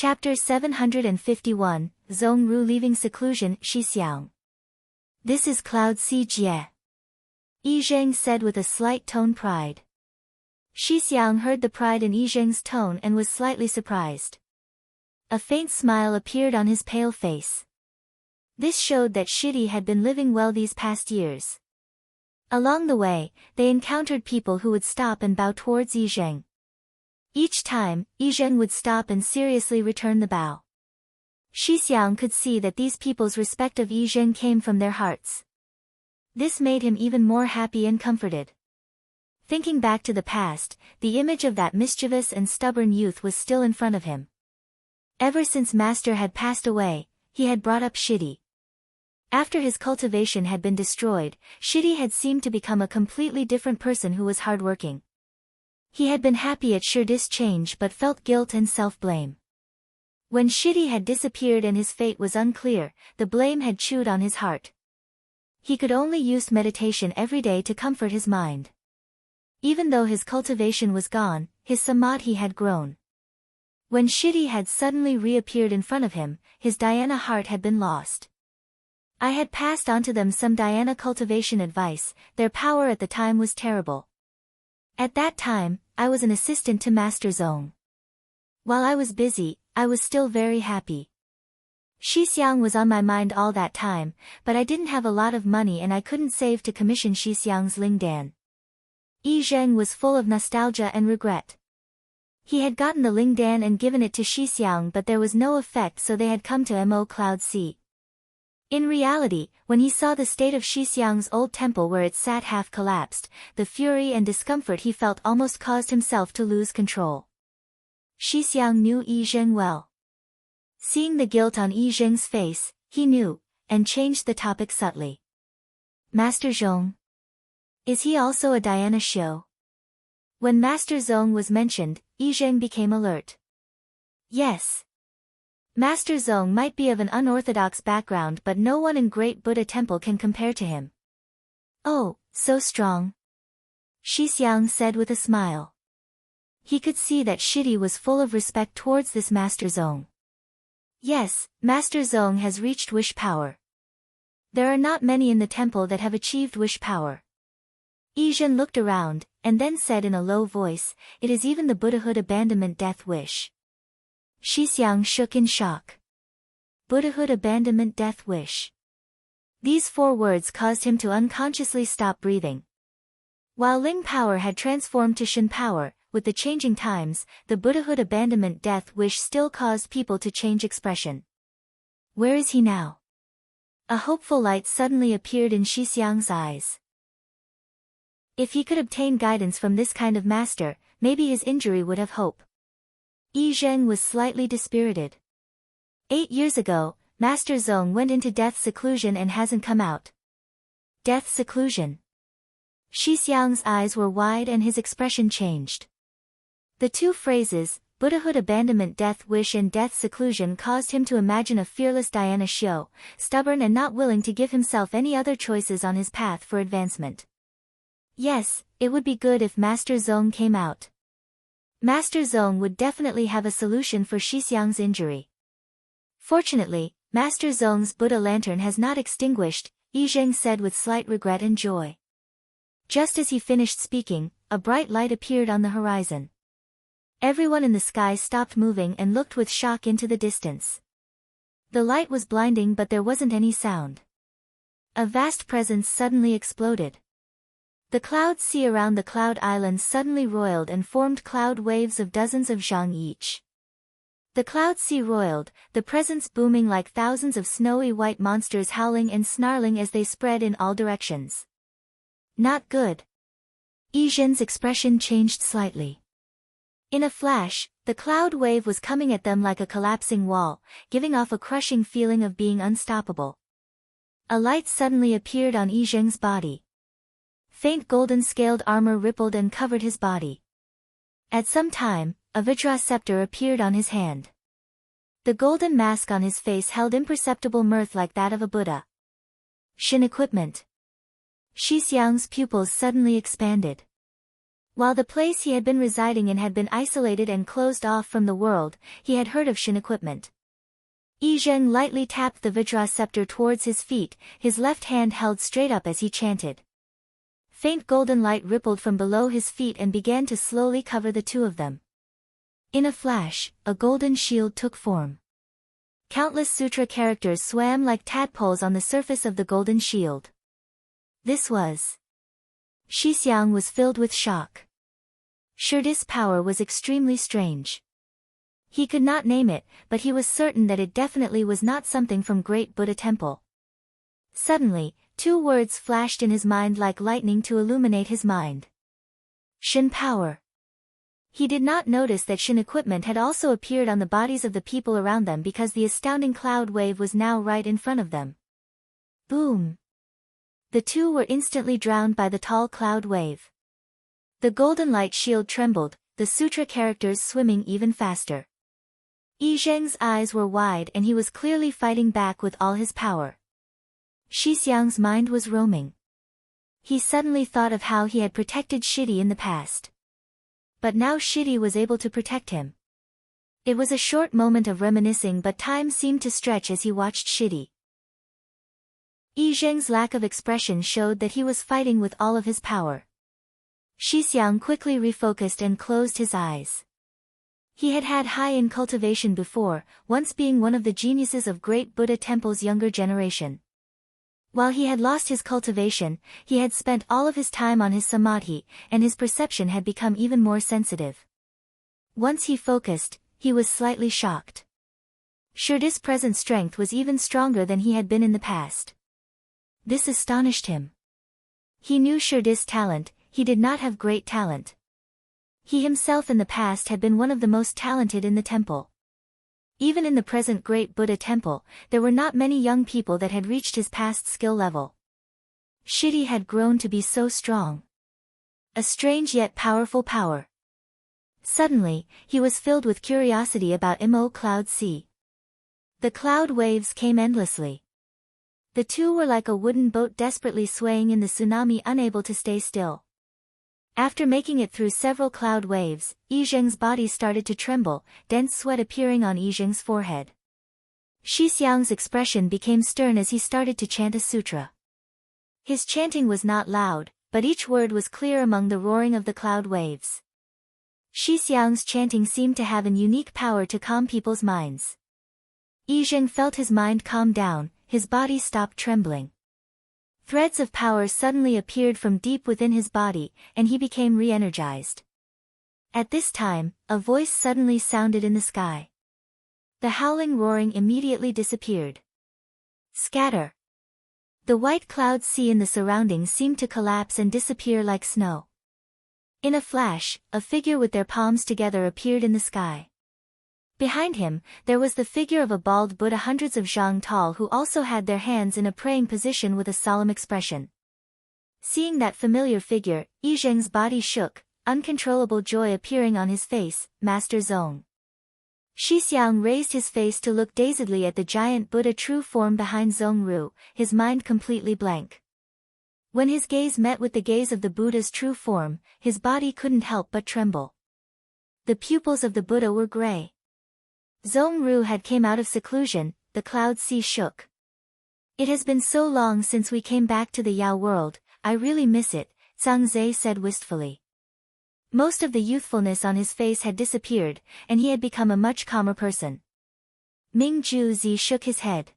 Chapter 751, Zhong Ru leaving seclusion, Xixiang. This is Cloud Si Jie. Yi Zheng said with a slight tone pride. Xixiang heard the pride in Yi Zheng's tone and was slightly surprised. A faint smile appeared on his pale face. This showed that Shidi had been living well these past years. Along the way, they encountered people who would stop and bow towards Yi Zheng. Each time, Yi Zheng would stop and seriously return the bow. Xixiang could see that these people's respect of Yi Zheng came from their hearts. This made him even more happy and comforted. Thinking back to the past, the image of that mischievous and stubborn youth was still in front of him. Ever since Master had passed away, he had brought up Shidi. After his cultivation had been destroyed, Shidi had seemed to become a completely different person who was hardworking. He had been happy at Shirdi's change but felt guilt and self-blame. When Shidi had disappeared and his fate was unclear, the blame had chewed on his heart. He could only use meditation every day to comfort his mind. Even though his cultivation was gone, his samadhi had grown. When Shidi had suddenly reappeared in front of him, his dhyana heart had been lost. I had passed on to them some dhyana cultivation advice. Their power at the time was terrible. At that time, I was an assistant to Master Zong. While I was busy, I was still very happy. Xixiang was on my mind all that time, but I didn't have a lot of money and I couldn't save to commission Xixiang's Lingdan. Yi Zheng was full of nostalgia and regret. He had gotten the Lingdan and given it to Xixiang, but there was no effect, so they had come to Mo Cloud Sea. In reality, when he saw the state of Xixiang's old temple where it sat half collapsed, the fury and discomfort he felt almost caused himself to lose control. Xixiang knew Yi Zheng well. Seeing the guilt on Yi Zheng's face, he knew, and changed the topic subtly. Master Zhong. Is he also a dhyana shio? When Master Zong was mentioned, Yi Zheng became alert. Yes. Master Zong might be of an unorthodox background, but no one in Great Buddha Temple can compare to him. Oh, so strong. Xixiang said with a smile. He could see that Shidi was full of respect towards this Master Zong. Yes, Master Zong has reached wish power. There are not many in the temple that have achieved wish power. Yi Zhen looked around, and then said in a low voice, it is even the Buddhahood abandonment death wish. Xixiang shook in shock. Buddhahood abandonment death wish. These 4 words caused him to unconsciously stop breathing. While Ling power had transformed to Shen power, with the changing times, the Buddhahood abandonment death wish still caused people to change expression. Where is he now? A hopeful light suddenly appeared in Xixiang's eyes. If he could obtain guidance from this kind of master, maybe his injury would have hope. Yi Zheng was slightly dispirited. 8 years ago, Master Zong went into death seclusion and hasn't come out. Death seclusion. Xixiang's eyes were wide and his expression changed. The 2 phrases, Buddhahood abandonment death wish and death seclusion, caused him to imagine a fearless dhyana shio, stubborn and not willing to give himself any other choices on his path for advancement. Yes, it would be good if Master Zong came out. Master Zong would definitely have a solution for Xixiang's injury. Fortunately, Master Zong's Buddha lantern has not extinguished, Yi Zheng said with slight regret and joy. Just as he finished speaking, a bright light appeared on the horizon. Everyone in the sky stopped moving and looked with shock into the distance. The light was blinding, but there wasn't any sound. A vast presence suddenly exploded. The cloud sea around the cloud islands suddenly roiled and formed cloud waves of dozens of zhang each. The cloud sea roiled, the presence booming like thousands of snowy white monsters howling and snarling as they spread in all directions. Not good. Yi Zhen's expression changed slightly. In a flash, the cloud wave was coming at them like a collapsing wall, giving off a crushing feeling of being unstoppable. A light suddenly appeared on Yi Zheng's body. Faint golden scaled armor rippled and covered his body. At some time, a Vajra scepter appeared on his hand. The golden mask on his face held imperceptible mirth like that of a Buddha. Shin equipment. Xixiang's pupils suddenly expanded. While the place he had been residing in had been isolated and closed off from the world, he had heard of Shin equipment. Yi Zheng lightly tapped the Vajra scepter towards his feet, his left hand held straight up as he chanted. Faint golden light rippled from below his feet and began to slowly cover the two of them. In a flash, a golden shield took form. Countless sutra characters swam like tadpoles on the surface of the golden shield. This was... Shi Xiang was filled with shock. Shirdis' power was extremely strange. He could not name it, but he was certain that it definitely was not something from Great Buddha Temple. Suddenly, two words flashed in his mind like lightning to illuminate his mind. Shin power. He did not notice that Shin equipment had also appeared on the bodies of the people around them because the astounding cloud wave was now right in front of them. Boom! The two were instantly drowned by the tall cloud wave. The golden light shield trembled, the sutra characters swimming even faster. Yi Zheng's eyes were wide and he was clearly fighting back with all his power. Shi Xiang's mind was roaming. He suddenly thought of how he had protected Shidi in the past. But now Shidi was able to protect him. It was a short moment of reminiscing, but time seemed to stretch as he watched Shidi. Yi Zheng's lack of expression showed that he was fighting with all of his power. Shi Xiang quickly refocused and closed his eyes. He had had high in cultivation before, once being one of the geniuses of Great Buddha Temple's younger generation. While he had lost his cultivation, he had spent all of his time on his samadhi, and his perception had become even more sensitive. Once he focused, he was slightly shocked. Shirdis' present strength was even stronger than he had been in the past. This astonished him. He knew Shirdis' talent, he did not have great talent. He himself in the past had been one of the most talented in the temple. Even in the present Great Buddha Temple, there were not many young people that had reached his past skill level. Shidi had grown to be so strong. A strange yet powerful power. Suddenly, he was filled with curiosity about Mo Cloud Sea. The cloud waves came endlessly. The two were like a wooden boat desperately swaying in the tsunami, unable to stay still. After making it through several cloud waves, Yi Zheng's body started to tremble, dense sweat appearing on Yi Zheng's forehead. Shi Xiang's expression became stern as he started to chant a sutra. His chanting was not loud, but each word was clear among the roaring of the cloud waves. Shi Xiang's chanting seemed to have an unique power to calm people's minds. Yi Zheng felt his mind calm down, his body stopped trembling. Threads of power suddenly appeared from deep within his body, and he became re-energized. At this time, a voice suddenly sounded in the sky. The howling roaring immediately disappeared. Scatter! The white cloud sea in the surroundings seemed to collapse and disappear like snow. In a flash, a figure with their palms together appeared in the sky. Behind him, there was the figure of a bald Buddha hundreds of zhang tall who also had their hands in a praying position with a solemn expression. Seeing that familiar figure, Yi Zheng's body shook, uncontrollable joy appearing on his face. Master Zong. Shi Xiang raised his face to look dazedly at the giant Buddha true form behind Zong Ru, his mind completely blank. When his gaze met with the gaze of the Buddha's true form, his body couldn't help but tremble. The pupils of the Buddha were gray. Zong Ru had came out of seclusion, the cloud sea shook. It has been so long since we came back to the Yao world, I really miss it, Zhang Zhe said wistfully. Most of the youthfulness on his face had disappeared, and he had become a much calmer person. Ming Ju Zi shook his head.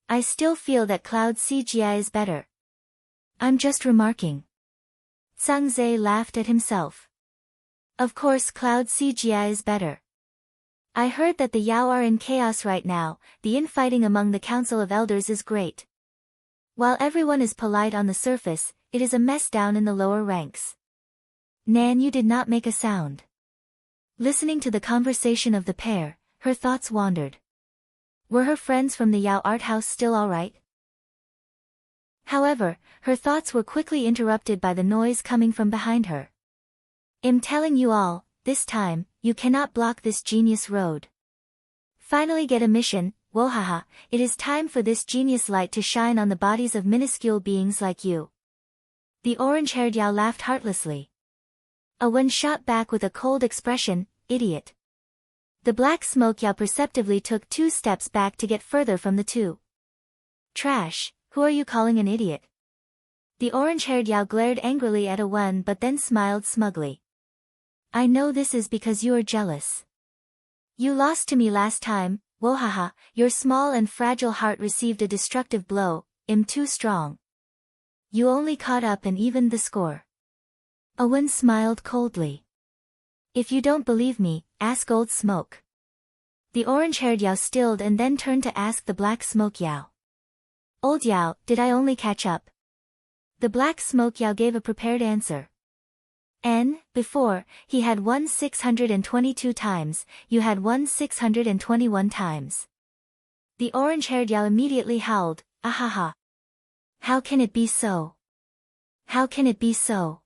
I still feel that cloud CGI is better. I'm just remarking. Zhang Zhe laughed at himself. Of course cloud CGI is better. I heard that the Yao are in chaos right now, the infighting among the Council of Elders is great. While everyone is polite on the surface, it is a mess down in the lower ranks. Nan Yu did not make a sound. Listening to the conversation of the pair, her thoughts wandered. Were her friends from the Yao art house still alright? However, her thoughts were quickly interrupted by the noise coming from behind her. I'm telling you all, this time, you cannot block this genius road. Finally get a mission, wohaha, it is time for this genius light to shine on the bodies of minuscule beings like you. The orange-haired Yao laughed heartlessly. Wen shot back with a cold expression, idiot. The black smoke Yao perceptively took 2 steps back to get further from the two. Trash, who are you calling an idiot? The orange-haired Yao glared angrily at Wen but then smiled smugly. I know this is because you are jealous. You lost to me last time, wohaha, your small and fragile heart received a destructive blow, I'm too strong. You only caught up and evened the score. Wen smiled coldly. If you don't believe me, ask Old Smoke. The orange-haired Yao stilled and then turned to ask the black smoke Yao. Old Yao, did I only catch up? The black smoke Yao gave a prepared answer. Before, he had won 622 times, you had won 621 times. The orange-haired Yao immediately howled, ahaha. How can it be so? How can it be so?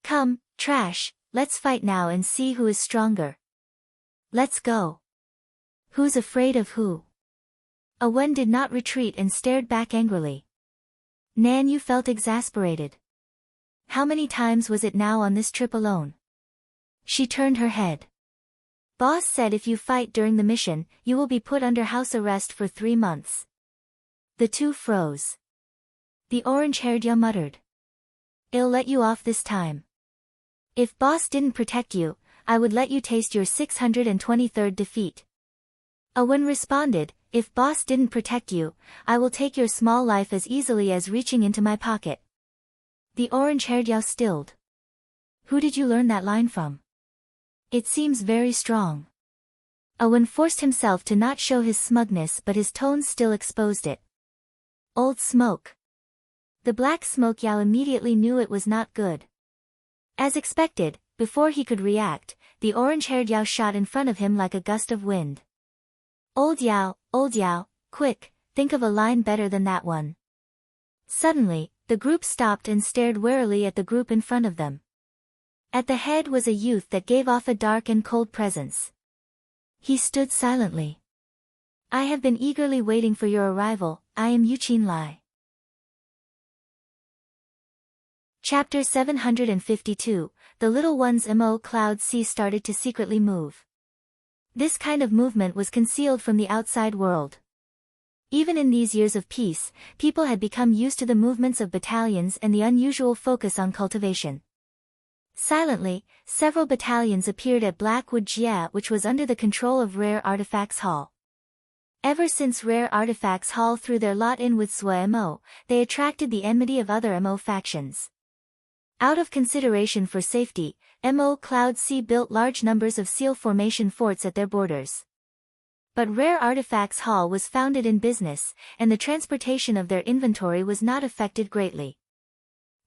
Come, trash, let's fight now and see who is stronger. Let's go. Who's afraid of who? Wen did not retreat and stared back angrily. Nan Yu felt exasperated. How many times was it now on this trip alone? She turned her head. Boss said if you fight during the mission, you will be put under house arrest for 3 months. The two froze. The orange-haired Yao muttered. I'll let you off this time. If boss didn't protect you, I would let you taste your 623rd defeat. Wen responded, if boss didn't protect you, I will take your small life as easily as reaching into my pocket. The orange-haired Yao stilled. Who did you learn that line from? It seems very strong. Wen forced himself to not show his smugness but his tone still exposed it. Old Smoke. The black smoke Yao immediately knew it was not good. As expected, before he could react, the orange-haired Yao shot in front of him like a gust of wind. Old Yao, quick, think of a line better than that one. Suddenly, the group stopped and stared warily at the group in front of them. At the head was a youth that gave off a dark and cold presence. He stood silently. I have been eagerly waiting for your arrival, I am Yuqin Lai. Chapter 752, The Little One's Mo Cloud Sea started to secretly move. This kind of movement was concealed from the outside world. Even in these years of peace, people had become used to the movements of battalions and the unusual focus on cultivation. Silently, several battalions appeared at Blackwood Jia, which was under the control of Rare Artifacts Hall. Ever since Rare Artifacts Hall threw their lot in with Sui Mo, they attracted the enmity of other Mo factions. Out of consideration for safety, Mo Cloud Sea built large numbers of seal formation forts at their borders. But Rare Artifacts Hall was founded in business, and the transportation of their inventory was not affected greatly.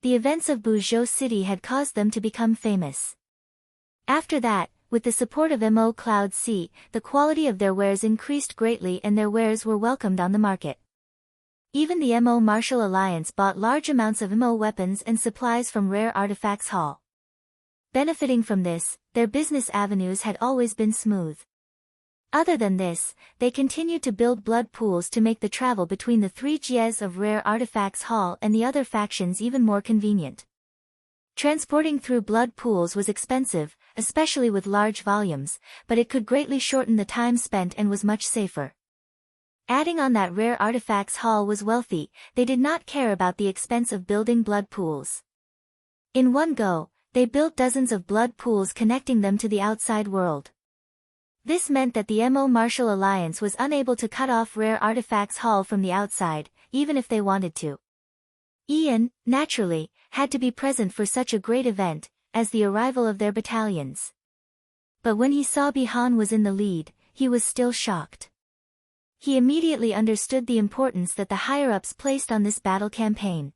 The events of Buzhou City had caused them to become famous. After that, with the support of Mo Cloud Sea, the quality of their wares increased greatly and their wares were welcomed on the market. Even the Mo Martial Alliance bought large amounts of Mo weapons and supplies from Rare Artifacts Hall. Benefiting from this, their business avenues had always been smooth. Other than this, they continued to build blood pools to make the travel between the 3 Jies of Rare Artifacts Hall and the other factions even more convenient. Transporting through blood pools was expensive, especially with large volumes, but it could greatly shorten the time spent and was much safer. Adding on that Rare Artifacts Hall was wealthy, they did not care about the expense of building blood pools. In one go, they built dozens of blood pools connecting them to the outside world. This meant that the Mo Martial Alliance was unable to cut off Rare Artifacts Hall from the outside, even if they wanted to. Ian, naturally, had to be present for such a great event, as the arrival of their battalions. But when he saw Bihan was in the lead, he was still shocked. He immediately understood the importance that the higher-ups placed on this battle campaign.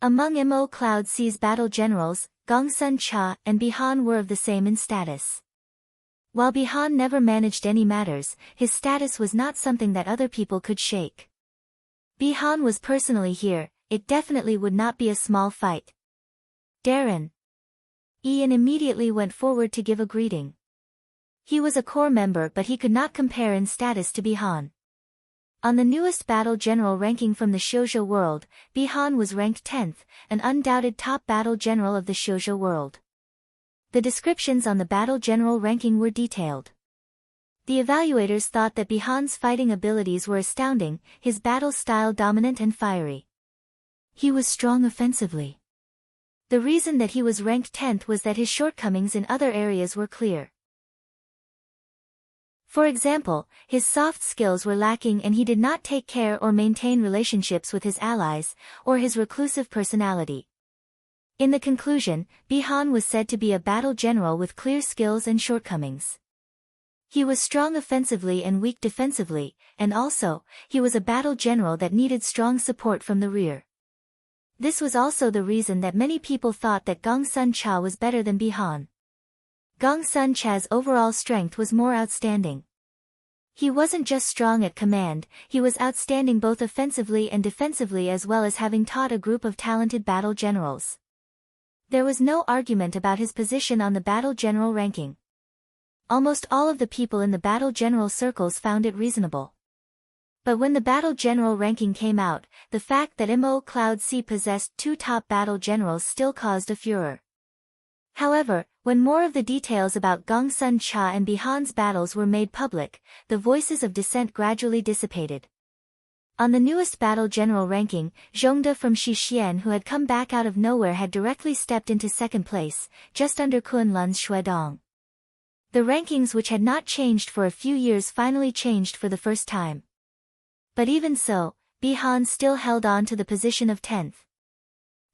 Among Mo Cloud Sea's battle generals, Gongsun Cha and Bihan were of the same in status. While Bihan never managed any matters, his status was not something that other people could shake. Bihan was personally here, it definitely would not be a small fight. Darren. Ian immediately went forward to give a greeting. He was a core member but he could not compare in status to Bihan. On the newest battle general ranking from the Shoujo world, Bihan was ranked 10th, an undoubted top battle general of the Shoujo world. The descriptions on the battle general ranking were detailed. The evaluators thought that Bihan's fighting abilities were astounding, his battle style dominant and fiery. He was strong offensively. The reason that he was ranked 10th was that his shortcomings in other areas were clear. For example, his soft skills were lacking and he did not take care or maintain relationships with his allies, or his reclusive personality. In the conclusion, Bihan was said to be a battle general with clear skills and shortcomings. He was strong offensively and weak defensively, and also, he was a battle general that needed strong support from the rear. This was also the reason that many people thought that Gong Sun Cha was better than Bihan. Gong Sun Cha's overall strength was more outstanding. He wasn't just strong at command, he was outstanding both offensively and defensively as well as having taught a group of talented battle generals. There was no argument about his position on the battle general ranking. Almost all of the people in the battle general circles found it reasonable. But when the battle general ranking came out, the fact that Mo Cloud C possessed 2 top battle generals still caused a furor. However, when more of the details about Gong Sun Cha and Bihan's battles were made public, the voices of dissent gradually dissipated. On the newest battle general ranking, Zhongde from Xixian, who had come back out of nowhere, had directly stepped into second place, just under Kunlun's Shuedong. The rankings, which had not changed for a few years, finally changed for the first time. But even so, Bihan still held on to the position of 10th.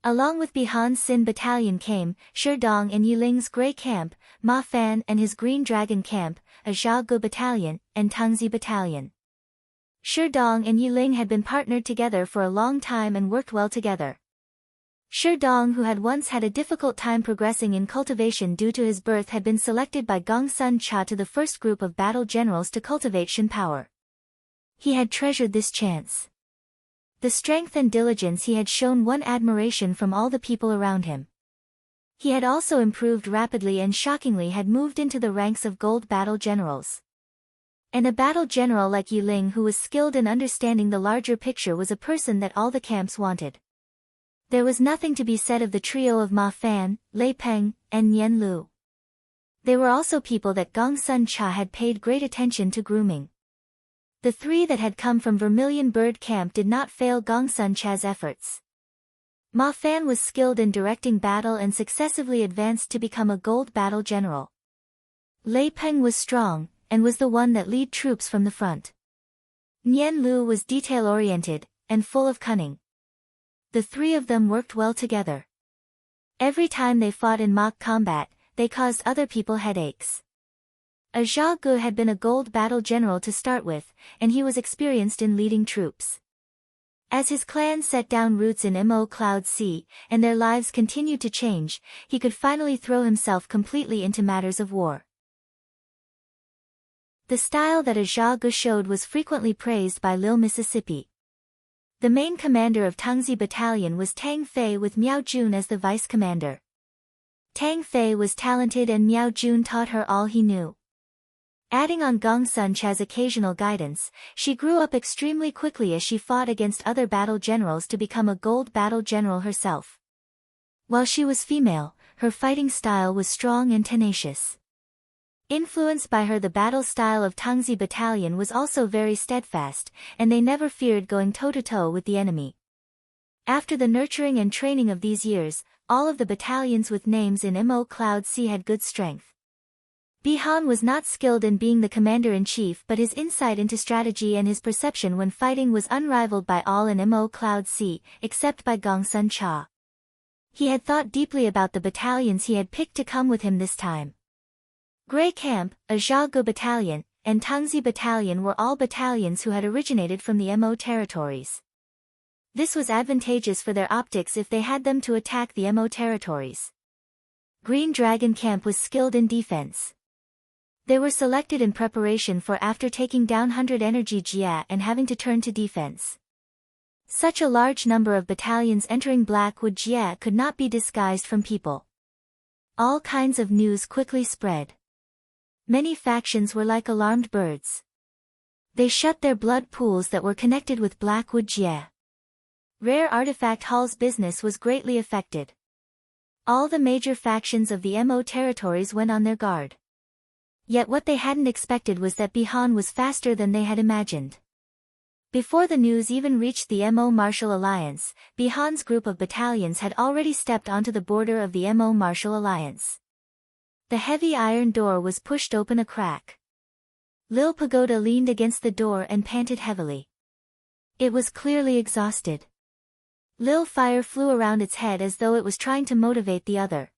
Along with Bihan's Sin Battalion came Sherdong and Yiling's Grey Camp, Ma Fan and his Green Dragon Camp, a Jia Gu Battalion, and Tangzi Battalion. Sherdong and Yiling had been partnered together for a long time and worked well together. Sherdong, who had once had a difficult time progressing in cultivation due to his birth, had been selected by Gong Sun Cha to the first group of battle generals to cultivate Shin power. He had treasured this chance. The strength and diligence he had shown won admiration from all the people around him. He had also improved rapidly and shockingly had moved into the ranks of gold battle generals. And a battle general like Yiling, who was skilled in understanding the larger picture, was a person that all the camps wanted. There was nothing to be said of the trio of Ma Fan, Lei Peng, and Nian Lu. They were also people that Gong Sun Cha had paid great attention to grooming. The 3 that had come from Vermilion Bird Camp did not fail Gong Sun Cha's efforts. Ma Fan was skilled in directing battle and successively advanced to become a gold battle general. Lei Peng was strong, and was the one that led troops from the front. Nian Lu was detail-oriented, and full of cunning. The 3 of them worked well together. Every time they fought in mock combat, they caused other people headaches. A Jia Gu had been a gold battle general to start with, and he was experienced in leading troops. As his clan set down roots in Mo Cloud C, and their lives continued to change, he could finally throw himself completely into matters of war. The style that a Jia Gu showed was frequently praised by Lil Mississippi. The main commander of Tangzi Battalion was Tang Fei, with Miao Jun as the vice commander. Tang Fei was talented and Miao Jun taught her all he knew. Adding on Gong Sun Cha's occasional guidance, she grew up extremely quickly as she fought against other battle generals to become a gold battle general herself. While she was female, her fighting style was strong and tenacious. Influenced by her, the battle style of Tangzi Battalion was also very steadfast, and they never feared going toe-to-toe with the enemy. After the nurturing and training of these years, all of the battalions with names in Mo Cloud C had good strength. Bihan was not skilled in being the commander-in-chief, but his insight into strategy and his perception when fighting was unrivaled by all in Mo Cloud C, except by Gong Sun Cha. He had thought deeply about the battalions he had picked to come with him this time. Grey Camp, a Jia Gu Battalion, and Tangzi Battalion were all battalions who had originated from the Mo territories. This was advantageous for their optics if they had them to attack the Mo territories. Green Dragon Camp was skilled in defense. They were selected in preparation for after taking down 100 Energy Jia and having to turn to defense. Such a large number of battalions entering Blackwood Jia could not be disguised from people. All kinds of news quickly spread. Many factions were like alarmed birds. They shut their blood pools that were connected with Blackwood Jia. Rare Artifact Hall's business was greatly affected. All the major factions of the Mo territories went on their guard. Yet what they hadn't expected was that Bihan was faster than they had imagined. Before the news even reached the Mo Martial Alliance, Bihan's group of battalions had already stepped onto the border of the Mo Martial Alliance. The heavy iron door was pushed open a crack. Lil Pagoda leaned against the door and panted heavily. It was clearly exhausted. Lil Fire flew around its head as though it was trying to motivate the other.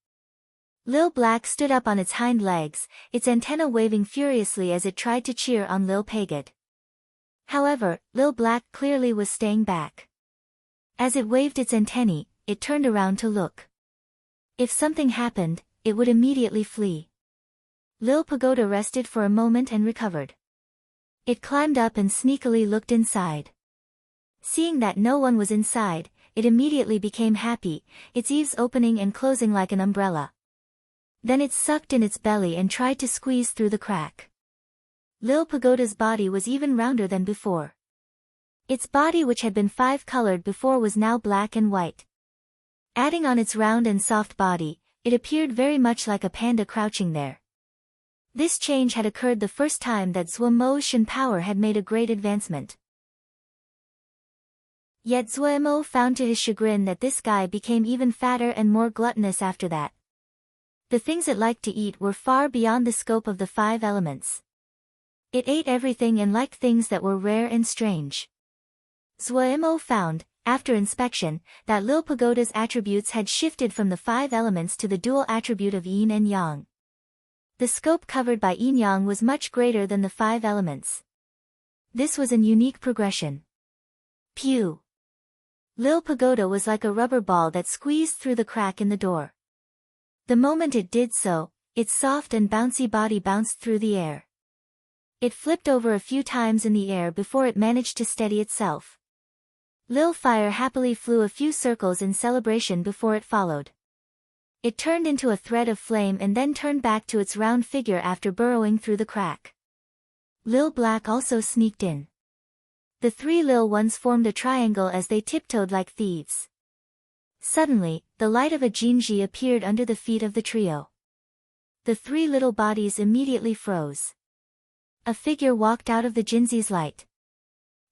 Lil Black stood up on its hind legs, its antenna waving furiously as it tried to cheer on Lil Pagod. However, Lil Black clearly was staying back. As it waved its antennae, it turned around to look. If something happened, it would immediately flee. Lil Pagoda rested for a moment and recovered. It climbed up and sneakily looked inside. Seeing that no one was inside, it immediately became happy, its eaves opening and closing like an umbrella. Then it sucked in its belly and tried to squeeze through the crack. Lil Pagoda's body was even rounder than before. Its body, which had been 5-colored before, was now black and white. Adding on its round and soft body, it appeared very much like a panda crouching there. This change had occurred the first time that Zuomo's Shen power had made a great advancement. Yet Zuomo found to his chagrin that this guy became even fatter and more gluttonous after that. The things it liked to eat were far beyond the scope of the 5 elements. It ate everything and liked things that were rare and strange. Zuomo found, after inspection, that Lil Pagoda's attributes had shifted from the 5 elements to the dual attribute of yin and yang. The scope covered by yin-yang was much greater than the 5 elements. This was an unique progression. Pew! Lil Pagoda was like a rubber ball that squeezed through the crack in the door. The moment it did so, its soft and bouncy body bounced through the air. It flipped over a few times in the air before it managed to steady itself. Lil Fire happily flew a few circles in celebration before it followed. It turned into a thread of flame and then turned back to its round figure after burrowing through the crack. Lil Black also sneaked in. The 3 Lil ones formed a triangle as they tiptoed like thieves. Suddenly, the light of a Jinji appeared under the feet of the trio. The 3 little bodies immediately froze. A figure walked out of the Jinzi's light.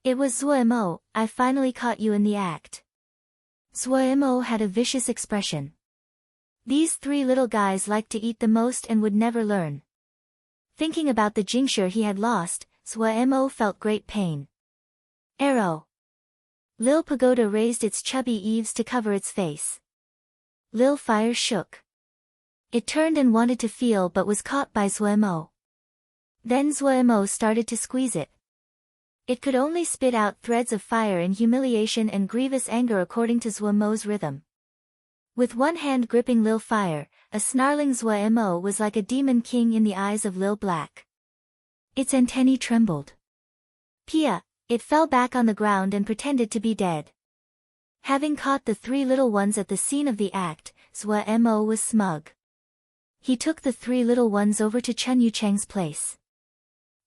It was Zuomo. I finally caught you in the act. Zuomo had a vicious expression. These 3 little guys liked to eat the most and would never learn. Thinking about the Jingshi he had lost, Zuomo felt great pain. Arrow! Lil Pagoda raised its chubby eaves to cover its face. Lil Fire shook. It turned and wanted to feel but was caught by Zuomo. Then Zuomo started to squeeze it. It could only spit out threads of fire in humiliation and grievous anger according to Zuomo's rhythm. With one hand gripping Lil Fire, a snarling Zuomo was like a demon king in the eyes of Lil Black. Its antennae trembled. Pia! It fell back on the ground and pretended to be dead. Having caught the 3 little ones at the scene of the act, Zuomo was smug. He took the 3 little ones over to Chun Yucheng's place.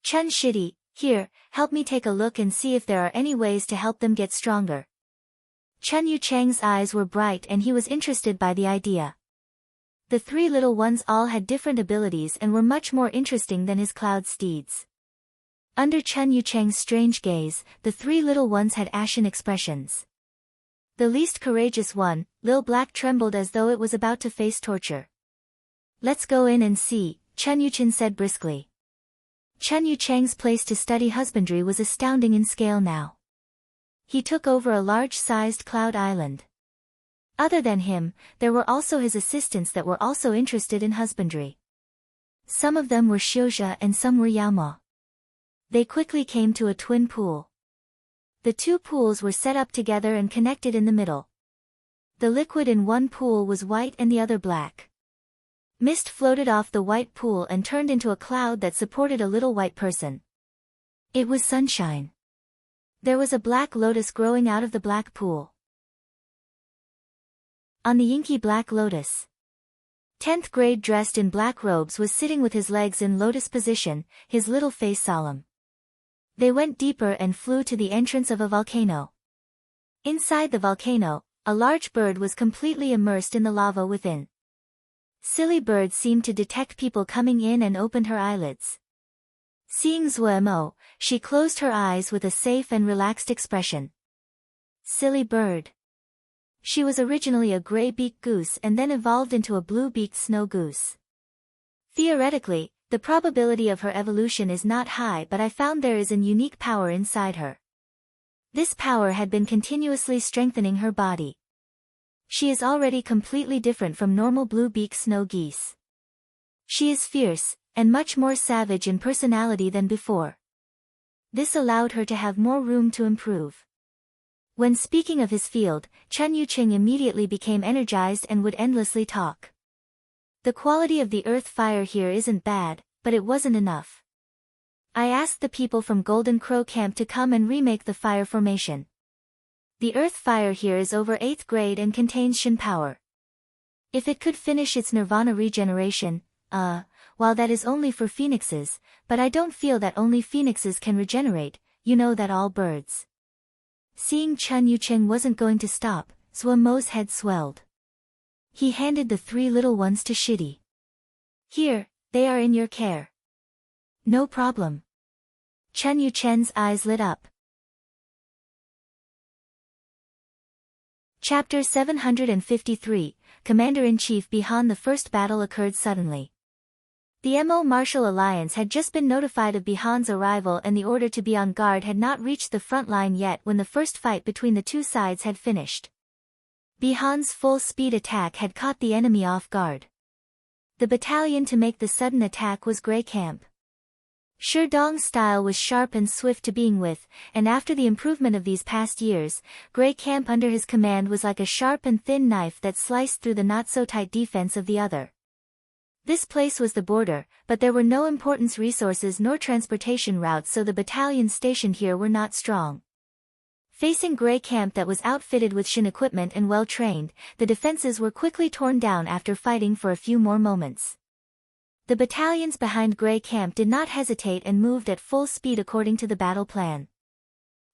Chun Shidi, here, help me take a look and see if there are any ways to help them get stronger. Chun Yucheng's eyes were bright and he was interested by the idea. The 3 little ones all had different abilities and were much more interesting than his cloud steeds. Under Chun Yucheng's strange gaze, the 3 little ones had ashen expressions. The least courageous one, Lil Black, trembled as though it was about to face torture. Let's go in and see, Chun Yuchen said briskly. Chun Yucheng's place to study husbandry was astounding in scale now. He took over a large-sized cloud island. Other than him, there were also his assistants that were also interested in husbandry. Some of them were Xiuzha and some were Yaoma. They quickly came to a twin pool. The 2 pools were set up together and connected in the middle. The liquid in one pool was white and the other black. Mist floated off the white pool and turned into a cloud that supported a little white person. It was sunshine. There was a black lotus growing out of the black pool. On the inky black lotus, 10th grade dressed in black robes was sitting with his legs in lotus position, his little face solemn. They went deeper and flew to the entrance of a volcano. Inside the volcano, a large bird was completely immersed in the lava within. Silly Bird seemed to detect people coming in and opened her eyelids. Seeing Zuemo, she closed her eyes with a safe and relaxed expression. Silly Bird. She was originally a gray-beaked goose and then evolved into a blue-beaked snow goose. Theoretically, the probability of her evolution is not high, but I found there is an unique power inside her. This power had been continuously strengthening her body. She is already completely different from normal blue-beaked snow geese. She is fierce, and much more savage in personality than before. This allowed her to have more room to improve. When speaking of his field, Chun Yuqing immediately became energized and would endlessly talk. The quality of the earth fire here isn't bad, but it wasn't enough. I asked the people from Golden Crow Camp to come and remake the fire formation. The earth fire here is over 8th grade and contains Shin power. If it could finish its nirvana regeneration, while that is only for phoenixes, but I don't feel that only phoenixes can regenerate, you know that all birds. Seeing Chun Yuqing wasn't going to stop, Zuemo's head swelled. He handed the 3 little ones to Shidi. Here, they are in your care. No problem. Chun Yuqing's eyes lit up. Chapter 753, Commander-in-Chief Bihan. The first battle occurred suddenly. The Mo Martial Alliance had just been notified of Bihan's arrival, and the order to be on guard had not reached the front line yet when the first fight between the two sides had finished. Bihan's full-speed attack had caught the enemy off guard. The battalion to make the sudden attack was Grey Camp. Sherdong's style was sharp and swift to being with, and after the improvement of these past years, Grey Camp under his command was like a sharp and thin knife that sliced through the not-so-tight defense of the other. This place was the border, but there were no important resources nor transportation routes, so the battalions stationed here were not strong. Facing Grey Camp that was outfitted with Shin equipment and well-trained, the defenses were quickly torn down after fighting for a few more moments. The battalions behind Grey Camp did not hesitate and moved at full speed according to the battle plan.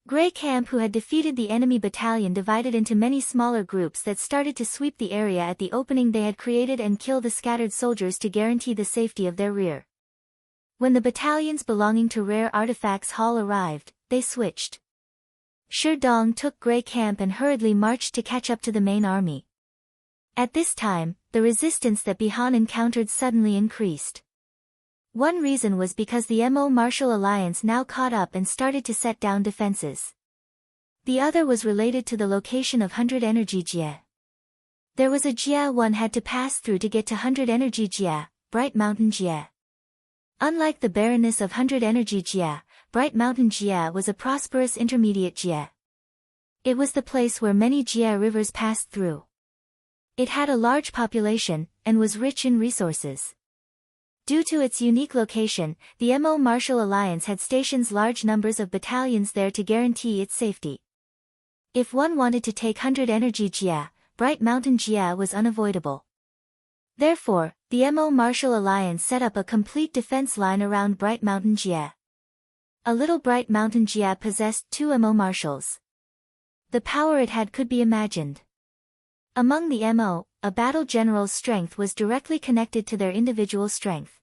Grey Camp, who had defeated the enemy battalion, divided into many smaller groups that started to sweep the area at the opening they had created and kill the scattered soldiers to guarantee the safety of their rear. When the battalions belonging to Rare Artifacts Hall arrived, they switched. Sherdong took Grey Camp and hurriedly marched to catch up to the main army. At this time, the resistance that Bihan encountered suddenly increased. One reason was because the Mo Martial Alliance now caught up and started to set down defenses. The other was related to the location of 100 Energy Jie. There was a Jie one had to pass through to get to 100 Energy Jie, Bright Mountain Jie. Unlike the barrenness of 100 Energy Jie, Bright Mountain Jie was a prosperous intermediate Jie. It was the place where many Jie rivers passed through. It had a large population, and was rich in resources. Due to its unique location, the Mo Martial Alliance had stationed large numbers of battalions there to guarantee its safety. If one wanted to take 100 Energy Jie, Bright Mountain Jie was unavoidable. Therefore, the Mo Martial Alliance set up a complete defense line around Bright Mountain Jie. A little Bright Mountain Jie possessed 2 Mo Martials. The power it had could be imagined. Among the Mo, a battle general's strength was directly connected to their individual strength.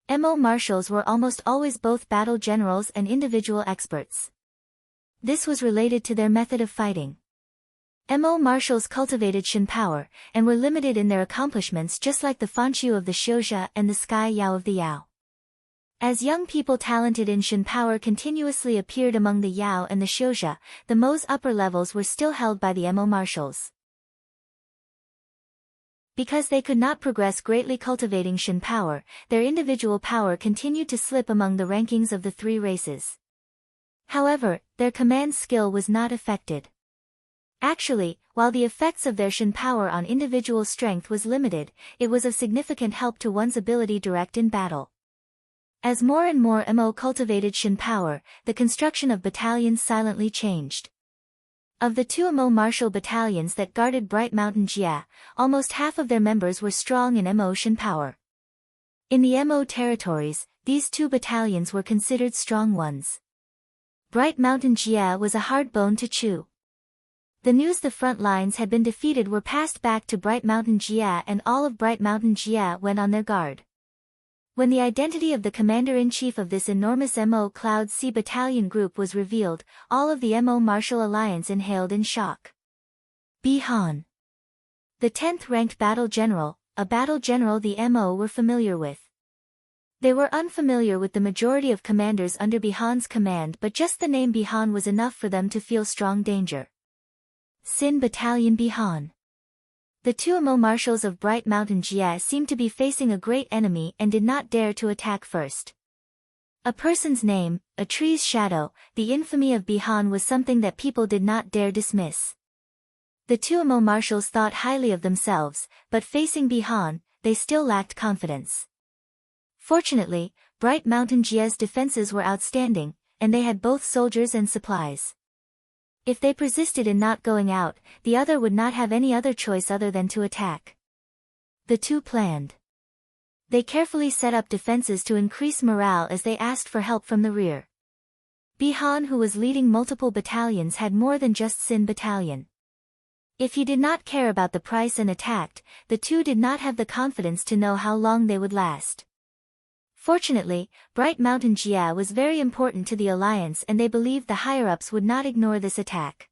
Mo marshals were almost always both battle generals and individual experts. This was related to their method of fighting. Mo marshals cultivated Shin power, and were limited in their accomplishments just like the Fanqiu of the Xiuzha and the Sky Yao of the Yao. As young people talented in Shin power continuously appeared among the Yao and the Xiuzha, the Mo's upper levels were still held by the Mo marshals. Because they could not progress greatly cultivating Shin power, their individual power continued to slip among the rankings of the 3 races. However, their command skill was not affected. Actually, while the effects of their Shin power on individual strength was limited, it was of significant help to one's ability direct in battle. As more and more Mo cultivated Shin power, the construction of battalions silently changed. Of the 2 Mo martial battalions that guarded Bright Mountain Jie, almost half of their members were strong in Mo Shin power. In the Mo territories, these 2 battalions were considered strong ones. Bright Mountain Jie was a hard bone to chew. The news the front lines had been defeated were passed back to Bright Mountain Jia, and all of Bright Mountain Jia went on their guard. When the identity of the commander-in-chief of this enormous MO Cloud Sea battalion group was revealed, all of the MO Martial Alliance inhaled in shock. Bihan, the 10th ranked battle general, a battle general the MO were familiar with. They were unfamiliar with the majority of commanders under Bihan's command, but just the name Bihan was enough for them to feel strong danger. Sin Battalion Bihan. The two MO marshals of Bright Mountain Jia seemed to be facing a great enemy and did not dare to attack first. A person's name, a tree's shadow, the infamy of Bihan was something that people did not dare dismiss. The two MO marshals thought highly of themselves, but facing Bihan, they still lacked confidence. Fortunately, Bright Mountain Jia's defenses were outstanding, and they had both soldiers and supplies. If they persisted in not going out, the other would not have any other choice other than to attack. The two planned. They carefully set up defenses to increase morale as they asked for help from the rear. Bihan, who was leading multiple battalions, had more than just Sin Battalion. If he did not care about the price and attacked, the two did not have the confidence to know how long they would last. Fortunately, Bright Mountain Jia was very important to the alliance, and they believed the higher-ups would not ignore this attack.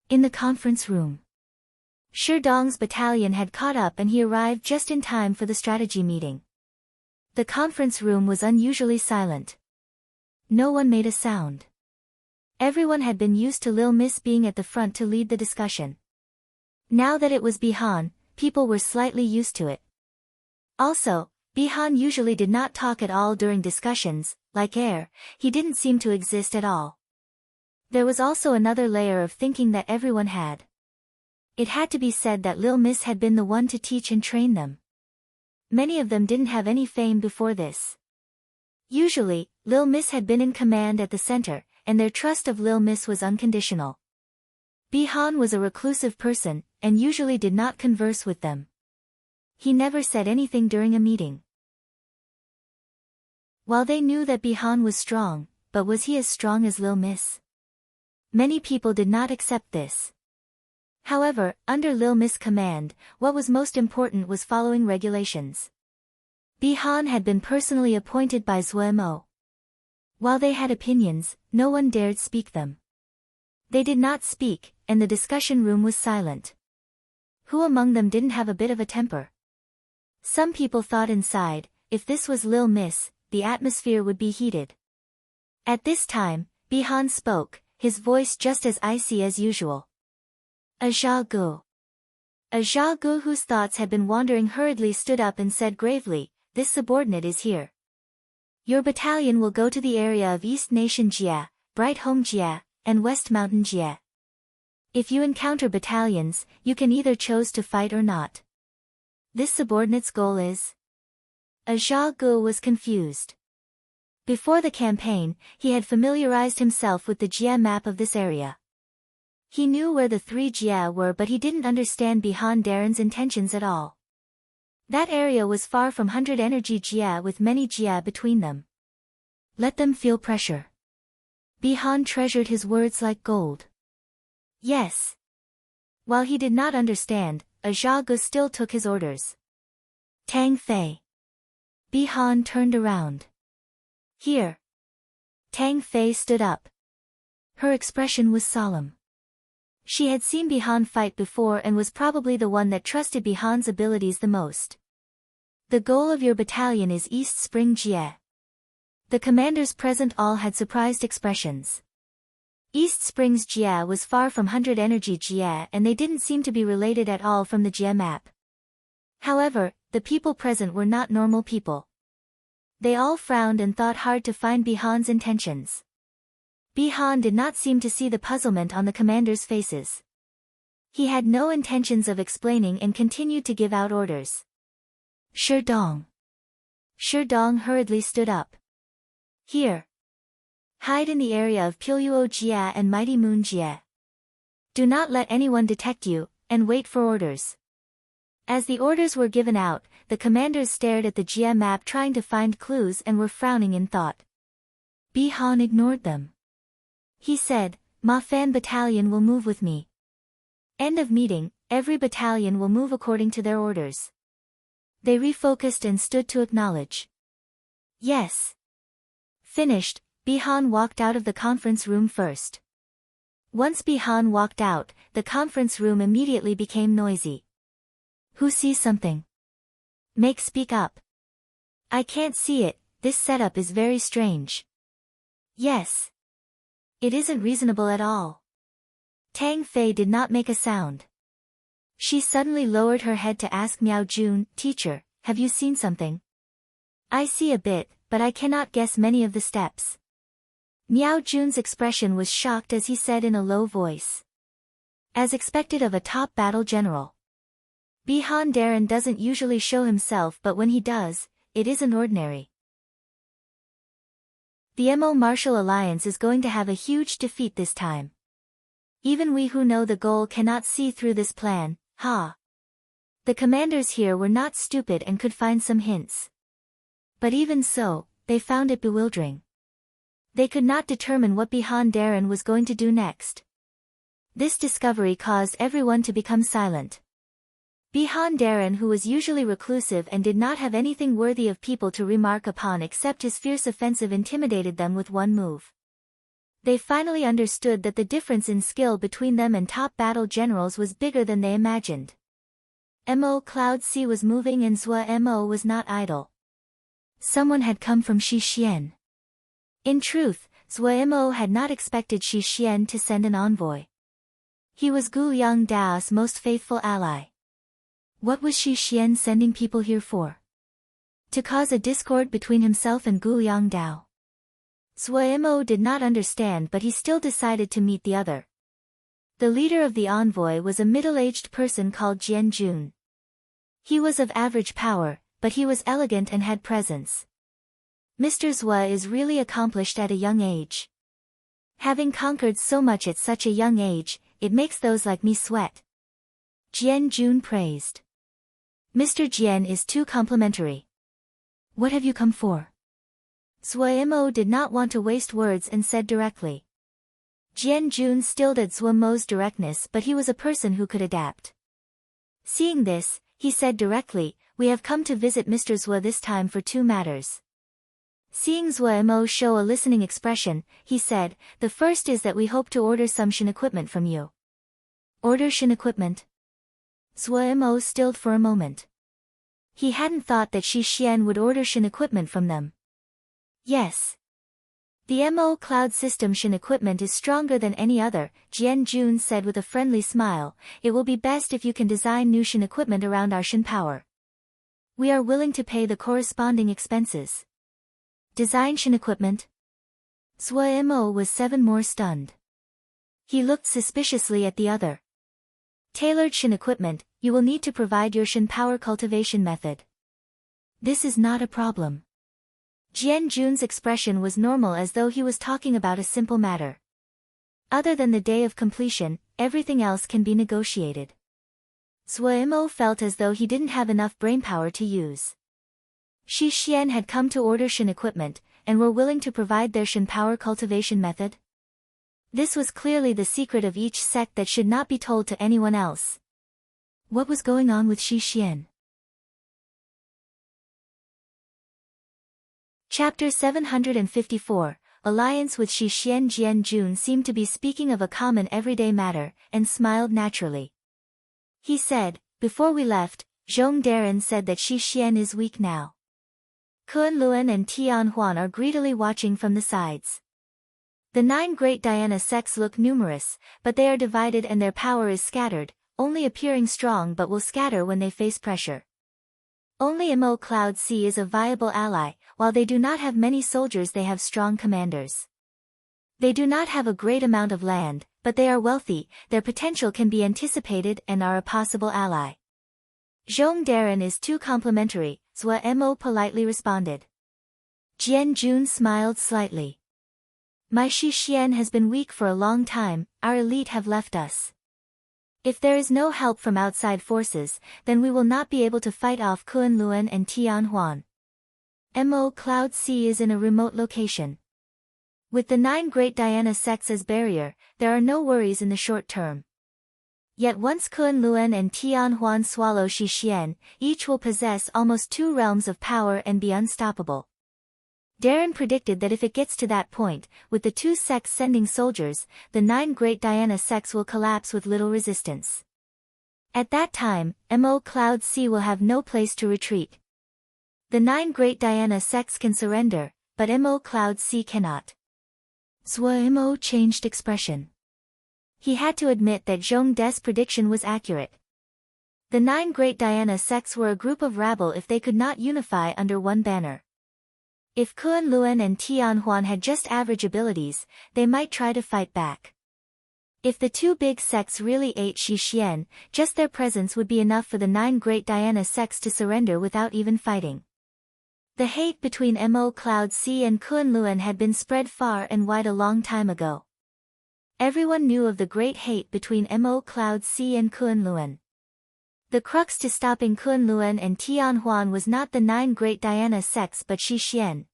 In the conference room, Shi Dong's battalion had caught up and he arrived just in time for the strategy meeting. The conference room was unusually silent. No one made a sound. Everyone had been used to Lil Miss being at the front to lead the discussion. Now that it was Bihan, people were slightly used to it. Also, Bihan usually did not talk at all during discussions, like air, he didn't seem to exist at all. There was also another layer of thinking that everyone had. It had to be said that Lil Miss had been the one to teach and train them. Many of them didn't have any fame before this. Usually, Lil Miss had been in command at the center, and their trust of Lil Miss was unconditional. Bihan was a reclusive person, and usually did not converse with them. He never said anything during a meeting. While they knew that Bihan was strong, but was he as strong as Lil Miss? Many people did not accept this. However, under Lil Miss' command, what was most important was following regulations. Bihan had been personally appointed by Zuemo. While they had opinions, no one dared speak them. They did not speak, and the discussion room was silent. Who among them didn't have a bit of a temper? Some people thought inside, if this was Lil Miss, the atmosphere would be heated. At this time, Bihan spoke, his voice just as icy as usual. Ajagu. Ajagu, whose thoughts had been wandering hurriedly, stood up and said gravely, "This subordinate is here. Your battalion will go to the area of East Nation Jia, Bright Home Jia, and West Mountain Jia. If you encounter battalions, you can either choose to fight or not. This subordinate's goal is..." Ajagu was confused. Before the campaign, he had familiarized himself with the Jia map of this area. He knew where the three Jia were, but he didn't understand Bihan Darren's intentions at all. That area was far from 100 energy Jia, with many Jia between them. Let them feel pressure. Bihan treasured his words like gold. Yes. While he did not understand, Ajagu still took his orders. Tang Fei. Bihan turned around. Here. Tang Fei stood up. Her expression was solemn. She had seen Bihan fight before and was probably the one that trusted Bihan's abilities the most. The goal of your battalion is East Spring Jie. The commanders present all had surprised expressions. East Springs Jie was far from 100 energy Jie, and they didn't seem to be related at all from the Jie map. However, the people present were not normal people. They all frowned and thought hard to find Bihan's intentions. Bihan did not seem to see the puzzlement on the commanders' faces. He had no intentions of explaining and continued to give out orders. Shi Dong. Shi Dong hurriedly stood up. Here. Hide in the area of Piluo Jia and Mighty Moon Jia. Do not let anyone detect you, and wait for orders. As the orders were given out, the commanders stared at the Jia map trying to find clues and were frowning in thought. Bihan ignored them. He said, "Ma Fan battalion will move with me. End of meeting, every battalion will move according to their orders. They refocused and stood to acknowledge. Yes. Finished, Bihan walked out of the conference room first. Once Bihan walked out, the conference room immediately became noisy. Who sees something? Make speak up. I can't see it, this setup is very strange. Yes. It isn't reasonable at all. Tang Fei did not make a sound. She suddenly lowered her head to ask Miao Jun, Teacher, have you seen something? I see a bit, but I cannot guess many of the steps. Miao Jun's expression was shocked as he said in a low voice. As expected of a top battle general. Bihan Darren doesn't usually show himself, but when he does, it isn't ordinary. The MO Martial Alliance is going to have a huge defeat this time. Even we who know the goal cannot see through this plan, ha. The commanders here were not stupid and could find some hints. But even so, they found it bewildering. They could not determine what Bihan Darren was going to do next. This discovery caused everyone to become silent. Bihan Darren, who was usually reclusive and did not have anything worthy of people to remark upon except his fierce offensive, intimidated them with one move. They finally understood that the difference in skill between them and top battle generals was bigger than they imagined. Mo Cloud C was moving and Zhua Mo was not idle. Someone had come from Xixian. In truth, Zhua Mo had not expected Xixian to send an envoy. He was Gu Yang Dao's most faithful ally. What was Xixian sending people here for? To cause a discord between himself and Gu Yang Dao. Zhua Mo did not understand, but he still decided to meet the other. The leader of the envoy was a middle-aged person called Jian Jun. He was of average power, but he was elegant and had presence. Mr. Zhua is really accomplished at a young age. Having conquered so much at such a young age, it makes those like me sweat. Jian Jun praised. Mr. Jian is too complimentary. What have you come for? Zhua Mo did not want to waste words and said directly. Jian Jun stilled at Zhua Mo's directness, but he was a person who could adapt. Seeing this, he said directly, we have come to visit Mr. Zhua this time for two matters. Seeing Zhua Mo show a listening expression, he said, the first is that we hope to order some Shin equipment from you. Order Shin equipment? Zhua Mo stilled for a moment. He hadn't thought that Xixian would order Shin equipment from them. Yes. The MO Cloud System Shin equipment is stronger than any other, Jian Jun said with a friendly smile. It will be best if you can design new Shin equipment around our Shin power. We are willing to pay the corresponding expenses. Design Shin equipment? Zhua Mo was 7 more stunned. He looked suspiciously at the other. Tailored Shin equipment, you will need to provide your Shin power cultivation method. This is not a problem. Jian Jun's expression was normal, as though he was talking about a simple matter. Other than the day of completion, everything else can be negotiated. Zhua Mo felt as though he didn't have enough brainpower to use. Xixian had come to order Shin equipment, and were willing to provide their Shin power cultivation method. This was clearly the secret of each sect that should not be told to anyone else. What was going on with Xixian? Chapter 754, Alliance with Xixian. Jian Jun seemed to be speaking of a common everyday matter, and smiled naturally. He said, before we left, Zhong Darren said that Xixian is weak now. Kun Luan and Tian Huan are greedily watching from the sides. The 9 great Diana sects look numerous, but they are divided and their power is scattered, only appearing strong but will scatter when they face pressure. Only Mo Cloud C is a viable ally. While they do not have many soldiers, they have strong commanders. They do not have a great amount of land, but they are wealthy, their potential can be anticipated and are a possible ally. Zhong Darren is too complimentary, Zhua Mo politely responded. Jian Jun smiled slightly. My Xixian has been weak for a long time, our elite have left us. If there is no help from outside forces, then we will not be able to fight off Kun Luan and Tian Huan. Mo Cloud C is in a remote location. With the 9 great Diana sects as barrier, there are no worries in the short term. Yet once Kun Luen and Tian Huan swallow Shi Xian, each will possess almost 2 realms of power and be unstoppable. Darren predicted that if it gets to that point, with the 2 sects sending soldiers, the 9 great Diana sects will collapse with little resistance. At that time, Mo Cloud Sea will have no place to retreat. The 9 great Diana sects can surrender, but Mo Cloud Sea cannot. Zhuo Mo changed expression. He had to admit that Zhong De's prediction was accurate. The 9 great Diana sects were a group of rabble if they could not unify under one banner. If Kun Luen and Tian Huan had just average abilities, they might try to fight back. If the 2 big sects really ate Shi Xian, just their presence would be enough for the 9 great Diana sects to surrender without even fighting. The hate between Mo Cloud Sea and Kun Luen had been spread far and wide a long time ago. Everyone knew of the great hate between Mo Cloud Sea and Kun Luen. The crux to stopping Kun Luen and Tian Huan was not the 9 great Diana sects but Shi Xian.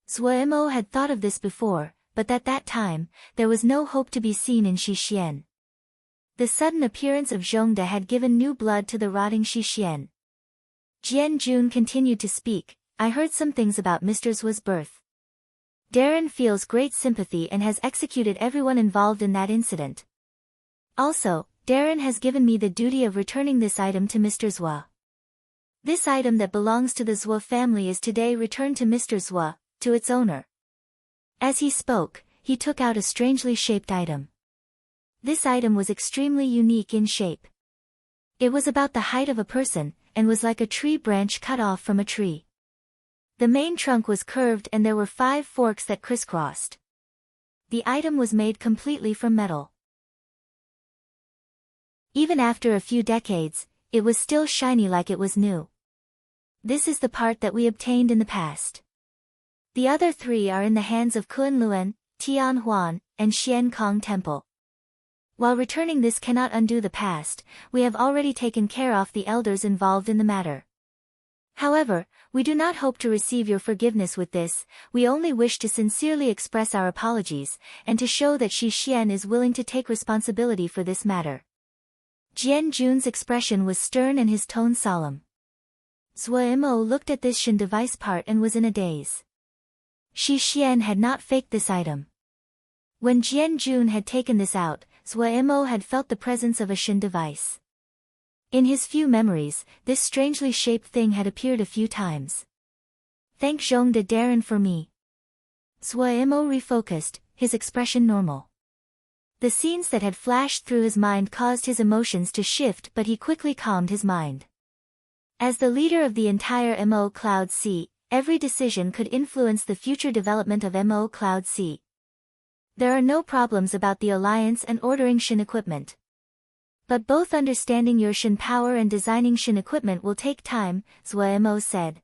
Zhuo Mo had thought of this before, but at that time, there was no hope to be seen in Shi Xian. The sudden appearance of Zhongde had given new blood to the rotting Shi Xian. Jian Jun continued to speak. I heard some things about Mr. Zhuo's birth. Darren feels great sympathy and has executed everyone involved in that incident. Also, Darren has given me the duty of returning this item to Mr. Zhuo. This item that belongs to the Zhuo family is today returned to Mr. Zhuo, to its owner. As he spoke, he took out a strangely shaped item. This item was extremely unique in shape. It was about the height of a person, and was like a tree branch cut off from a tree. The main trunk was curved and there were 5 forks that crisscrossed. The item was made completely from metal. Even after a few decades, it was still shiny like it was new. This is the part that we obtained in the past. The other 3 are in the hands of Kun Luen, Tian Huan, and Xian Kong Temple. While returning this cannot undo the past, we have already taken care of the elders involved in the matter. However, we do not hope to receive your forgiveness with this, we only wish to sincerely express our apologies, and to show that Shi Xian is willing to take responsibility for this matter. Jian Jun's expression was stern and his tone solemn. Zhuo Mo looked at this Shin device part and was in a daze. Shi Xian had not faked this item. When Jian Jun had taken this out, Zhuo Mo had felt the presence of a Shin device. In his few memories, this strangely shaped thing had appeared a few times. Thank Zhongde Darren for me. Zhuo Mo refocused, his expression normal. The scenes that had flashed through his mind caused his emotions to shift, but he quickly calmed his mind. As the leader of the entire Mo Cloud Sea, every decision could influence the future development of Mo Cloud Sea. There are no problems about the alliance and ordering Shin equipment. But both understanding your Shin power and designing Shin equipment will take time, Zhuo Mo said.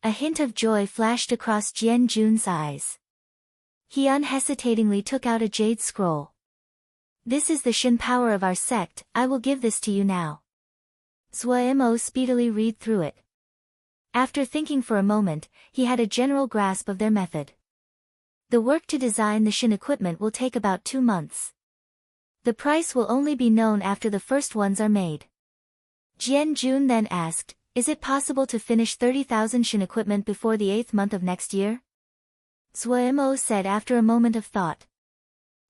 A hint of joy flashed across Jian Jun's eyes. He unhesitatingly took out a jade scroll. This is the Shin power of our sect, I will give this to you now. Zhuo Mo speedily read through it. After thinking for a moment, he had a general grasp of their method. The work to design the Shin equipment will take about 2 months. The price will only be known after the first ones are made. Jian Jun then asked, is it possible to finish 30,000 Shin equipment before the 8th month of next year? Zhuo Mo said after a moment of thought.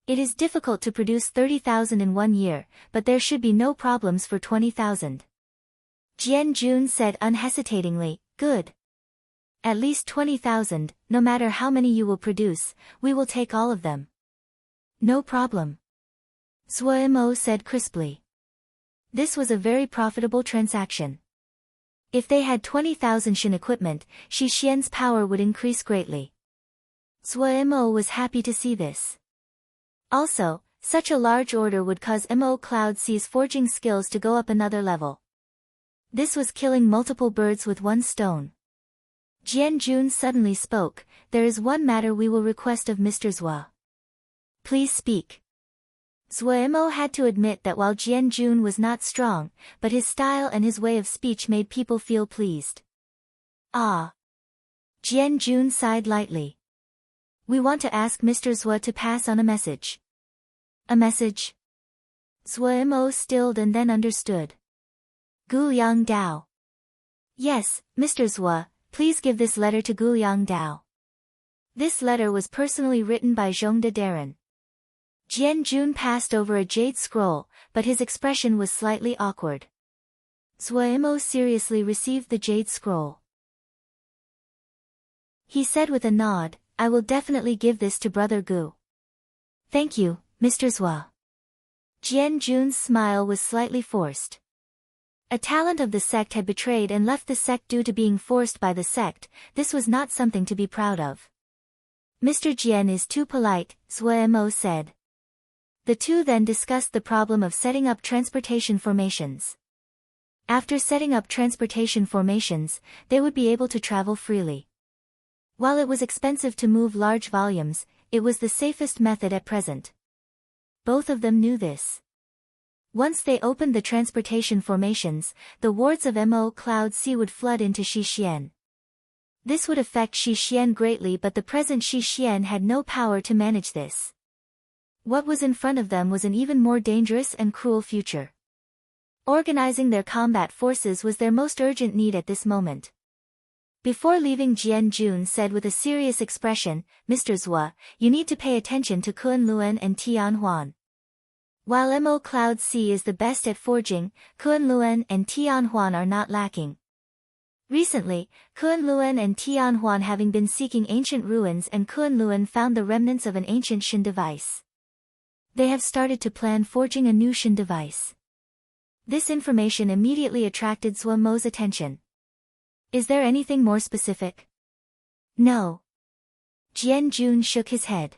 It is difficult to produce 30,000 in 1 year, but there should be no problems for 20,000. Jian Jun said unhesitatingly, good. At least 20,000, no matter how many you will produce, we will take all of them. No problem. Zhuo Mo said crisply. This was a very profitable transaction. If they had 20,000 Shin equipment, Shi Xian's power would increase greatly. Zhuo Mo was happy to see this. Also, such a large order would cause Mo Cloud Sea's forging skills to go up another level. This was killing multiple birds with one stone. Jian Jun suddenly spoke, there is one matter we will request of Mr. Zhuo. Please speak. Zhuo Mo had to admit that while Jian Jun was not strong, but his style and his way of speech made people feel pleased. Ah. Jian Jun sighed lightly. We want to ask Mr. Zhuo to pass on a message. A message? Zhuo stilled and then understood. Guliang Dao. Yes, Mr. Zhuo, please give this letter to Guliang Dao. This letter was personally written by Zhongde Darren. Jian Jun passed over a jade scroll, but his expression was slightly awkward. Zhuo seriously received the jade scroll. He said with a nod, I will definitely give this to Brother Gu. Thank you, Mr. Zhuo. Jian Jun's smile was slightly forced. A talent of the sect had betrayed and left the sect due to being forced by the sect. This was not something to be proud of. Mr. Jian is too polite, Zhuo said. The two then discussed the problem of setting up transportation formations. After setting up transportation formations, they would be able to travel freely. While it was expensive to move large volumes, it was the safest method at present. Both of them knew this. Once they opened the transportation formations, the wards of Mo Cloud Sea would flood into Shixian. This would affect Shixian greatly, but the present Shixian had no power to manage this. What was in front of them was an even more dangerous and cruel future. Organizing their combat forces was their most urgent need at this moment. Before leaving, Jian Jun said with a serious expression, Mr. Zhuo, you need to pay attention to Kunlun and Tianhuan. While Mo Cloud Sea is the best at forging, Kunlun and Tianhuan are not lacking. Recently, Kunlun and Tianhuan having been seeking ancient ruins, and Kunlun found the remnants of an ancient Shin device. They have started to plan forging a new Shin device. This information immediately attracted Zhuo's attention. Is there anything more specific? No. Jian Jun shook his head.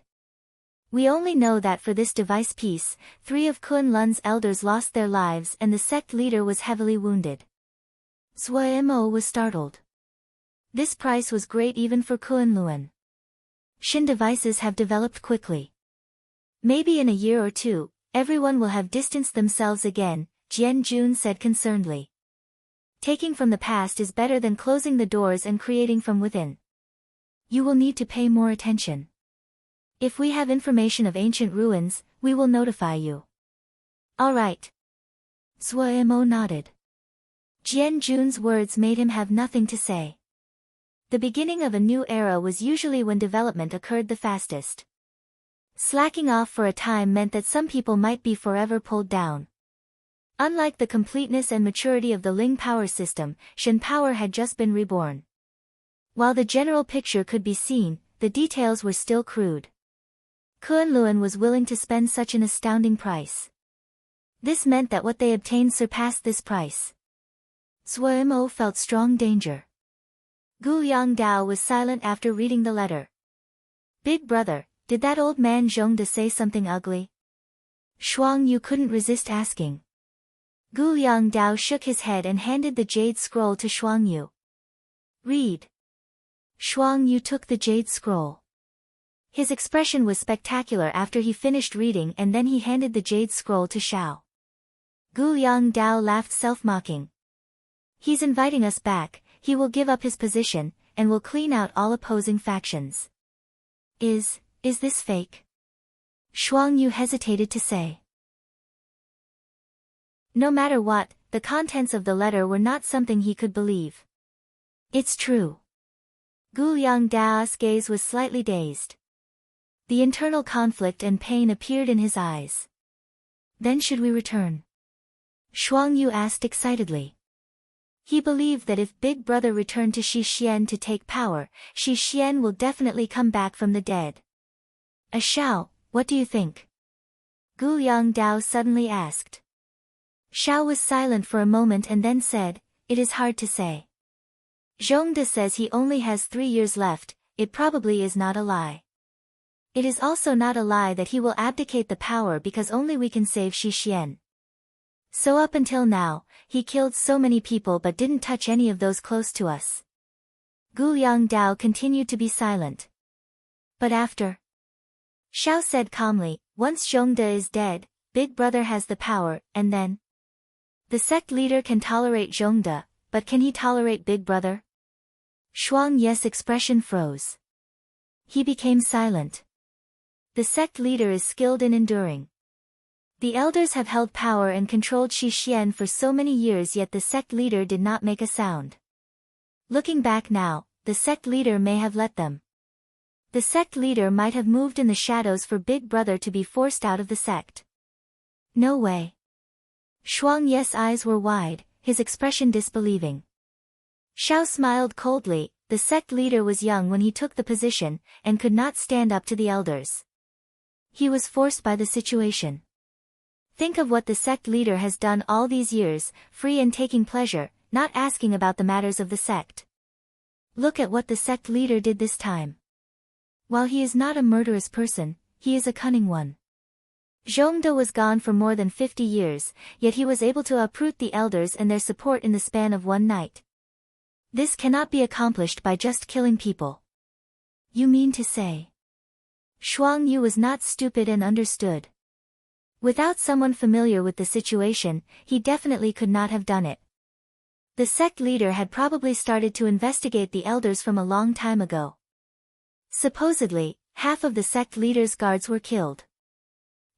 We only know that for this device piece, 3 of Kunlun's elders lost their lives and the sect leader was heavily wounded. Zhuo was startled. This price was great even for Kunlun. Shin devices have developed quickly. Maybe in a year or two, everyone will have distanced themselves again, Jian Jun said concernedly. Taking from the past is better than closing the doors and creating from within. You will need to pay more attention. If we have information of ancient ruins, we will notify you. All right. Zhuo nodded. Jian Jun's words made him have nothing to say. The beginning of a new era was usually when development occurred the fastest. Slacking off for a time meant that some people might be forever pulled down. Unlike the completeness and maturity of the Ling power system, Shin power had just been reborn. While the general picture could be seen, the details were still crude. Kunlun was willing to spend such an astounding price. This meant that what they obtained surpassed this price. Zhuo felt strong danger. Guliang Dao was silent after reading the letter. Big brother, did that old man Zhongde say something ugly? Shuang Yu couldn't resist asking. Guliang Dao shook his head and handed the jade scroll to Shuang Yu. Read. Shuang Yu took the jade scroll. His expression was spectacular after he finished reading, and then he handed the jade scroll to Xiao. Guliang Dao laughed self-mocking. He's inviting us back, he will give up his position, and will clean out all opposing factions. Is this fake? Shuang Yu hesitated to say. No matter what, the contents of the letter were not something he could believe. It's true. Guliang Dao's gaze was slightly dazed. The internal conflict and pain appeared in his eyes. Then should we return? Shuang Yu asked excitedly. He believed that if Big Brother returned to Shixian to take power, Shixian will definitely come back from the dead. Xiao, what do you think? Guliang Dao suddenly asked. Xiao was silent for a moment and then said, it is hard to say. Zhongde says he only has 3 years left, it probably is not a lie. It is also not a lie that he will abdicate the power because only we can save Shixian. So up until now, he killed so many people but didn't touch any of those close to us. Guliang Dao continued to be silent. But after? Xiao said calmly, once Zhongde is dead, Big Brother has the power, and then? The sect leader can tolerate Zhongde, but can he tolerate Big Brother? Shuang Ye's expression froze. He became silent. The sect leader is skilled in enduring. The elders have held power and controlled Shixian for so many years, yet the sect leader did not make a sound. Looking back now, the sect leader may have let them. The sect leader might have moved in the shadows for Big Brother to be forced out of the sect. No way. Shuang Ye's eyes were wide, his expression disbelieving. Xiao smiled coldly. The sect leader was young when he took the position, and could not stand up to the elders. He was forced by the situation. Think of what the sect leader has done all these years, free and taking pleasure, not asking about the matters of the sect. Look at what the sect leader did this time. While he is not a murderous person, he is a cunning one. Zhongde was gone for more than 50 years, yet he was able to uproot the elders and their support in the span of one night. This cannot be accomplished by just killing people. You mean to say? Shuang Yu was not stupid and understood. Without someone familiar with the situation, he definitely could not have done it. The sect leader had probably started to investigate the elders from a long time ago. Supposedly, half of the sect leader's guards were killed.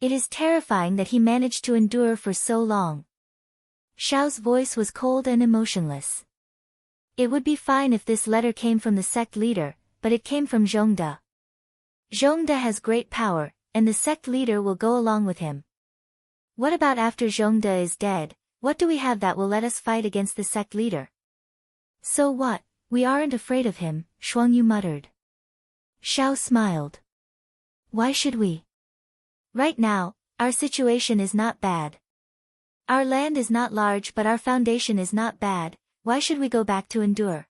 It is terrifying that he managed to endure for so long. Xiao's voice was cold and emotionless. It would be fine if this letter came from the sect leader, but it came from Zhongde. Zhongde has great power, and the sect leader will go along with him. What about after Zhongde is dead? What do we have that will let us fight against the sect leader? So what? We aren't afraid of him, Shuang Yu muttered. Xiao smiled. Why should we? Right now, our situation is not bad. Our land is not large, but our foundation is not bad. Why should we go back to endure?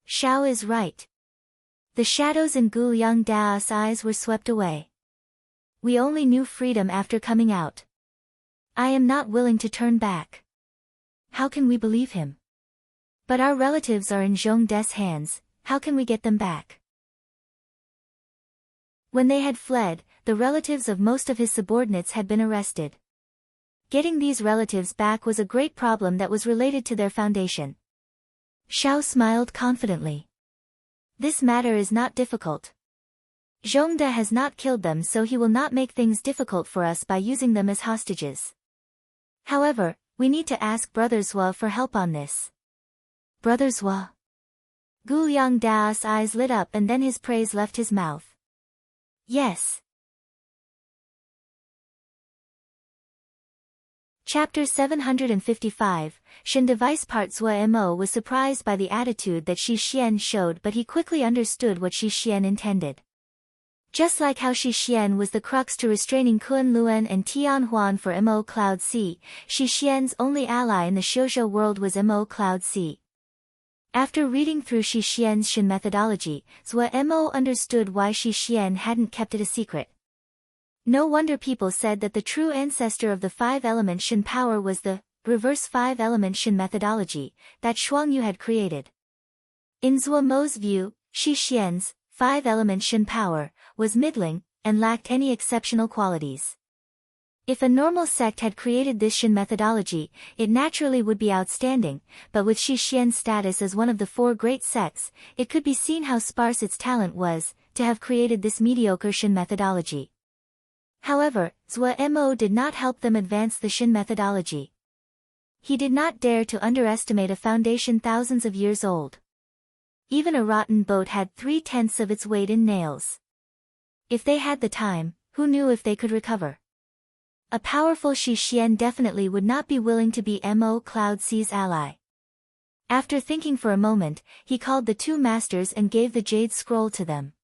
Xiao is right. The shadows in Gu Yangdao's eyes were swept away. We only knew freedom after coming out. I am not willing to turn back. How can we believe him? But our relatives are in Zhongde's hands, how can we get them back? When they had fled, the relatives of most of his subordinates had been arrested. Getting these relatives back was a great problem that was related to their foundation. Xiao smiled confidently. This matter is not difficult. Zhongde has not killed them, so he will not make things difficult for us by using them as hostages. However, we need to ask Brother Zhua for help on this. Brother Zhua? Gu Yangdao's eyes lit up and then his praise left his mouth. Yes. Chapter 755, Shin Device Part. Zhua Mo was surprised by the attitude that Shixian showed, but he quickly understood what Shixian intended. Just like how Shixian was the crux to restraining Kun Luan and Tian Huan for Mo Cloud Sea, Shixian's only ally in the Xiuzhou world was Mo Cloud Sea. After reading through Shixian's Shin methodology, Zhua Mo understood why Shixian hadn't kept it a secret. No wonder people said that the true ancestor of the 5-element Shin power was the reverse 5-element Shin methodology that Shuang Yu had created. In Zhua Mo's view, Shixian's 5-element Shin power was middling and lacked any exceptional qualities. If a normal sect had created this Shin methodology, it naturally would be outstanding, but with Shixian's status as one of the 4 great sects, it could be seen how sparse its talent was to have created this mediocre Shin methodology. However, Zhua Mo did not help them advance the Shin methodology. He did not dare to underestimate a foundation thousands of years old. Even a rotten boat had 3/10 of its weight in nails. If they had the time, who knew if they could recover? A powerful Shixian definitely would not be willing to be Mo Cloud Sea's ally. After thinking for a moment, he called the 2 masters and gave the jade scroll to them.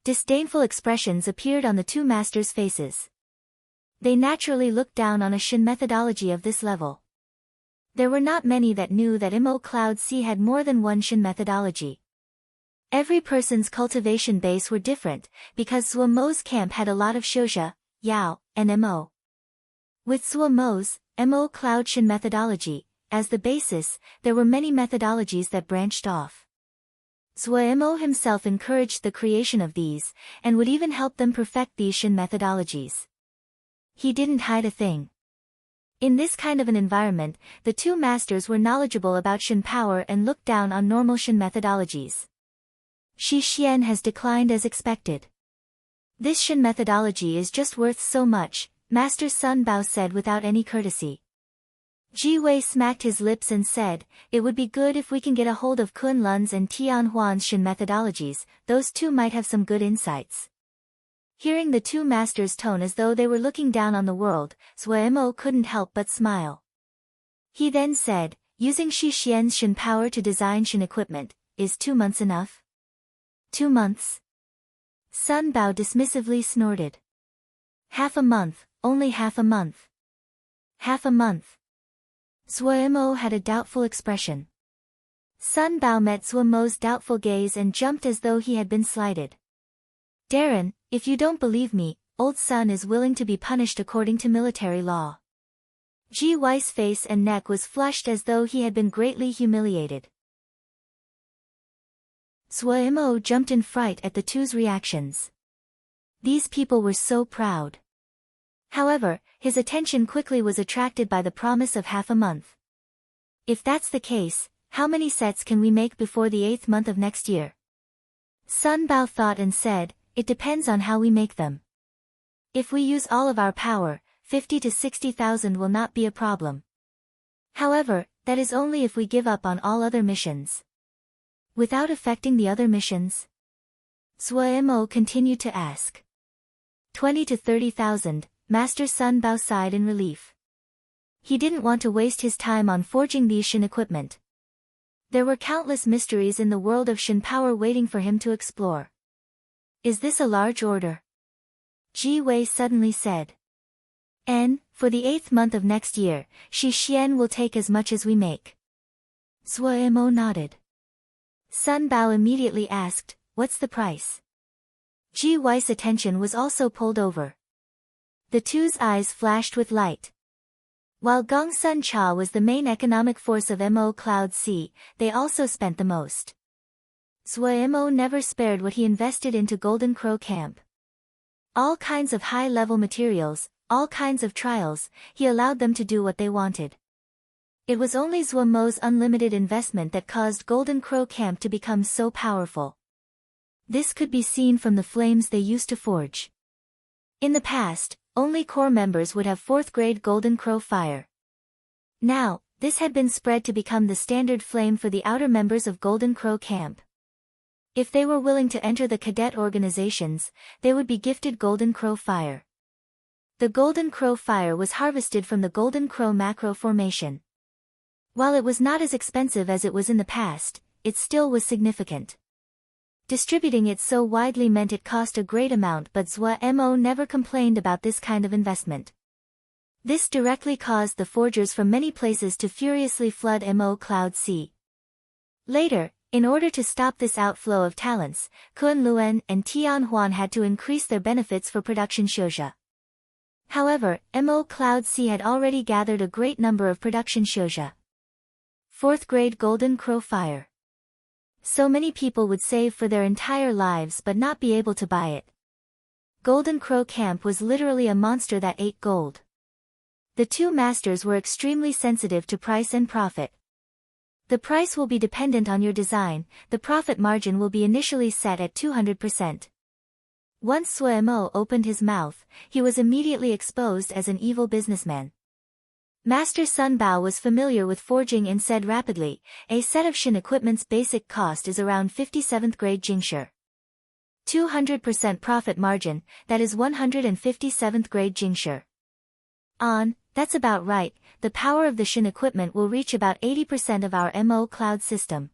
Disdainful expressions appeared on the 2 masters' faces. They naturally looked down on a Shin methodology of this level. There were not many that knew that Mo Cloud Sea had more than one Shin methodology. Every person's cultivation base were different, because Zhua Mo's camp had a lot of Xiuzhou, Yao, and Mo. With Zhua Mo's Mo Cloud Shin methodology as the basis, there were many methodologies that branched off. Zhua Mo himself encouraged the creation of these, and would even help them perfect these Shin methodologies. He didn't hide a thing. In this kind of an environment, the 2 masters were knowledgeable about Shin power and looked down on normal Shin methodologies. Shixian has declined as expected. This Shin methodology is just worth so much, Master Sun Bao said without any courtesy. Ji Wei smacked his lips and said, "It would be good if we can get a hold of Kun Lun's and Tian Huan's Shin methodologies, those two might have some good insights." Hearing the two masters' tone as though they were looking down on the world, Zuo couldn't help but smile. He then said, "Using Shi Xian's Shin power to design Shin equipment, is 2 months enough?" 2 months? Sun Bao dismissively snorted. "Half a month, only half a month." "Half a month." Zuo had a doubtful expression. Sun Bao met Zuo's doubtful gaze and jumped as though he had been slighted. "Darren, if you don't believe me, old Sun is willing to be punished according to military law." Ji Wei's face and neck was flushed as though he had been greatly humiliated. Zuo jumped in fright at the two's reactions. These people were so proud. However, his attention quickly was attracted by the promise of half a month. "If that's the case, how many sets can we make before the 8th month of next year?" Sun Bao thought and said, "It depends on how we make them. If we use all of our power, 50 to 60,000 will not be a problem. However, that is only if we give up on all other missions." "Without affecting the other missions?" Zuo continued to ask. 20 to 30,000, Master Sun Bao sighed in relief. He didn't want to waste his time on forging these Shin equipment. There were countless mysteries in the world of Shin power waiting for him to explore. "Is this a large order?" Ji Wei suddenly said. For the 8th month of next year, Shi Xian will take as much as we make." Zuo nodded. Sun Bao immediately asked, "What's the price?" Ji Wei's attention was also pulled over. The two's eyes flashed with light. While Gongsun Cha was the main economic force of Mo Cloud C, they also spent the most. Zuo never spared what he invested into Golden Crow Camp. All kinds of high-level materials, all kinds of trials, he allowed them to do what they wanted. It was only Zuo's unlimited investment that caused Golden Crow Camp to become so powerful. This could be seen from the flames they used to forge. In the past, only core members would have 4th-grade Golden Crow fire. Now, this had been spread to become the standard flame for the outer members of Golden Crow Camp. If they were willing to enter the cadet organizations, they would be gifted Golden Crow fire. The Golden Crow fire was harvested from the Golden Crow macro formation. While it was not as expensive as it was in the past, it still was significant. Distributing it so widely meant it cost a great amount, but Zuo never complained about this kind of investment. This directly caused the forgers from many places to furiously flood Mo Cloud C. Later, in order to stop this outflow of talents, Kun Luen and Tian Huan had to increase their benefits for production shouja. However, Mo Cloud C had already gathered a great number of production shouja. 4th-grade Golden Crow fire. So many people would save for their entire lives but not be able to buy it. Golden Crow Camp was literally a monster that ate gold. The two masters were extremely sensitive to price and profit. The price will be dependent on your design, the profit margin will be initially set at 200%. Once Zuo opened his mouth, he was immediately exposed as an evil businessman. Master Sun Bao was familiar with forging and said rapidly, "A set of Shin equipment's basic cost is around 57th grade Jingshi. 200% profit margin, that is 157th grade Jingshi. That's about right, the power of the Shin equipment will reach about 80% of our Mo Cloud system."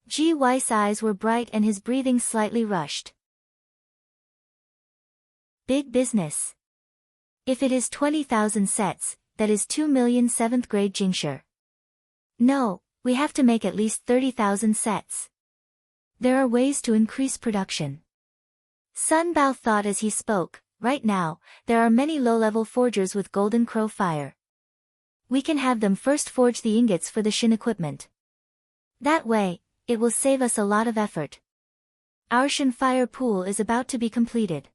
Ji Wei's eyes were bright and his breathing slightly rushed. Big business. If it is 20,000 sets, that is 2 million 7th grade Jingshi. No, we have to make at least 30,000 sets. There are ways to increase production. Sun Bao thought as he spoke, right now, there are many low-level forgers with Golden Crow fire. We can have them first forge the ingots for the Shin equipment. That way, it will save us a lot of effort. Our Shin fire pool is about to be completed.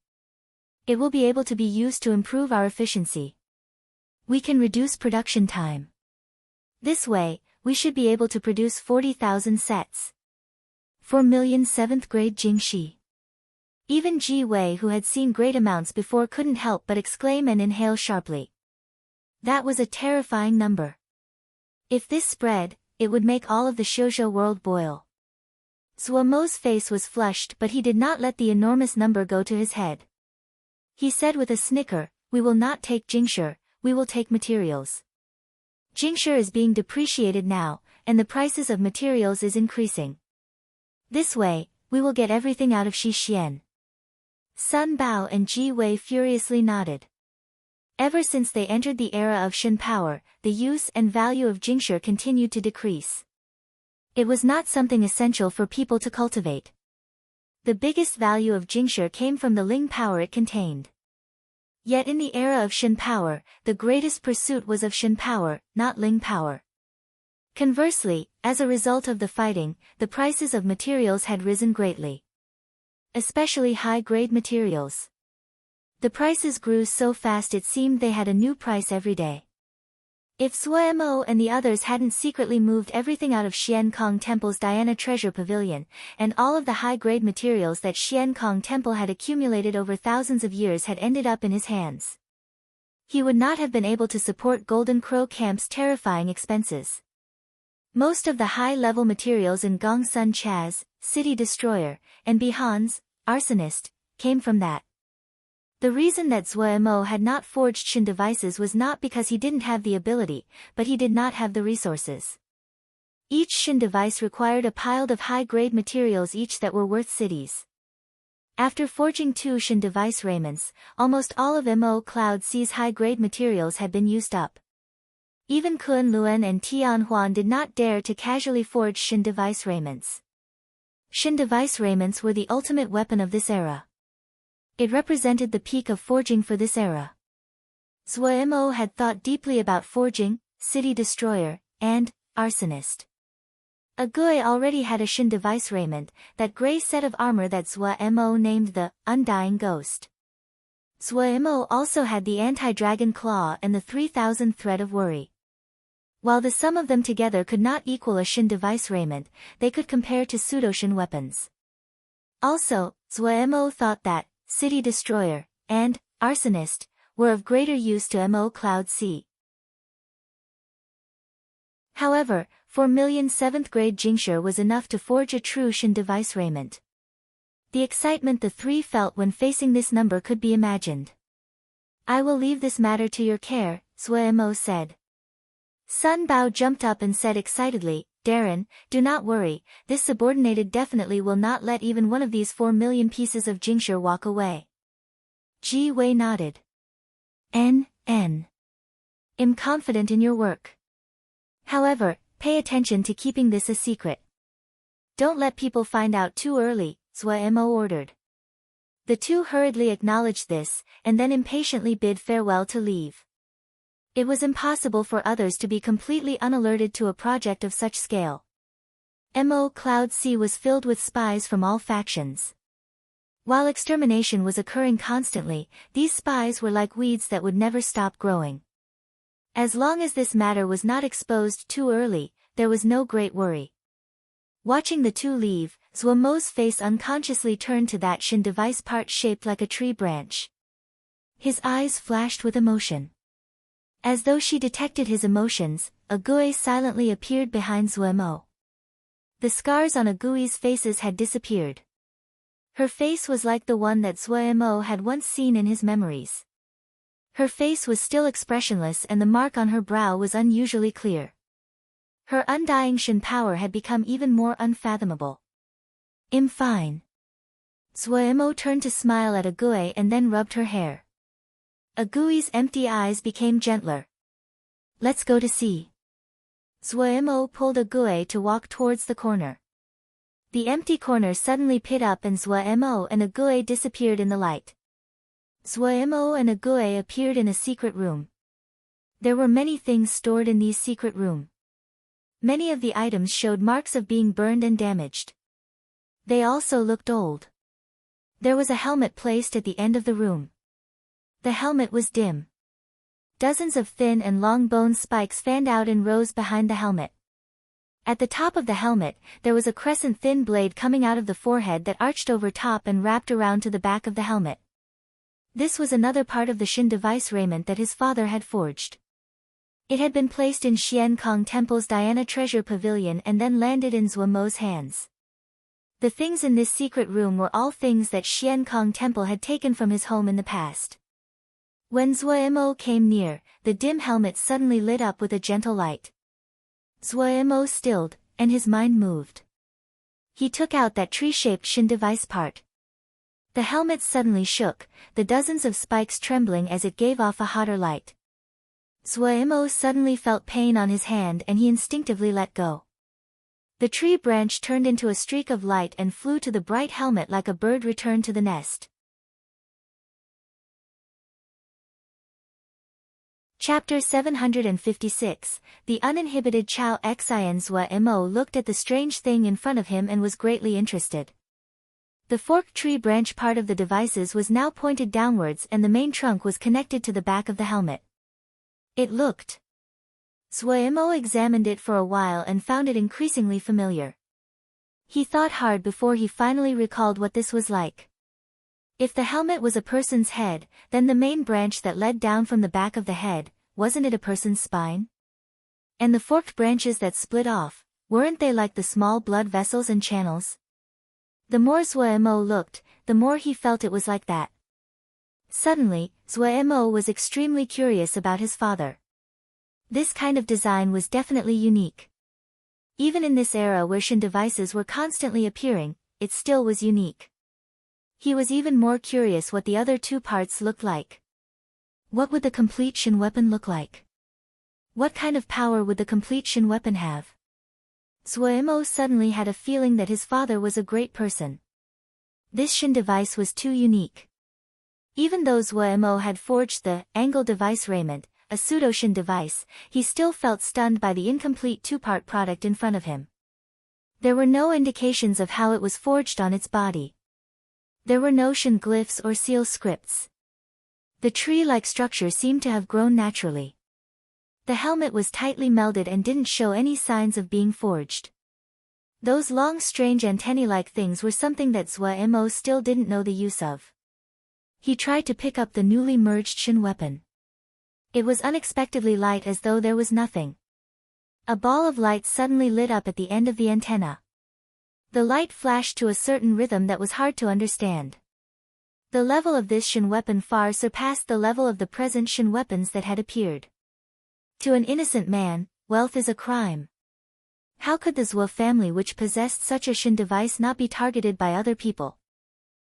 It will be able to be used to improve our efficiency. We can reduce production time. This way, we should be able to produce 40,000 sets. 4 million 7th grade Jingshi. Even Ji Wei, who had seen great amounts before, couldn't help but exclaim and inhale sharply. That was a terrifying number. If this spread, it would make all of the shoujo world boil. Zhuo Mo's face was flushed, but he did not let the enormous number go to his head. He said with a snicker, "We will not take Jingshi, we will take materials. Jingshi is being depreciated now, and the prices of materials is increasing. This way, we will get everything out of Xixian." Sun Bao and Ji Wei furiously nodded. Ever since they entered the era of Shen power, the use and value of Jingshi continued to decrease. It was not something essential for people to cultivate. The biggest value of Jingshi came from the Ling power it contained. Yet in the era of Shen power, the greatest pursuit was of Shen power, not Ling power. Conversely, as a result of the fighting, the prices of materials had risen greatly. Especially high-grade materials. The prices grew so fast it seemed they had a new price every day. If Zhuo Mo and the others hadn't secretly moved everything out of Xian Kong Temple's Diana Treasure Pavilion, and all of the high-grade materials that Xian Kong Temple had accumulated over thousands of years had ended up in his hands, he would not have been able to support Golden Crow Camp's terrifying expenses. Most of the high-level materials in Gongsun Chaz, City Destroyer, and Bihan's, Arsonist, came from that. The reason that Zhuo Mo had not forged Shen devices was not because he didn't have the ability, but he did not have the resources. Each Shen device required a pile of high-grade materials each that were worth cities. After forging 2 Shen device raiments, almost all of Mo Cloud C's high-grade materials had been used up. Even Kun Luen and Tian Huan did not dare to casually forge Shen device raiments. Shen device raiments were the ultimate weapon of this era. It represented the peak of forging for this era. Zhuo Mo had thought deeply about forging, City Destroyer, and Arsonist. Agui already had a Shen device raiment, that gray set of armor that Zhuo Mo named the Undying Ghost. Zhuo Mo also had the Anti-Dragon Claw and the 3000 Thread of Worry. While the sum of them together could not equal a Shen device raiment, they could compare to pseudo-Shen weapons. Also, Zhuo Mo thought that City Destroyer, and Arsonist, were of greater use to Mo Cloud C. However, 4 million 7th grade Jingshi was enough to forge a true Shen device raiment. The excitement the three felt when facing this number could be imagined. "I will leave this matter to your care," Zhuo Mo said. Sun Bao jumped up and said excitedly, "Darren, do not worry, this subordinated definitely will not let even one of these 4 million pieces of Jingshi walk away." Ji Wei nodded. I'm confident in your work. However, pay attention to keeping this a secret. Don't let people find out too early, Zhuo Mo ordered. The two hurriedly acknowledged this, and then impatiently bid farewell to leave. It was impossible for others to be completely unalerted to a project of such scale. Mo Cloud C was filled with spies from all factions. While extermination was occurring constantly, these spies were like weeds that would never stop growing. As long as this matter was not exposed too early, there was no great worry. Watching the two leave, Zhuo Mo's face unconsciously turned to that Shen device part shaped like a tree branch. His eyes flashed with emotion. As though she detected his emotions, Agui silently appeared behind Zhuo Mo. The scars on Agui's faces had disappeared. Her face was like the one that Zhuo Mo had once seen in his memories. Her face was still expressionless and the mark on her brow was unusually clear. Her undying Shen power had become even more unfathomable. "I'm fine." Zhuo Mo turned to smile at Agui and then rubbed her hair. Agui's empty eyes became gentler. "Let's go to see." Zhuo Mo pulled Agui to walk towards the corner. The empty corner suddenly pit up and Zhuo Mo and Agui disappeared in the light. Zhuo Mo and Agui appeared in a secret room. There were many things stored in these secret room. Many of the items showed marks of being burned and damaged. They also looked old. There was a helmet placed at the end of the room. The helmet was dim. Dozens of thin and long bone spikes fanned out in rows behind the helmet. At the top of the helmet, there was a crescent thin blade coming out of the forehead that arched over top and wrapped around to the back of the helmet. This was another part of the Shin device raiment that his father had forged. It had been placed in Xian Kong Temple's Diana Treasure Pavilion and then landed in Zhuo Mo's hands. The things in this secret room were all things that Xian Kong Temple had taken from his home in the past. When Zhuo Mo came near, the dim helmet suddenly lit up with a gentle light. Zhuo Mo stilled, and his mind moved. He took out that tree-shaped Shin device part. The helmet suddenly shook, the dozens of spikes trembling as it gave off a hotter light. Zhuo Mo suddenly felt pain on his hand and he instinctively let go. The tree branch turned into a streak of light and flew to the bright helmet like a bird returned to the nest. Chapter 756, The Uninhibited Chao Xian. Zhuo Mo looked at the strange thing in front of him and was greatly interested. The forked tree branch part of the devices was now pointed downwards and the main trunk was connected to the back of the helmet. It looked. Zhuo Mo examined it for a while and found it increasingly familiar. He thought hard before he finally recalled what this was like. If the helmet was a person's head, then the main branch that led down from the back of the head, wasn't it a person's spine? And the forked branches that split off, weren't they like the small blood vessels and channels? The more Zhuo Mo looked, the more he felt it was like that. Suddenly, Zhuo Mo was extremely curious about his father. This kind of design was definitely unique. Even in this era where Shin devices were constantly appearing, it still was unique. He was even more curious what the other two parts looked like. What would the complete Shin weapon look like? What kind of power would the complete Shin weapon have? Zhuo Mo suddenly had a feeling that his father was a great person. This Shin device was too unique. Even though Zhuo Mo had forged the angle device raiment, a pseudo-Shin device, he still felt stunned by the incomplete two-part product in front of him. There were no indications of how it was forged on its body. There were no Shin glyphs or seal scripts. The tree-like structure seemed to have grown naturally. The helmet was tightly melded and didn't show any signs of being forged. Those long strange antennae-like things were something that Zhuo Mo still didn't know the use of. He tried to pick up the newly merged Shin weapon. It was unexpectedly light as though there was nothing. A ball of light suddenly lit up at the end of the antenna. The light flashed to a certain rhythm that was hard to understand. The level of this Shin weapon far surpassed the level of the present Shin weapons that had appeared. To an innocent man, wealth is a crime. How could the Zhuo family which possessed such a Shin device not be targeted by other people?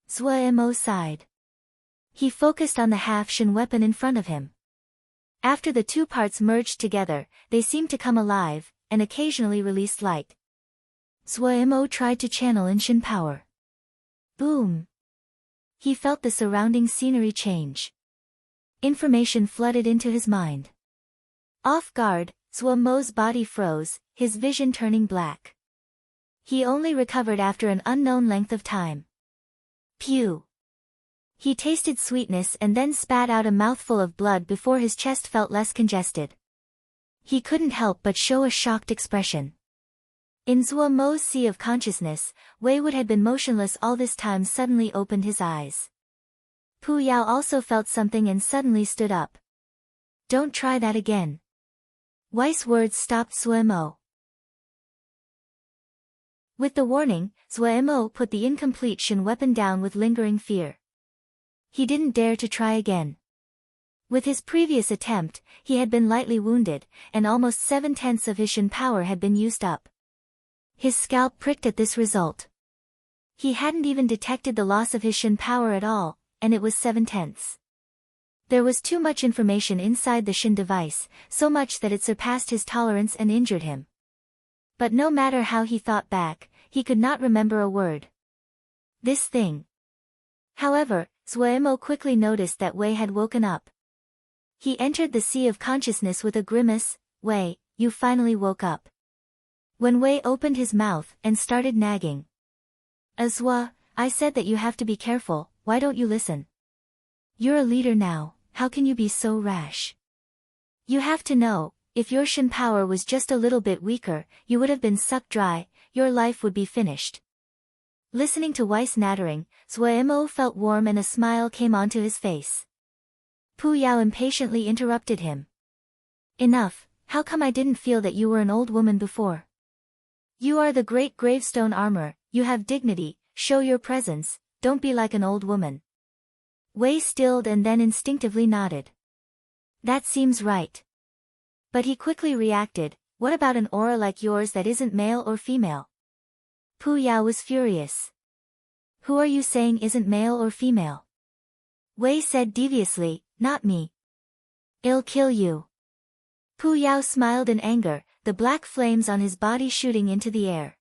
Zhuo Mo sighed. He focused on the half Shin weapon in front of him. After the two parts merged together, they seemed to come alive, and occasionally released light. Zhuo Mo tried to channel in Shin power. Boom! He felt the surrounding scenery change. Information flooded into his mind. Off guard, Zhuo Mo's body froze, his vision turning black. He only recovered after an unknown length of time. Pew! He tasted sweetness and then spat out a mouthful of blood before his chest felt less congested. He couldn't help but show a shocked expression. In Zhuo Mo's sea of consciousness, Wei Wood had been motionless all this time suddenly opened his eyes. Pu Yao also felt something and suddenly stood up. Don't try that again. Wei's words stopped Zhuo Mo. With the warning, Zhuo Mo put the incomplete Shin weapon down with lingering fear. He didn't dare to try again. With his previous attempt, he had been lightly wounded, and almost 7/10 of his Shin power had been used up. His scalp pricked at this result. He hadn't even detected the loss of his Shin power at all, and it was 7/10. There was too much information inside the Shin device, so much that it surpassed his tolerance and injured him. But no matter how he thought back, he could not remember a word. This thing. However, Zhuo Mo quickly noticed that Wei had woken up. He entered the sea of consciousness with a grimace. Wei, you finally woke up. When Wei opened his mouth and started nagging. Zhuo, I said that you have to be careful, why don't you listen? You're a leader now, how can you be so rash? You have to know, if your Shen power was just a little bit weaker, you would have been sucked dry, your life would be finished. Listening to Weiss nattering, Zhuo felt warm and a smile came onto his face. Pu Yao impatiently interrupted him. Enough, how come I didn't feel that you were an old woman before? You are the great gravestone armor, you have dignity, show your presence, don't be like an old woman. Wei stilled and then instinctively nodded. That seems right. But he quickly reacted, what about an aura like yours that isn't male or female? Pu Yao was furious. Who are you saying isn't male or female? Wei said deviously, not me. I'll kill you. Pu Yao smiled in anger, the black flames on his body shooting into the air.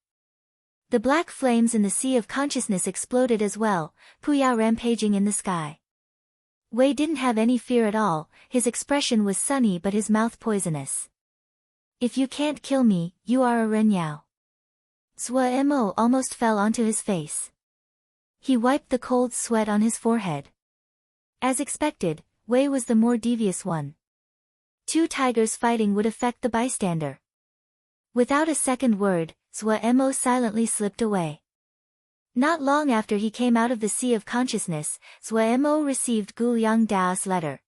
The black flames in the sea of consciousness exploded as well, Pu Yao rampaging in the sky. Wei didn't have any fear at all, his expression was sunny but his mouth poisonous. If you can't kill me, you are a Renyao. Zhuo almost fell onto his face. He wiped the cold sweat on his forehead. As expected, Wei was the more devious one. Two tigers fighting would affect the bystander. Without a second word, Zhuo silently slipped away. Not long after he came out of the sea of consciousness, Zhuo received Gu Yang Dao's letter.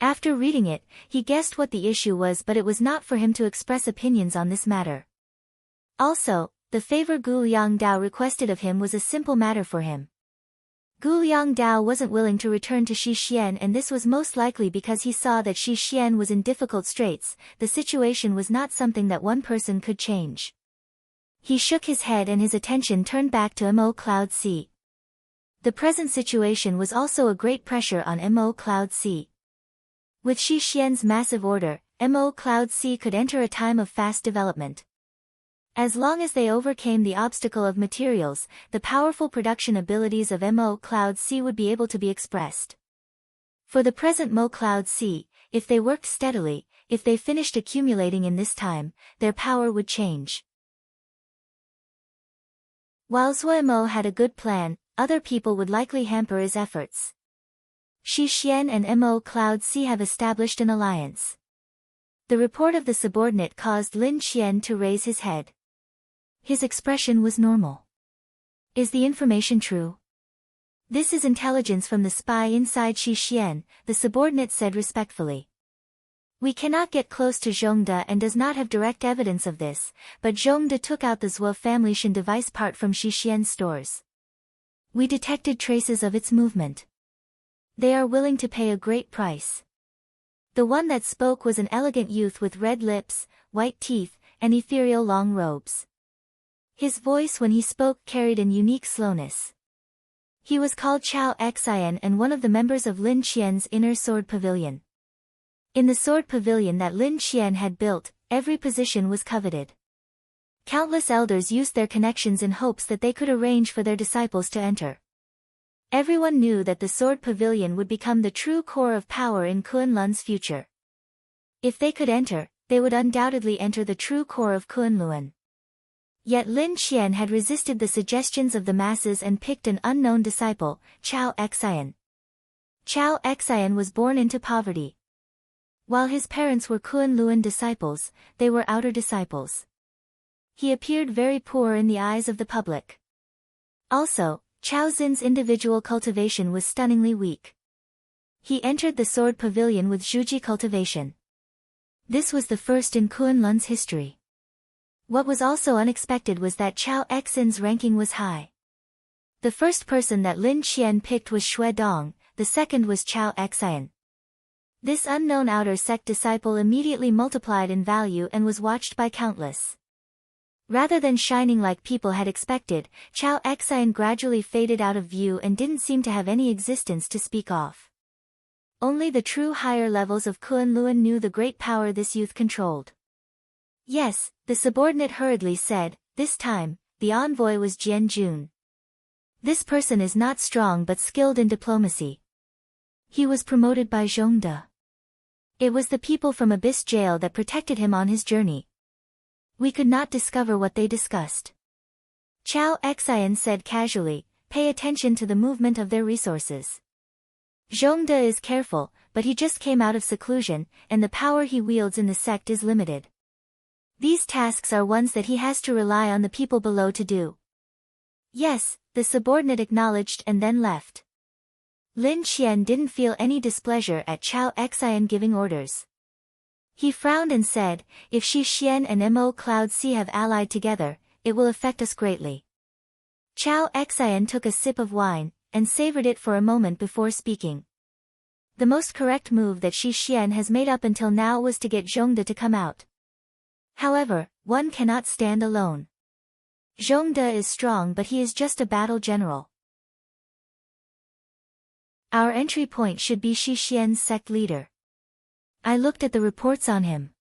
After reading it, he guessed what the issue was, but it was not for him to express opinions on this matter. Also, the favor Gu Yang Dao requested of him was a simple matter for him. Gu Yang Dao wasn't willing to return to Xixian, and this was most likely because he saw that Xixian was in difficult straits. The situation was not something that one person could change. He shook his head and his attention turned back to Mo Cloud Sea. The present situation was also a great pressure on Mo Cloud Sea. With Xixian's massive order, Mo Cloud Sea could enter a time of fast development. As long as they overcame the obstacle of materials, the powerful production abilities of Mo Cloud Sea would be able to be expressed. For the present Mo Cloud Sea, if they worked steadily, if they finished accumulating in this time, their power would change. While Zhuo had a good plan, other people would likely hamper his efforts. Xixian and Mo Cloud Sea have established an alliance. The report of the subordinate caused Lin Qian to raise his head. His expression was normal. Is the information true? This is intelligence from the spy inside Xixian, the subordinate said respectfully. We cannot get close to Zhongde and does not have direct evidence of this, but Zhongde took out the Zhuo family Shen device part from Xixian's stores. We detected traces of its movement. They are willing to pay a great price. The one that spoke was an elegant youth with red lips, white teeth, and ethereal long robes. His voice when he spoke carried an unique slowness. He was called Chao Xian and one of the members of Lin Qian's inner sword pavilion. In the sword pavilion that Lin Qian had built, every position was coveted. Countless elders used their connections in hopes that they could arrange for their disciples to enter. Everyone knew that the sword pavilion would become the true core of power in Kunlun's future. If they could enter, they would undoubtedly enter the true core of Kunlun. Yet Lin Qian had resisted the suggestions of the masses and picked an unknown disciple, Chao Xian. Chao Xian was born into poverty. While his parents were Kunlun disciples, they were outer disciples. He appeared very poor in the eyes of the public. Also, Chao Xin's individual cultivation was stunningly weak. He entered the sword pavilion with Zhuji cultivation. This was the first in Kunlun's history. What was also unexpected was that Chao Xin's ranking was high. The first person that Lin Qian picked was Xue Dong, the second was Chao Xian. This unknown outer sect disciple immediately multiplied in value and was watched by countless. Rather than shining like people had expected, Chao Xian gradually faded out of view and didn't seem to have any existence to speak of. Only the true higher levels of Kunlun knew the great power this youth controlled. Yes, the subordinate hurriedly said, this time, the envoy was Jian Jun. This person is not strong but skilled in diplomacy. He was promoted by Zhongde. It was the people from Abyss Jail that protected him on his journey. We could not discover what they discussed. Chao Xian said casually, pay attention to the movement of their resources. Zhongde is careful, but he just came out of seclusion, and the power he wields in the sect is limited. These tasks are ones that he has to rely on the people below to do. Yes, the subordinate acknowledged and then left. Lin Qian didn't feel any displeasure at Chao Xian giving orders. He frowned and said, if Shi Xian and Mo Cloud C have allied together, it will affect us greatly. Chao Xian took a sip of wine, and savored it for a moment before speaking. The most correct move that Shi Xian has made up until now was to get Zhongde to come out. However, one cannot stand alone. Zhongde is strong, but he is just a battle general. Our entry point should be Shi Xian's sect leader. I looked at the reports on him.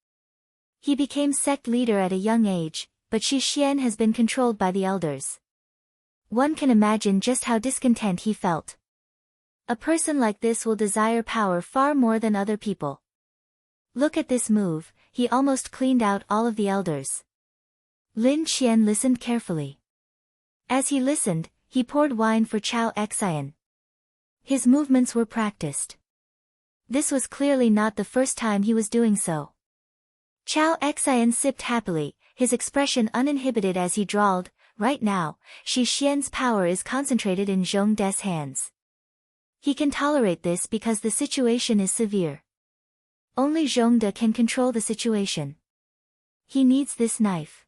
He became sect leader at a young age, but Shi Xian has been controlled by the elders. One can imagine just how discontent he felt. A person like this will desire power far more than other people. Look at this move, he almost cleaned out all of the elders. Lin Qian listened carefully. As he listened, he poured wine for Chao Xian. His movements were practiced. This was clearly not the first time he was doing so. Chao Xian sipped happily, his expression uninhibited as he drawled, right now, Shi Xian's power is concentrated in Zhongde's hands. He can tolerate this because the situation is severe. Only Zhongde can control the situation. He needs this knife.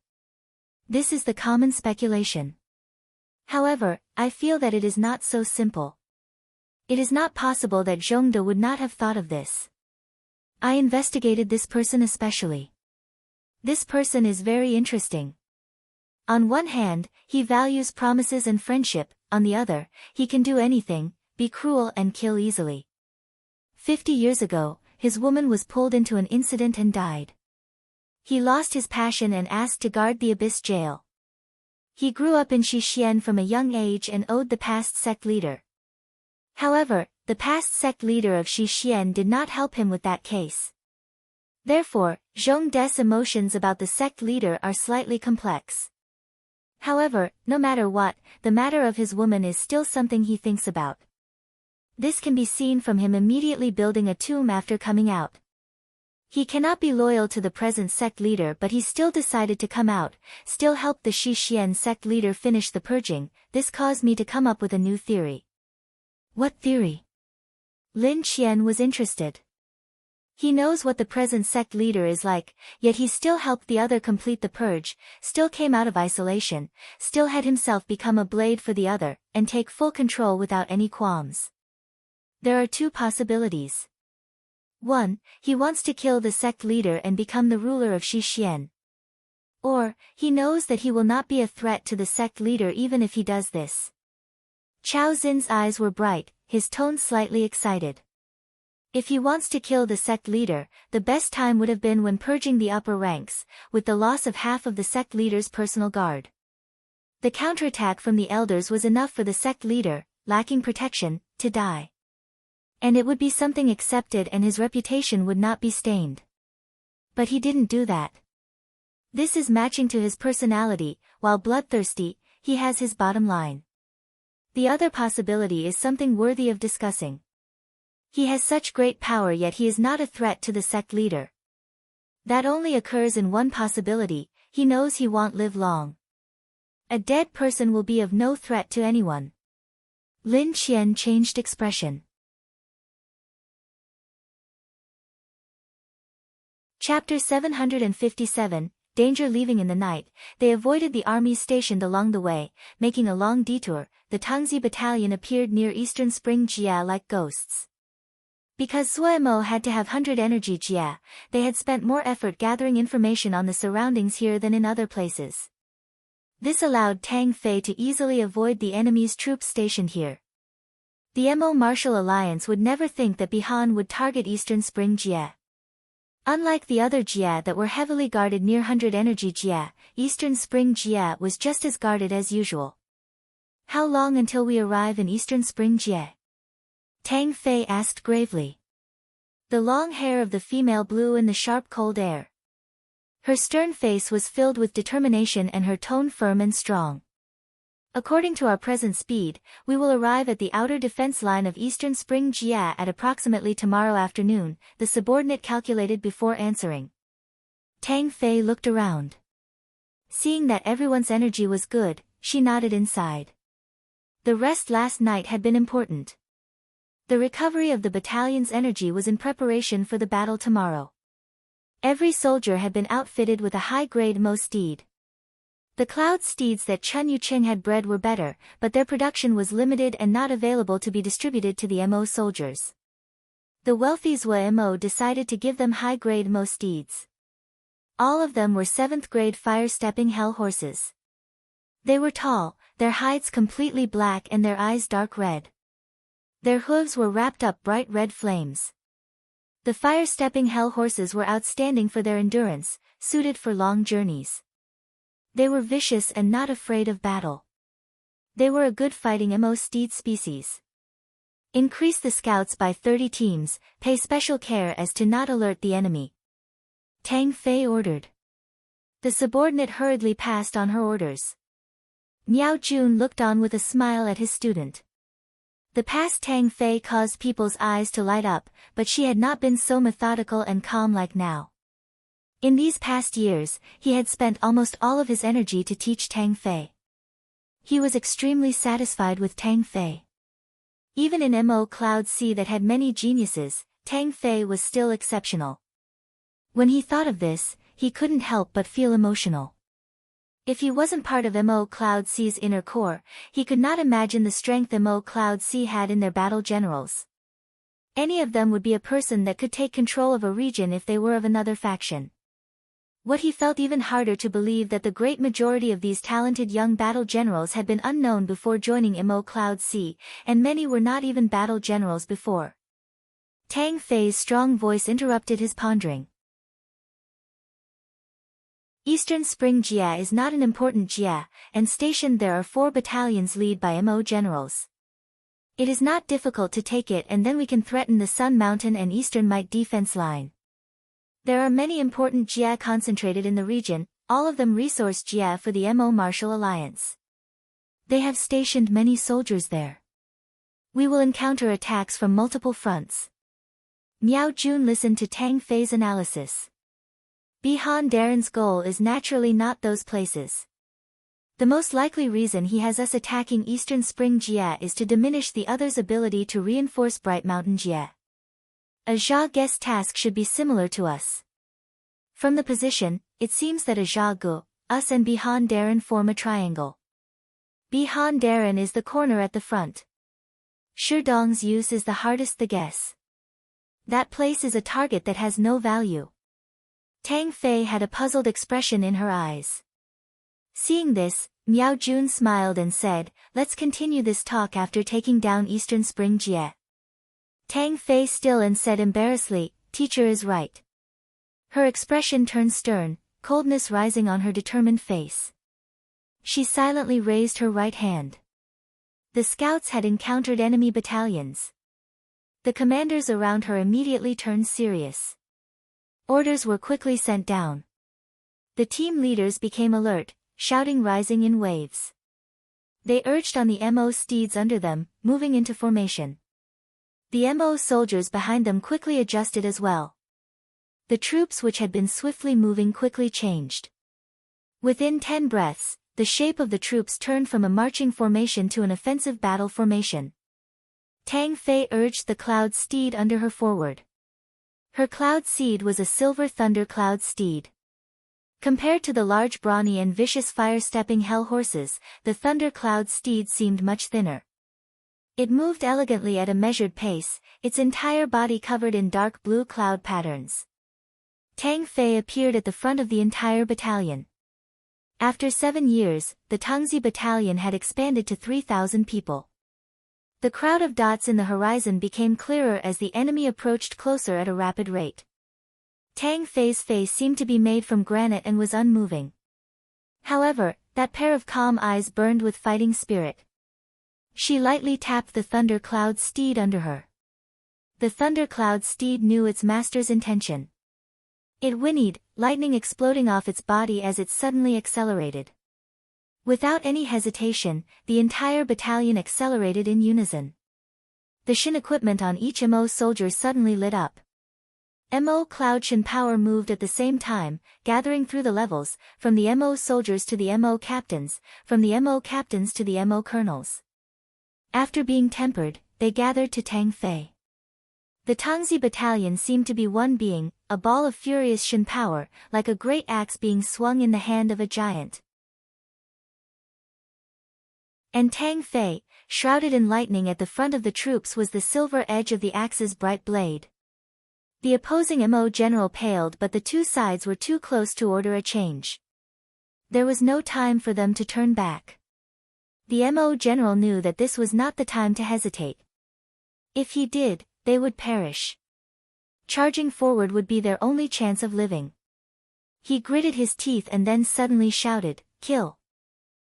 This is the common speculation. However, I feel that it is not so simple. It is not possible that Zhongde would not have thought of this. I investigated this person especially. This person is very interesting. On one hand, he values promises and friendship, on the other, he can do anything, be cruel and kill easily. 50 years ago, his woman was pulled into an incident and died. He lost his passion and asked to guard the Abyss jail. He grew up in Xixian from a young age and owed the past sect leader. However, the past sect leader of Xixian did not help him with that case. Therefore, Zhongde's emotions about the sect leader are slightly complex. However, no matter what, the matter of his woman is still something he thinks about. This can be seen from him immediately building a tomb after coming out. He cannot be loyal to the present sect leader, but he still decided to come out, still help the Xixian sect leader finish the purging. This caused me to come up with a new theory. What theory? Lin Qian was interested. He knows what the present sect leader is like, yet he still helped the other complete the purge, still came out of isolation, still had himself become a blade for the other, and take full control without any qualms. There are two possibilities. 1. He wants to kill the sect leader and become the ruler of Xixian. Or, he knows that he will not be a threat to the sect leader even if he does this. Chao Xin's eyes were bright, his tone slightly excited. If he wants to kill the sect leader, the best time would have been when purging the upper ranks, with the loss of half of the sect leader's personal guard. The counterattack from the elders was enough for the sect leader, lacking protection, to die. And it would be something accepted and his reputation would not be stained. But he didn't do that. This is matching to his personality, while bloodthirsty, he has his bottom line. The other possibility is something worthy of discussing. He has such great power yet he is not a threat to the sect leader. That only occurs in one possibility, he knows he won't live long. A dead person will be of no threat to anyone. Lin Qian changed expression. Chapter 757, Danger. Leaving in the night, they avoided the armies stationed along the way, making a long detour. The Tangzi battalion appeared near Eastern Spring Jia like ghosts. Because Suemo had to have 100 energy Jia, they had spent more effort gathering information on the surroundings here than in other places. This allowed Tang Fei to easily avoid the enemy's troops stationed here. The Mo Martial Alliance would never think that Bihan would target Eastern Spring Jia. Unlike the other Jia that were heavily guarded near 100 energy Jia, Eastern Spring Jia was just as guarded as usual. How long until we arrive in Eastern Spring Jia? Tang Fei asked gravely. The long hair of the female blew in the sharp cold air. Her stern face was filled with determination and her tone firm and strong. According to our present speed, we will arrive at the outer defense line of Eastern Spring Jia at approximately tomorrow afternoon, the subordinate calculated before answering. Tang Fei looked around. Seeing that everyone's energy was good, she nodded inside. The rest last night had been important. The recovery of the battalion's energy was in preparation for the battle tomorrow. Every soldier had been outfitted with a high-grade Mo steed. The cloud steeds that Chun Yuqing had bred were better, but their production was limited and not available to be distributed to the Mo soldiers. The wealthy Zhua Mo decided to give them high-grade Mo steeds. All of them were 7th-grade fire-stepping hell horses. They were tall, their hides completely black and their eyes dark red. Their hooves were wrapped up bright red flames. The fire-stepping hell horses were outstanding for their endurance, suited for long journeys. They were vicious and not afraid of battle. They were a good fighting Mo steed species. Increase the scouts by 30 teams, pay special care as to not alert the enemy. Tang Fei ordered. The subordinate hurriedly passed on her orders. Miao Jun looked on with a smile at his student. The past Tang Fei caused people's eyes to light up, but she had not been so methodical and calm like now. In these past years, he had spent almost all of his energy to teach Tang Fei. He was extremely satisfied with Tang Fei. Even in Mo Cloud Sea that had many geniuses, Tang Fei was still exceptional. When he thought of this, he couldn't help but feel emotional. If he wasn't part of Mo Cloud Sea's inner core, he could not imagine the strength Mo Cloud Sea had in their battle generals. Any of them would be a person that could take control of a region if they were of another faction. What he felt even harder to believe that the great majority of these talented young battle generals had been unknown before joining Mo Cloud Sea, and many were not even battle generals before. Tang Fei's strong voice interrupted his pondering. Eastern Spring Jia is not an important Jia, and stationed there are 4 battalions led by Mo generals. It is not difficult to take it, and then we can threaten the Sun Mountain and Eastern Might defense line. There are many important Jia concentrated in the region, all of them resource Jia for the Mo Martial Alliance. They have stationed many soldiers there. We will encounter attacks from multiple fronts. Miao Jun listened to Tang Fei's analysis. Bihan Darren's goal is naturally not those places. The most likely reason he has us attacking Eastern Spring Jia is to diminish the others' ability to reinforce Bright Mountain Jia. A Jia Ge's task should be similar to us. From the position, it seems that a Jia Gu, us and Bihan Darren form a triangle. Bihan Darren is the corner at the front. Shudong's use is the hardest to guess. That place is a target that has no value. Tang Fei had a puzzled expression in her eyes. Seeing this, Miao Jun smiled and said, "Let's continue this talk after taking down Eastern Spring Jia." Tang Fei still and said embarrassedly, "Teacher is right." Her expression turned stern, coldness rising on her determined face. She silently raised her right hand. The scouts had encountered enemy battalions. The commanders around her immediately turned serious. Orders were quickly sent down. The team leaders became alert, shouting rising in waves. They urged on the Mo steeds under them, moving into formation. The Mo soldiers behind them quickly adjusted as well. The troops which had been swiftly moving quickly changed. Within 10 breaths, the shape of the troops turned from a marching formation to an offensive battle formation. Tang Fei urged the cloud steed under her forward. Her cloud steed was a silver thunder cloud steed. Compared to the large brawny and vicious fire-stepping hell horses, the thunder cloud steed seemed much thinner. It moved elegantly at a measured pace, its entire body covered in dark blue cloud patterns. Tang Fei appeared at the front of the entire battalion. After 7 years, the Tongzi battalion had expanded to 3,000 people. The crowd of dots in the horizon became clearer as the enemy approached closer at a rapid rate. Tang Fei's face seemed to be made from granite and was unmoving. However, that pair of calm eyes burned with fighting spirit. She lightly tapped the thunder cloud steed under her. The thunder cloud steed knew its master's intention. It whinnied, lightning exploding off its body as it suddenly accelerated. Without any hesitation, the entire battalion accelerated in unison. The Shin equipment on each MO soldier suddenly lit up. MO Cloud Shin power moved at the same time, gathering through the levels, from the MO soldiers to the MO captains, from the MO captains to the MO colonels. After being tempered, they gathered to Tang Fei. The Tangzi battalion seemed to be one being, a ball of furious Shin power, like a great axe being swung in the hand of a giant. And Tang Fei, shrouded in lightning at the front of the troops, was the silver edge of the axe's bright blade. The opposing MO general paled, but the two sides were too close to order a change. There was no time for them to turn back. The MO general knew that this was not the time to hesitate. If he did, they would perish. Charging forward would be their only chance of living. He gritted his teeth and then suddenly shouted, "Kill!"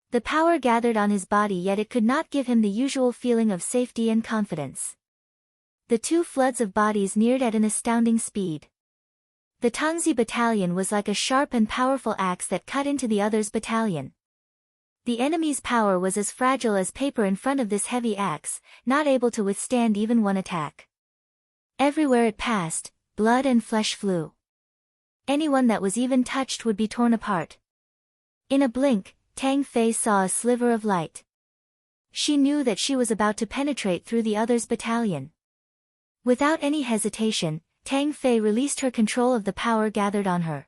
The power gathered on his body, yet it could not give him the usual feeling of safety and confidence. The two floods of bodies neared at an astounding speed. The Tangzi battalion was like a sharp and powerful axe that cut into the other's battalion. The enemy's power was as fragile as paper in front of this heavy axe, not able to withstand even one attack. Everywhere it passed, blood and flesh flew. Anyone that was even touched would be torn apart. In a blink, Tang Fei saw a sliver of light. She knew that she was about to penetrate through the other's battalion. Without any hesitation, Tang Fei released her control of the power gathered on her.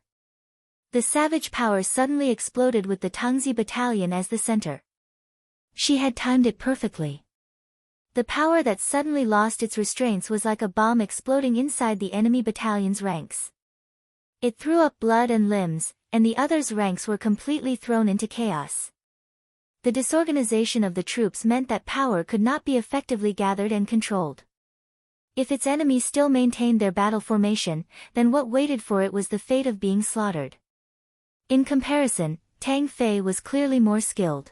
The savage power suddenly exploded with the Tangzi battalion as the center. She had timed it perfectly. The power that suddenly lost its restraints was like a bomb exploding inside the enemy battalion's ranks. It threw up blood and limbs, and the other's ranks were completely thrown into chaos. The disorganization of the troops meant that power could not be effectively gathered and controlled. If its enemies still maintained their battle formation, then what waited for it was the fate of being slaughtered. In comparison, Tang Fei was clearly more skilled.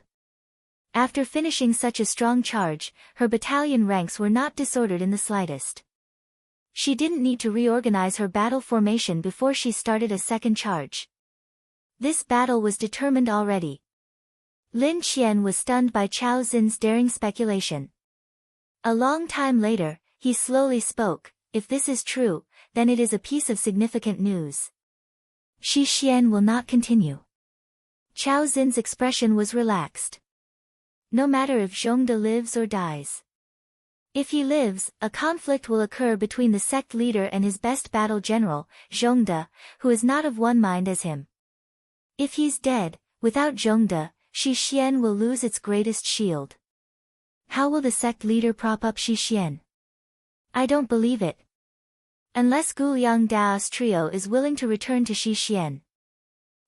After finishing such a strong charge, her battalion ranks were not disordered in the slightest. She didn't need to reorganize her battle formation before she started a second charge. This battle was determined already. Lin Qian was stunned by Chao Xin's daring speculation. A long time later, he slowly spoke, "If this is true, then it is a piece of significant news." Shi Xian will not continue. Chao Xin's expression was relaxed. No matter if Zhongde lives or dies. If he lives, a conflict will occur between the sect leader and his best battle general, Zhongde, who is not of one mind as him. If he's dead, without Zhongde, Shi Xian will lose its greatest shield. How will the sect leader prop up Shi Xian? I don't believe it. Unless Guliang Dao's trio is willing to return to Shi Xian.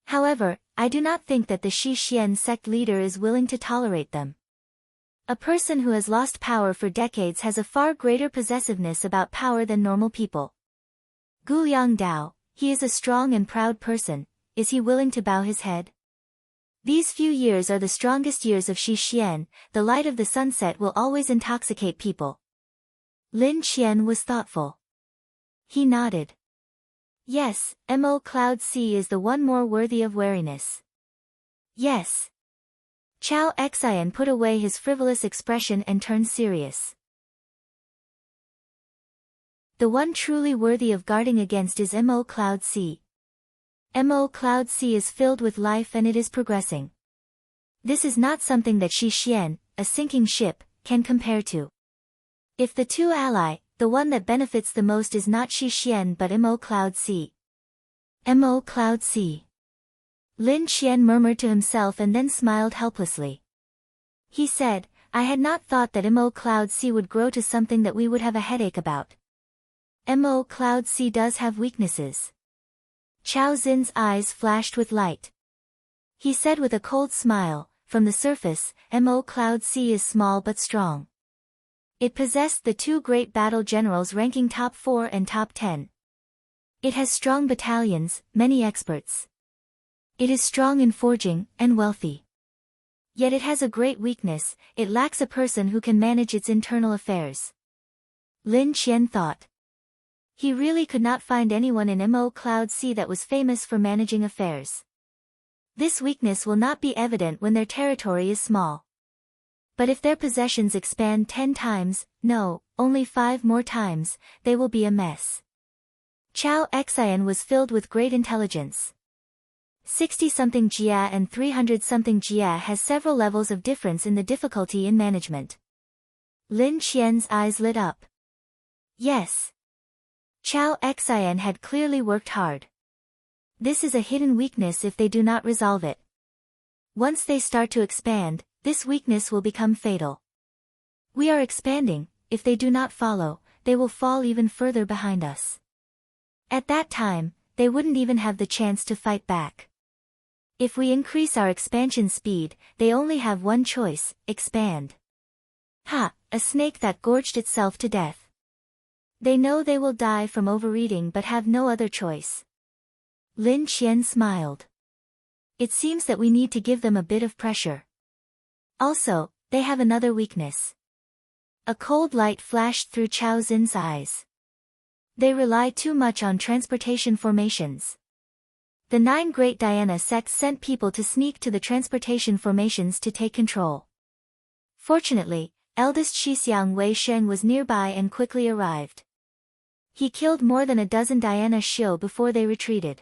However, I do not think that the Shi Xian sect leader is willing to tolerate them. A person who has lost power for decades has a far greater possessiveness about power than normal people. Guliang Dao, he is a strong and proud person, is he willing to bow his head? These few years are the strongest years of Shi Xian, the light of the sunset will always intoxicate people. Lin Qian was thoughtful. He nodded. Yes, Mo Cloud C is the one more worthy of wariness. Yes. Chao Xian put away his frivolous expression and turned serious. The one truly worthy of guarding against is Mo Cloud C. Mo Cloud C is filled with life and it is progressing. This is not something that Shi Xian, a sinking ship, can compare to. If the two ally, the one that benefits the most is not Shi Xian but Mo Cloud C. Mo Cloud C. Lin Qian murmured to himself and then smiled helplessly. He said, I had not thought that Mo Cloud C would grow to something that we would have a headache about. Mo Cloud C does have weaknesses. Chao Xin's eyes flashed with light. He said with a cold smile, from the surface, Mo Cloud C is small but strong. It possessed the two great battle generals ranking top 4 and top 10. It has strong battalions, many experts. It is strong in forging, and wealthy. Yet it has a great weakness, it lacks a person who can manage its internal affairs. Lin Qian thought. He really could not find anyone in Mo Cloud C that was famous for managing affairs. This weakness will not be evident when their territory is small. But if their possessions expand 10 times, no, only 5 more times, they will be a mess. Chao Xian was filled with great intelligence. 60-something Jia and 300-something Jia has several levels of difference in the difficulty in management. Lin Qian's eyes lit up. Yes. Chao Xian had clearly worked hard. This is a hidden weakness if they do not resolve it. Once they start to expand, this weakness will become fatal. We are expanding, if they do not follow, they will fall even further behind us. At that time, they wouldn't even have the chance to fight back. If we increase our expansion speed, they only have one choice, expand. Ha, a snake that gorged itself to death. They know they will die from overeating but have no other choice. Lin Qian smiled. It seems that we need to give them a bit of pressure. Also, they have another weakness. A cold light flashed through Chao Xin's eyes. They rely too much on transportation formations. The 9 great Dhyana sects sent people to sneak to the transportation formations to take control. Fortunately, eldest Shixiang Wei Sheng was nearby and quickly arrived. He killed more than a dozen Dhyana Shio before they retreated.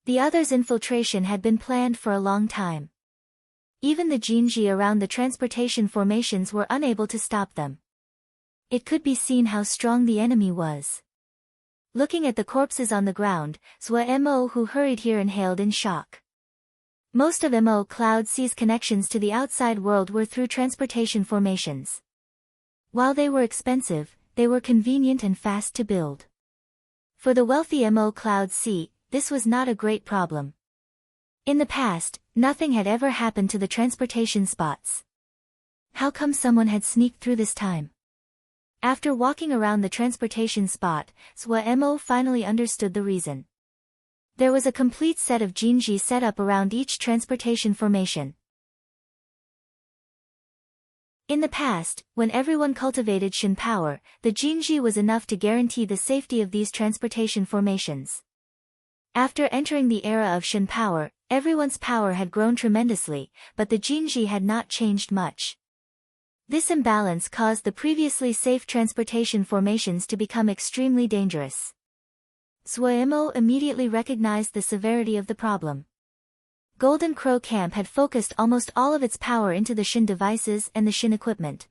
The others' infiltration had been planned for a long time. Even the Jinji around the transportation formations were unable to stop them. It could be seen how strong the enemy was. Looking at the corpses on the ground, Zhou Mo who hurried here inhaled in shock. Most of Mo Cloud C's connections to the outside world were through transportation formations. While they were expensive, they were convenient and fast to build. For the wealthy Mo Cloud C, this was not a great problem. In the past, nothing had ever happened to the transportation spots. How come someone had sneaked through this time? After walking around the transportation spot, Zhou Mo finally understood the reason. There was a complete set of Jinji set up around each transportation formation. In the past, when everyone cultivated Shin power, the Jinji was enough to guarantee the safety of these transportation formations. After entering the era of Shin power, everyone's power had grown tremendously, but the Jinji had not changed much. This imbalance caused the previously safe transportation formations to become extremely dangerous. Zhou Mo immediately recognized the severity of the problem. Golden Crow Camp had focused almost all of its power into the Shin devices and the Shin equipment.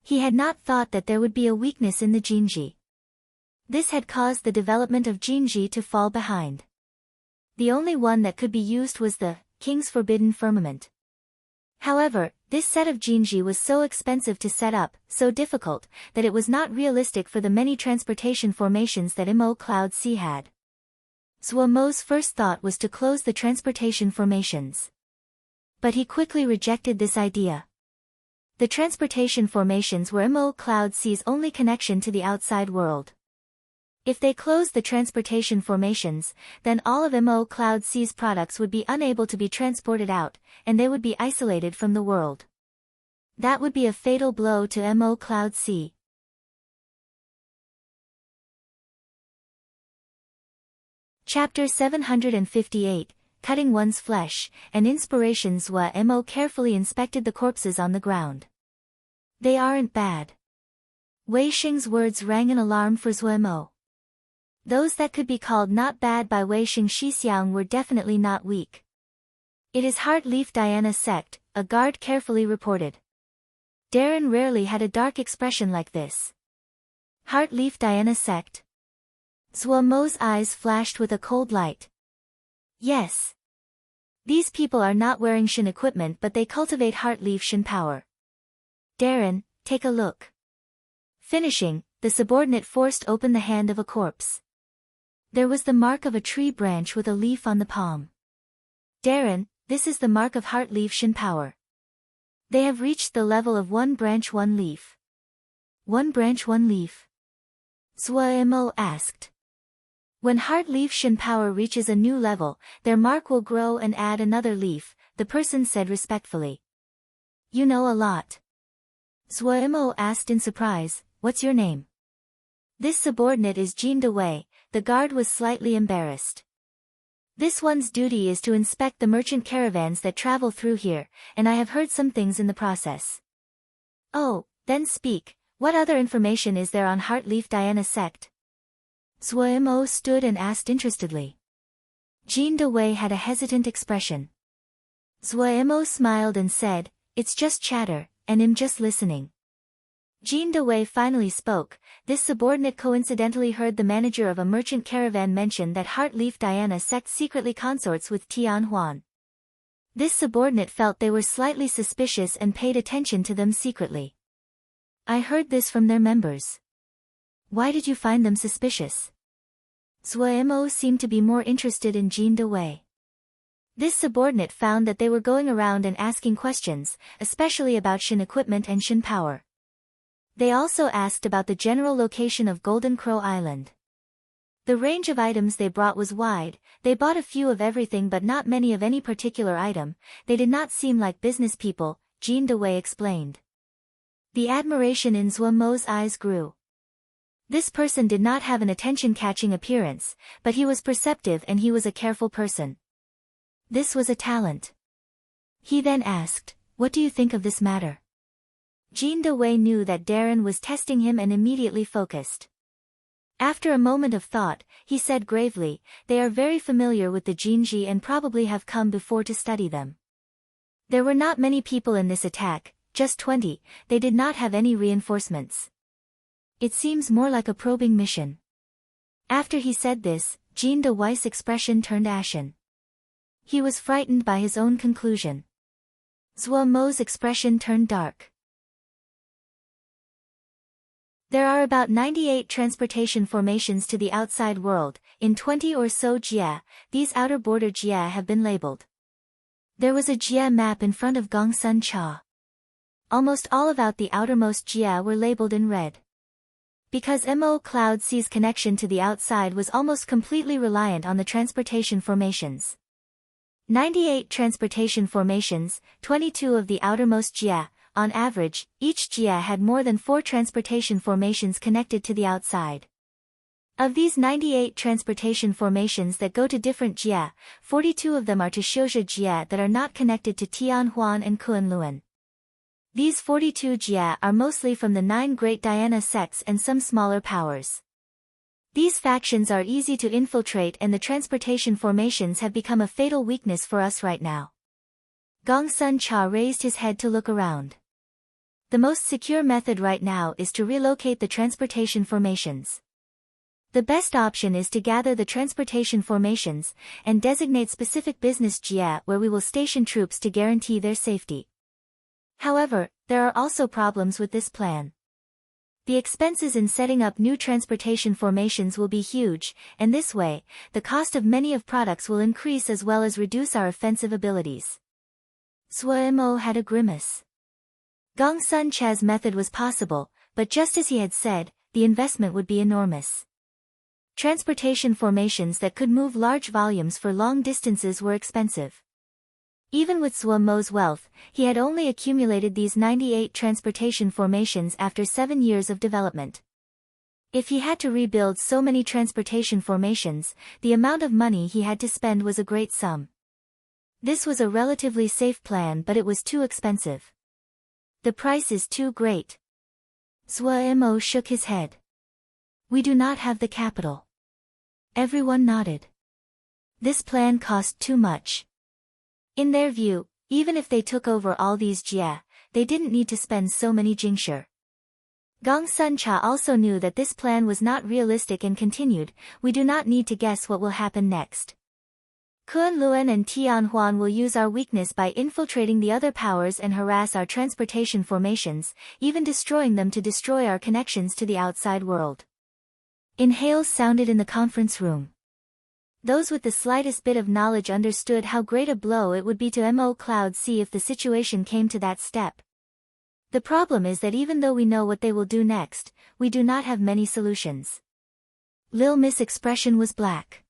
He had not thought that there would be a weakness in the Jinji. This had caused the development of Jinji to fall behind. The only one that could be used was the King's Forbidden Firmament. However, this set of Jinji was so expensive to set up, so difficult, that it was not realistic for the many transportation formations that Mo Cloud C had. Zhou Mo's first thought was to close the transportation formations. But he quickly rejected this idea. The transportation formations were Mo Cloud C's only connection to the outside world. If they closed the transportation formations, then all of Mo Cloud C's products would be unable to be transported out, and they would be isolated from the world. That would be a fatal blow to Mo Cloud C. Chapter 758, Cutting One's Flesh, an Inspiration. Zhou Mo carefully inspected the corpses on the ground. They aren't bad. Wei Xing's words rang an alarm for Zhou Mo. Those that could be called not bad by Wei Xing Shixiang were definitely not weak. It is Heart Leaf Dhyana sect, a guard carefully reported. Darren rarely had a dark expression like this. Heart Leaf Dhyana sect. Zhou Mo's eyes flashed with a cold light. Yes. These people are not wearing Shin equipment but they cultivate Heart Leaf Shin power. Darren, take a look. Finishing, the subordinate forced open the hand of a corpse. There was the mark of a tree branch with a leaf on the palm. Darren, this is the mark of Heart Leaf Shin power. They have reached the level of 1 branch 1 leaf. 1 branch 1 leaf? Zhou Mo asked. When Heart Leaf Shin power reaches a new level, their mark will grow and add another leaf, the person said respectfully. You know a lot. Zhou Mo asked in surprise, what's your name? This subordinate is Jin De Wei, the guard was slightly embarrassed. This one's duty is to inspect the merchant caravans that travel through here, and I have heard some things in the process. Oh, then speak, what other information is there on Heartleaf Diana sect? Zhuo stood and asked interestedly. Jean De Wei had a hesitant expression. Zhuo smiled and said, it's just chatter, and I'm just listening. Jean De Wei finally spoke. This subordinate coincidentally heard the manager of a merchant caravan mention that Heartleaf Diana sect secretly consorts with Tian Huan. This subordinate felt they were slightly suspicious and paid attention to them secretly. I heard this from their members. Why did you find them suspicious? Zhuo seemed to be more interested in Jean De Wei. This subordinate found that they were going around and asking questions, especially about Shin equipment and Shin power. They also asked about the general location of Golden Crow Island. The range of items they brought was wide. They bought a few of everything but not many of any particular item. They did not seem like business people, Jean De Wei explained. The admiration in Zhuo's eyes grew. This person did not have an attention-catching appearance, but he was perceptive and he was a careful person. This was a talent. He then asked, what do you think of this matter? Jean De Wei knew that Darren was testing him and immediately focused. After a moment of thought, he said gravely, they are very familiar with the Jinji and probably have come before to study them. There were not many people in this attack, just 20, they did not have any reinforcements. It seems more like a probing mission. After he said this, Jean De Wei's expression turned ashen. He was frightened by his own conclusion. Zhuo's expression turned dark. There are about 98 transportation formations to the outside world. In 20 or so jia, these outer border jia have been labeled. There was a jia map in front of Gongsun Cha. Almost all about the outermost jia were labeled in red. Because Mo Cloud C's connection to the outside was almost completely reliant on the transportation formations. 98 transportation formations, 22 of the outermost jia. On average, each jia had more than 4 transportation formations connected to the outside. Of these 98 transportation formations that go to different jia, 42 of them are to Xiuzhi jia that are not connected to Tianhuan and Kunlun. These 42 jia are mostly from the 9 great Diana sects and some smaller powers. These factions are easy to infiltrate and the transportation formations have become a fatal weakness for us right now. Gongsun Cha raised his head to look around. The most secure method right now is to relocate the transportation formations. The best option is to gather the transportation formations and designate specific business jia where we will station troops to guarantee their safety. However, there are also problems with this plan. The expenses in setting up new transportation formations will be huge, and this way, the cost of many of products will increase as well as reduce our offensive abilities. Zhuo had a grimace. Gongsun Cha's method was possible, but just as he had said, the investment would be enormous. Transportation formations that could move large volumes for long distances were expensive. Even with Zhuo's wealth, he had only accumulated these 98 transportation formations after 7 years of development. If he had to rebuild so many transportation formations, the amount of money he had to spend was a great sum. This was a relatively safe plan, but it was too expensive. The price is too great. Zhuo shook his head. We do not have the capital. Everyone nodded. This plan cost too much. In their view, even if they took over all these jia, they didn't need to spend so many jingshi. Gongsun Cha also knew that this plan was not realistic and continued, we do not need to guess what will happen next. Kunlun and Tianhuan will use our weakness by infiltrating the other powers and harass our transportation formations, even destroying them to destroy our connections to the outside world. Inhales sounded in the conference room. Those with the slightest bit of knowledge understood how great a blow it would be to Mo Cloud C if the situation came to that step. The problem is that even though we know what they will do next, we do not have many solutions. Lil Miss' expression was black.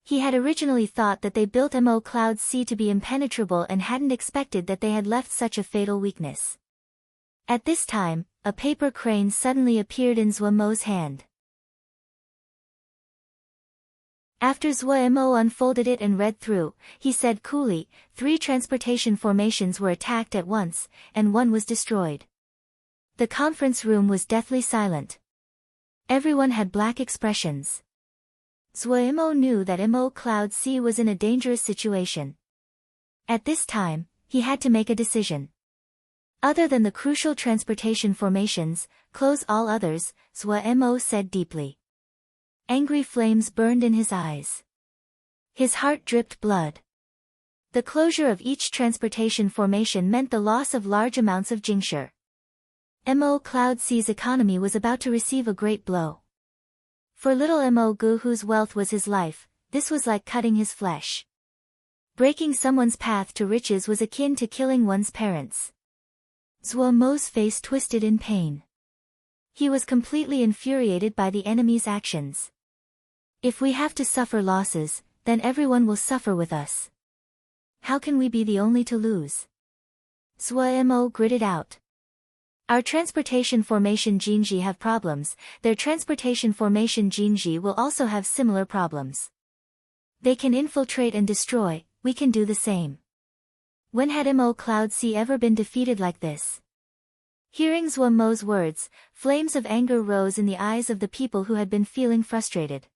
He had originally thought that they built Mo Cloud C to be impenetrable and hadn't expected that they had left such a fatal weakness. At this time, a paper crane suddenly appeared in Zhuo's hand. After Zuo unfolded it and read through, he said coolly, 3 transportation formations were attacked at once, and 1 was destroyed. The conference room was deathly silent. Everyone had black expressions. Zuo knew that Mo Cloud C was in a dangerous situation. At this time, he had to make a decision. Other than the crucial transportation formations, close all others, Zuo said deeply. Angry flames burned in his eyes. His heart dripped blood. The closure of each transportation formation meant the loss of large amounts of Jingshi. Mo Cloud C's economy was about to receive a great blow. For little Mo Gu, whose wealth was his life, this was like cutting his flesh. Breaking someone's path to riches was akin to killing one's parents. Zuo's face twisted in pain. He was completely infuriated by the enemy's actions. If we have to suffer losses, then everyone will suffer with us. How can we be the only to lose? Zuo gritted out. Our transportation formation Jinji have problems, their transportation formation Jinji will also have similar problems. They can infiltrate and destroy, we can do the same. When had Mo Cloud C ever been defeated like this? Hearing Zuo's words, flames of anger rose in the eyes of the people who had been feeling frustrated.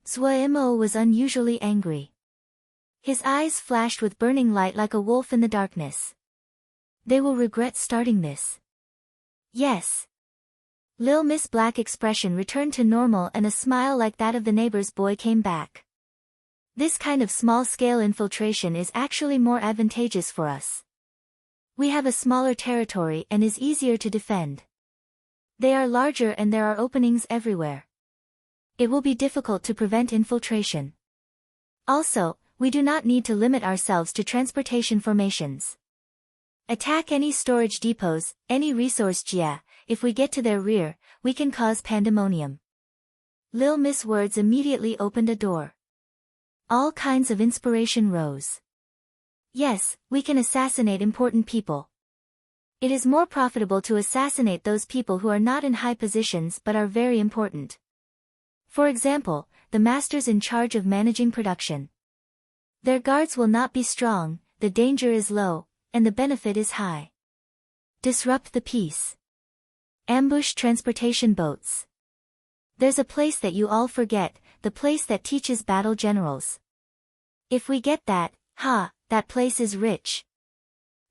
Zuo was unusually angry. His eyes flashed with burning light like a wolf in the darkness. They will regret starting this. Yes. Lil Miss Black's expression returned to normal and a smile like that of the neighbor's boy came back. This kind of small-scale infiltration is actually more advantageous for us. We have a smaller territory and is easier to defend. They are larger and there are openings everywhere. It will be difficult to prevent infiltration. Also, we do not need to limit ourselves to transportation formations. Attack any storage depots, any resource jia, if we get to their rear, we can cause pandemonium. Lil Miss words immediately opened a door. All kinds of inspiration rose. Yes, we can assassinate important people. It is more profitable to assassinate those people who are not in high positions but are very important. For example, the masters in charge of managing production. Their guards will not be strong, the danger is low, and the benefit is high. Disrupt the peace. Ambush transportation boats. There's a place that you all forget, the place that teaches battle generals. If we get that, that place is rich.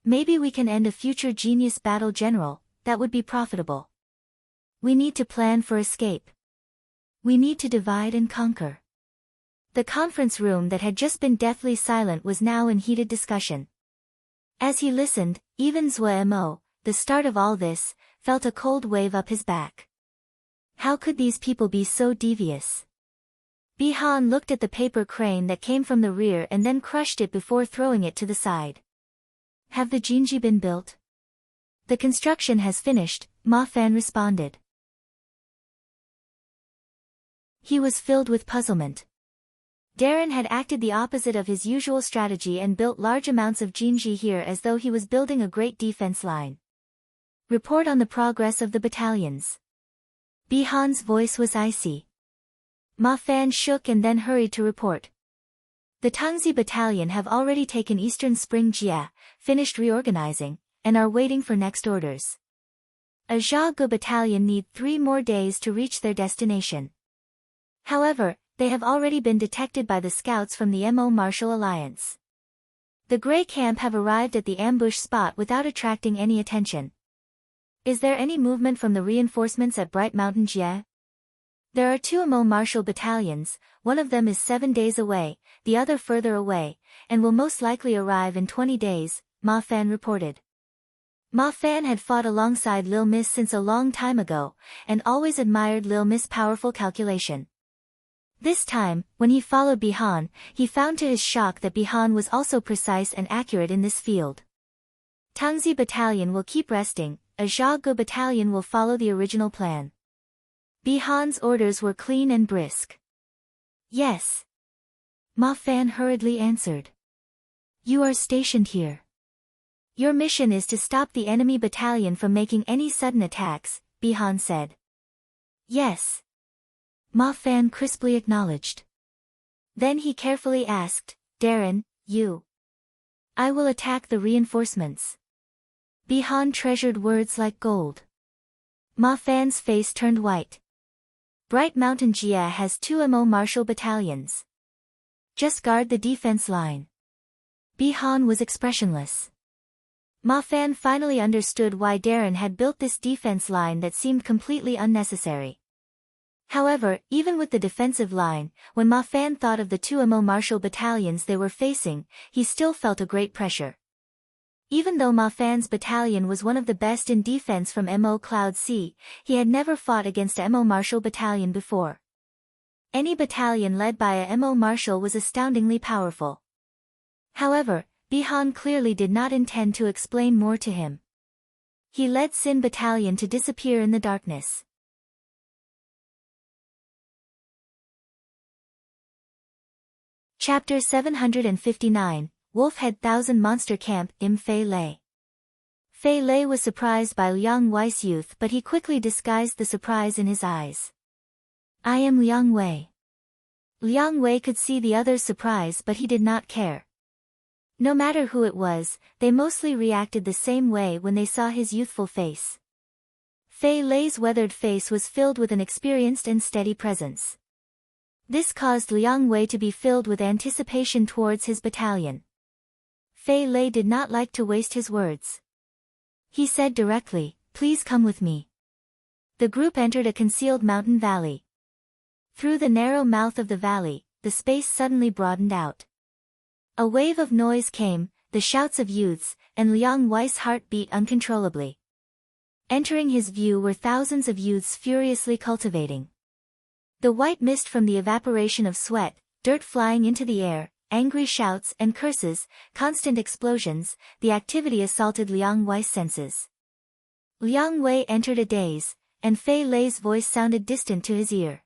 Maybe we can end a future genius battle general, that would be profitable. We need to plan for escape. We need to divide and conquer. The conference room that had just been deathly silent was now in heated discussion. As he listened, even Zuo, the start of all this, felt a cold wave up his back. How could these people be so devious? Bihan looked at the paper crane that came from the rear and then crushed it before throwing it to the side. Have the Jinji been built? The construction has finished, Ma Fan responded. He was filled with puzzlement. Darren had acted the opposite of his usual strategy and built large amounts of Jinji here as though he was building a great defense line. Report on the progress of the battalions. Bihan's voice was icy. Ma Fan shook and then hurried to report. The Tangzi battalion have already taken Eastern Spring Jia, finished reorganizing, and are waiting for next orders. A Zhagu battalion need 3 more days to reach their destination. However, they have already been detected by the scouts from the Mo Martial Alliance. The Grey Camp have arrived at the ambush spot without attracting any attention. Is there any movement from the reinforcements at Bright Mountain Jie? There are 2 Mo Martial battalions, one of them is 7 days away, the other further away, and will most likely arrive in 20 days, Ma Fan reported. Ma Fan had fought alongside Lil Miss since a long time ago, and always admired Lil Miss' powerful calculation. This time, when he followed Bihan, he found to his shock that Bihan was also precise and accurate in this field. Tangzi battalion will keep resting, a Zhagu battalion will follow the original plan. Bihan's orders were clean and brisk. Yes. Ma Fan hurriedly answered. You are stationed here. Your mission is to stop the enemy battalion from making any sudden attacks, Bihan said. Yes. Ma Fan crisply acknowledged. Then he carefully asked, Darren, you. I will attack the reinforcements. Bihan treasured words like gold. Ma Fan's face turned white. Bright Mountain Jia has 2 MO Martial battalions. Just guard the defense line. Bihan was expressionless. Ma Fan finally understood why Darren had built this defense line that seemed completely unnecessary. However, even with the defensive line, when Ma Fan thought of the 2 MO Martial battalions they were facing, he still felt a great pressure. Even though Ma Fan's battalion was one of the best in defense from MO Cloud C, he had never fought against a MO Martial battalion before. Any battalion led by a MO Martial was astoundingly powerful. However, Bihan clearly did not intend to explain more to him. He led Sin battalion to disappear in the darkness. Chapter 759, Wolfhead Thousand Monster Camp, Im Fei Lei. Fei Lei was surprised by Liang Wei's youth, but he quickly disguised the surprise in his eyes. I am Liang Wei. Liang Wei could see the other's surprise, but he did not care. No matter who it was, they mostly reacted the same way when they saw his youthful face. Fei Lei's weathered face was filled with an experienced and steady presence. This caused Liang Wei to be filled with anticipation towards his battalion. Fei Lei did not like to waste his words. He said directly, please come with me. The group entered a concealed mountain valley. Through the narrow mouth of the valley, the space suddenly broadened out. A wave of noise came, the shouts of youths, and Liang Wei's heart beat uncontrollably. Entering his view were thousands of youths furiously cultivating. The white mist from the evaporation of sweat, dirt flying into the air, angry shouts and curses, constant explosions, the activity assaulted Liang Wei's senses. Liang Wei entered a daze, and Fei Lei's voice sounded distant to his ear.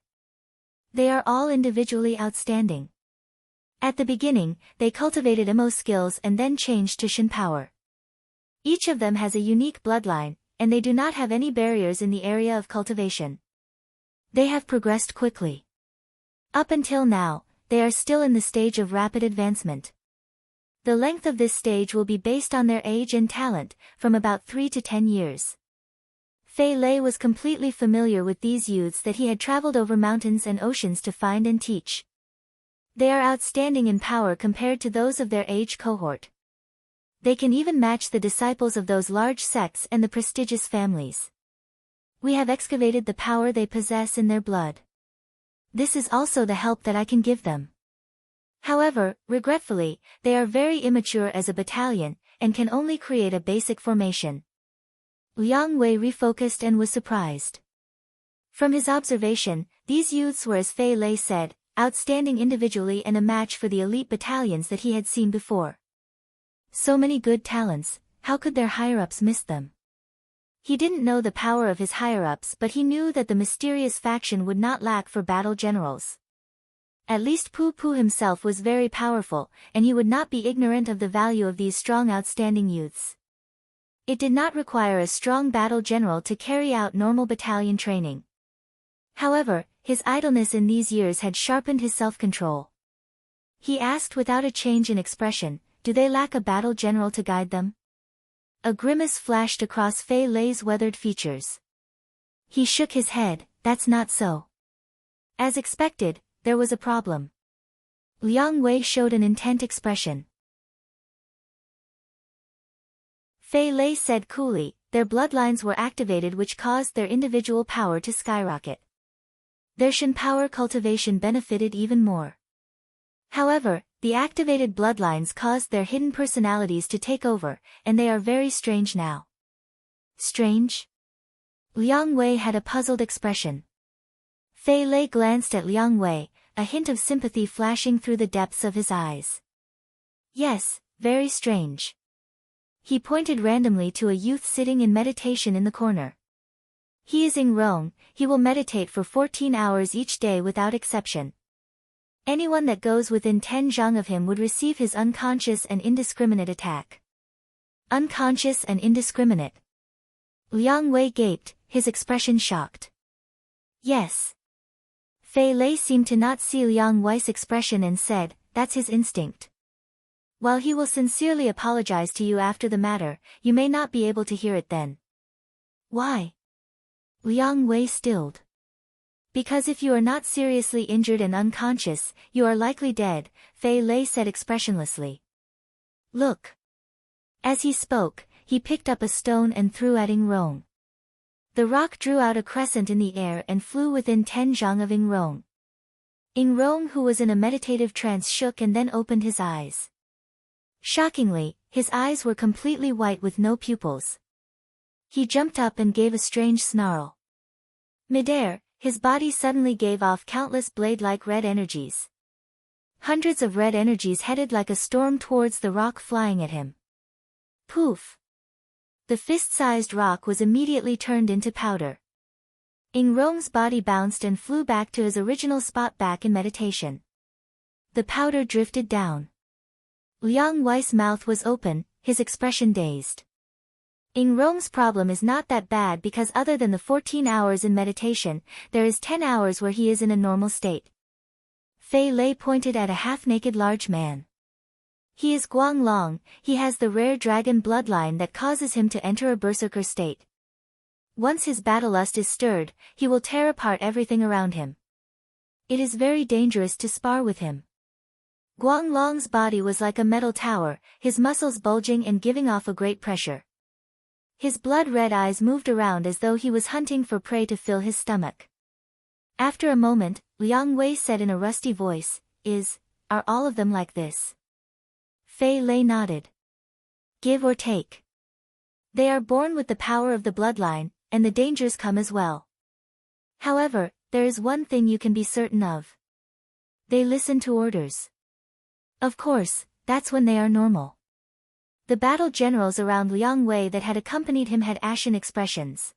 They are all individually outstanding. At the beginning, they cultivated MO skills and then changed to Shin power. Each of them has a unique bloodline, and they do not have any barriers in the area of cultivation. They have progressed quickly. Up until now, they are still in the stage of rapid advancement. The length of this stage will be based on their age and talent, from about 3 to 10 years. Fei Lei was completely familiar with these youths that he had traveled over mountains and oceans to find and teach. They are outstanding in power compared to those of their age cohort. They can even match the disciples of those large sects and the prestigious families. We have excavated the power they possess in their blood. This is also the help that I can give them. However, regretfully, they are very immature as a battalion, and can only create a basic formation. Liang Wei refocused and was surprised. From his observation, these youths were, as Fei Lei said, outstanding individually and a match for the elite battalions that he had seen before. So many good talents, how could their higher-ups miss them? He didn't know the power of his higher-ups, but he knew that the mysterious faction would not lack for battle generals. At least Pu Pu himself was very powerful, and he would not be ignorant of the value of these strong outstanding youths. It did not require a strong battle general to carry out normal battalion training. However, his idleness in these years had sharpened his self-control. He asked without a change in expression, do they lack a battle general to guide them? A grimace flashed across Fei Lei's weathered features. He shook his head, that's not so. As expected, there was a problem. Liang Wei showed an intent expression. Fei Lei said coolly, their bloodlines were activated, which caused their individual power to skyrocket. Their Shin power cultivation benefited even more. However, the activated bloodlines caused their hidden personalities to take over, and they are very strange now. Strange? Liang Wei had a puzzled expression. Fei Lei glanced at Liang Wei, a hint of sympathy flashing through the depths of his eyes. Yes, very strange. He pointed randomly to a youth sitting in meditation in the corner. He is Ing Rong, he will meditate for 14 hours each day without exception. Anyone that goes within 10 zhang of him would receive his unconscious and indiscriminate attack. Unconscious and indiscriminate. Liang Wei gaped, his expression shocked. Yes. Fei Lei seemed to not see Liang Wei's expression and said, "That's his instinct. While he will sincerely apologize to you after the matter, you may not be able to hear it then." "Why?" Liang Wei stilled. "Because if you are not seriously injured and unconscious, you are likely dead," Fei Lei said expressionlessly. "Look." As he spoke, he picked up a stone and threw at Ing Rong. The rock drew out a crescent in the air and flew within 10 zhang of Ing Rong. Ing Rong, who was in a meditative trance, shook and then opened his eyes. Shockingly, his eyes were completely white with no pupils. He jumped up and gave a strange snarl. Midair, his body suddenly gave off countless blade-like red energies. Hundreds of red energies headed like a storm towards the rock, flying at him. Poof! The fist-sized rock was immediately turned into powder. Ing Rong's body bounced and flew back to his original spot back in meditation. The powder drifted down. Liang Wei's mouth was open, his expression dazed. Ing Rong's problem is not that bad because other than the 14 hours in meditation, there is 10 hours where he is in a normal state. Fei Lei pointed at a half-naked large man. He is Guang Long. He has the rare dragon bloodline that causes him to enter a berserker state. Once his battle lust is stirred, he will tear apart everything around him. It is very dangerous to spar with him. Guang Long's body was like a metal tower, his muscles bulging and giving off a great pressure. His blood-red eyes moved around as though he was hunting for prey to fill his stomach. After a moment, Liang Wei said in a rusty voice, "Are all of them like this?" Fei Lei nodded. "Give or take. They are born with the power of the bloodline, and the dangers come as well. However, there is one thing you can be certain of. They listen to orders. Of course, that's when they are normal." The battle generals around Liang Wei that had accompanied him had ashen expressions.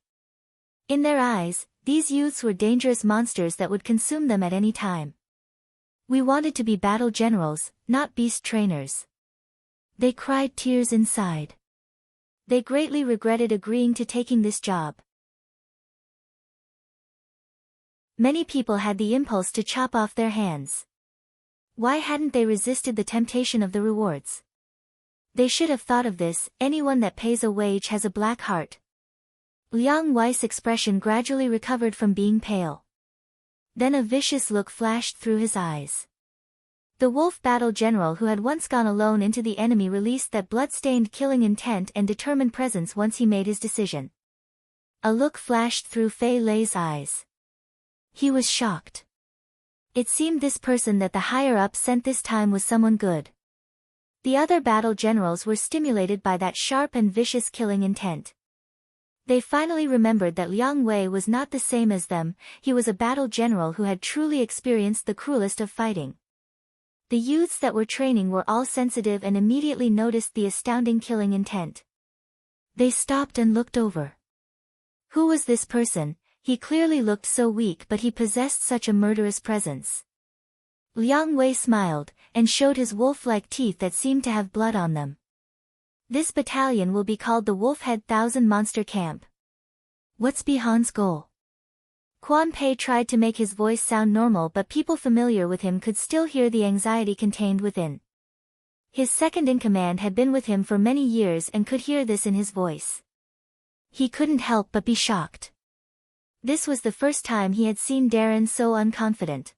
In their eyes, these youths were dangerous monsters that would consume them at any time. "We wanted to be battle generals, not beast trainers." They cried tears inside. They greatly regretted agreeing to taking this job. Many people had the impulse to chop off their hands. Why hadn't they resisted the temptation of the rewards? They should have thought of this. Anyone that pays a wage has a black heart. Liang Wei's expression gradually recovered from being pale. Then a vicious look flashed through his eyes. The wolf battle general who had once gone alone into the enemy released that blood-stained killing intent and determined presence once he made his decision. A look flashed through Fei Lei's eyes. He was shocked. It seemed this person that the higher-up sent this time was someone good. The other battle generals were stimulated by that sharp and vicious killing intent. They finally remembered that Liang Wei was not the same as them. He was a battle general who had truly experienced the cruelest of fighting. The youths that were training were all sensitive and immediately noticed the astounding killing intent. They stopped and looked over. Who was this person? He clearly looked so weak, but he possessed such a murderous presence. Liang Wei smiled, and showed his wolf-like teeth that seemed to have blood on them. "This battalion will be called the Wolfhead Thousand Monster Camp." "What's Bihan's goal?" Quan Pei tried to make his voice sound normal, but people familiar with him could still hear the anxiety contained within. His second-in-command had been with him for many years and could hear this in his voice. He couldn't help but be shocked. This was the first time he had seen Darren so unconfident.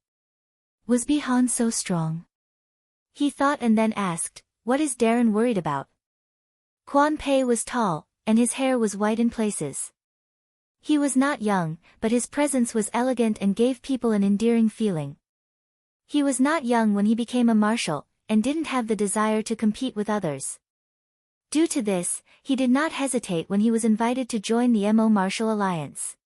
Was Bihan so strong? He thought and then asked, "What is Darren worried about?" Quan Pei was tall, and his hair was white in places. He was not young, but his presence was elegant and gave people an endearing feeling. He was not young when he became a marshal, and didn't have the desire to compete with others. Due to this, he did not hesitate when he was invited to join the Mo Martial Alliance.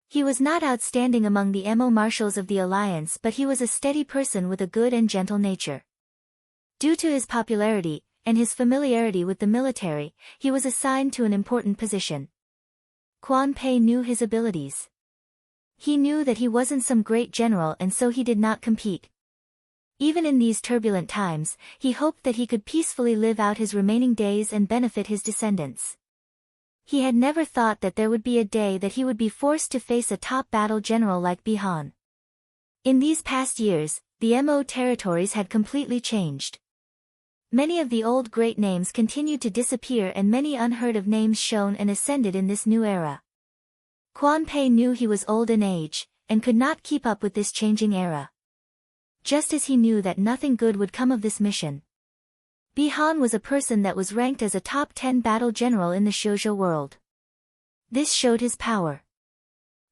He was not outstanding among the Mo marshals of the alliance, but he was a steady person with a good and gentle nature. Due to his popularity, and his familiarity with the military, he was assigned to an important position. Quan Pei knew his abilities. He knew that he wasn't some great general, and so he did not compete. Even in these turbulent times, he hoped that he could peacefully live out his remaining days and benefit his descendants. He had never thought that there would be a day that he would be forced to face a top battle general like Bihan. In these past years, the Mo territories had completely changed. Many of the old great names continued to disappear and many unheard of names shone and ascended in this new era. Quan Pei knew he was old in age, and could not keep up with this changing era. Just as he knew that nothing good would come of this mission. Bihan was a person that was ranked as a top 10 battle general in the shoujo world. This showed his power.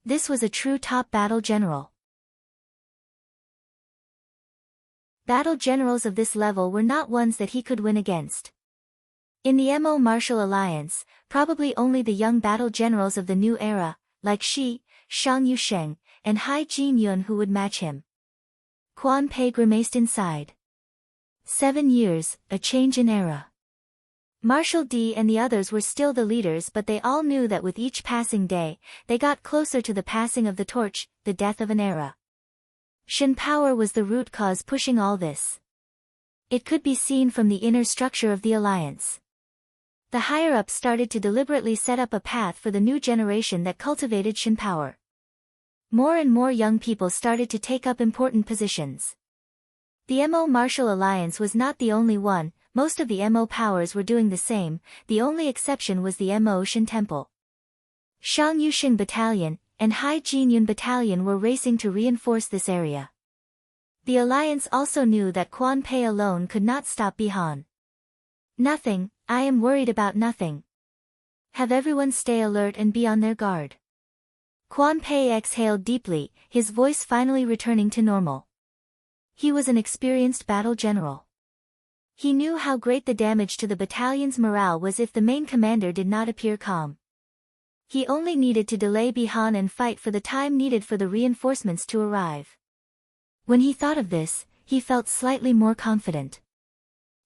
This was a true top battle general. Battle generals of this level were not ones that he could win against. In the Mo Martial Alliance, probably only the young battle generals of the new era, like Shi, Shang Yusheng, and Hai Jin Yun who would match him. Quan Pei grimaced inside. 7 years, a change in era. Marshal D and the others were still the leaders, but they all knew that with each passing day, they got closer to the passing of the torch, the death of an era. Shin power was the root cause pushing all this. It could be seen from the inner structure of the alliance. The higher-ups started to deliberately set up a path for the new generation that cultivated Shin power. More and more young people started to take up important positions. The Mo Martial Alliance was not the only one, most of the Mo powers were doing the same, the only exception was the Mo Shin Temple. Shang Yusheng Battalion and Hai Jinyun Battalion were racing to reinforce this area. The alliance also knew that Quan Pei alone could not stop Bihan. Nothing, I am worried about nothing. Have everyone stay alert and be on their guard. Quan Pei exhaled deeply, his voice finally returning to normal. He was an experienced battle general. He knew how great the damage to the battalion's morale was if the main commander did not appear calm. He only needed to delay Bihan and fight for the time needed for the reinforcements to arrive. When he thought of this, he felt slightly more confident.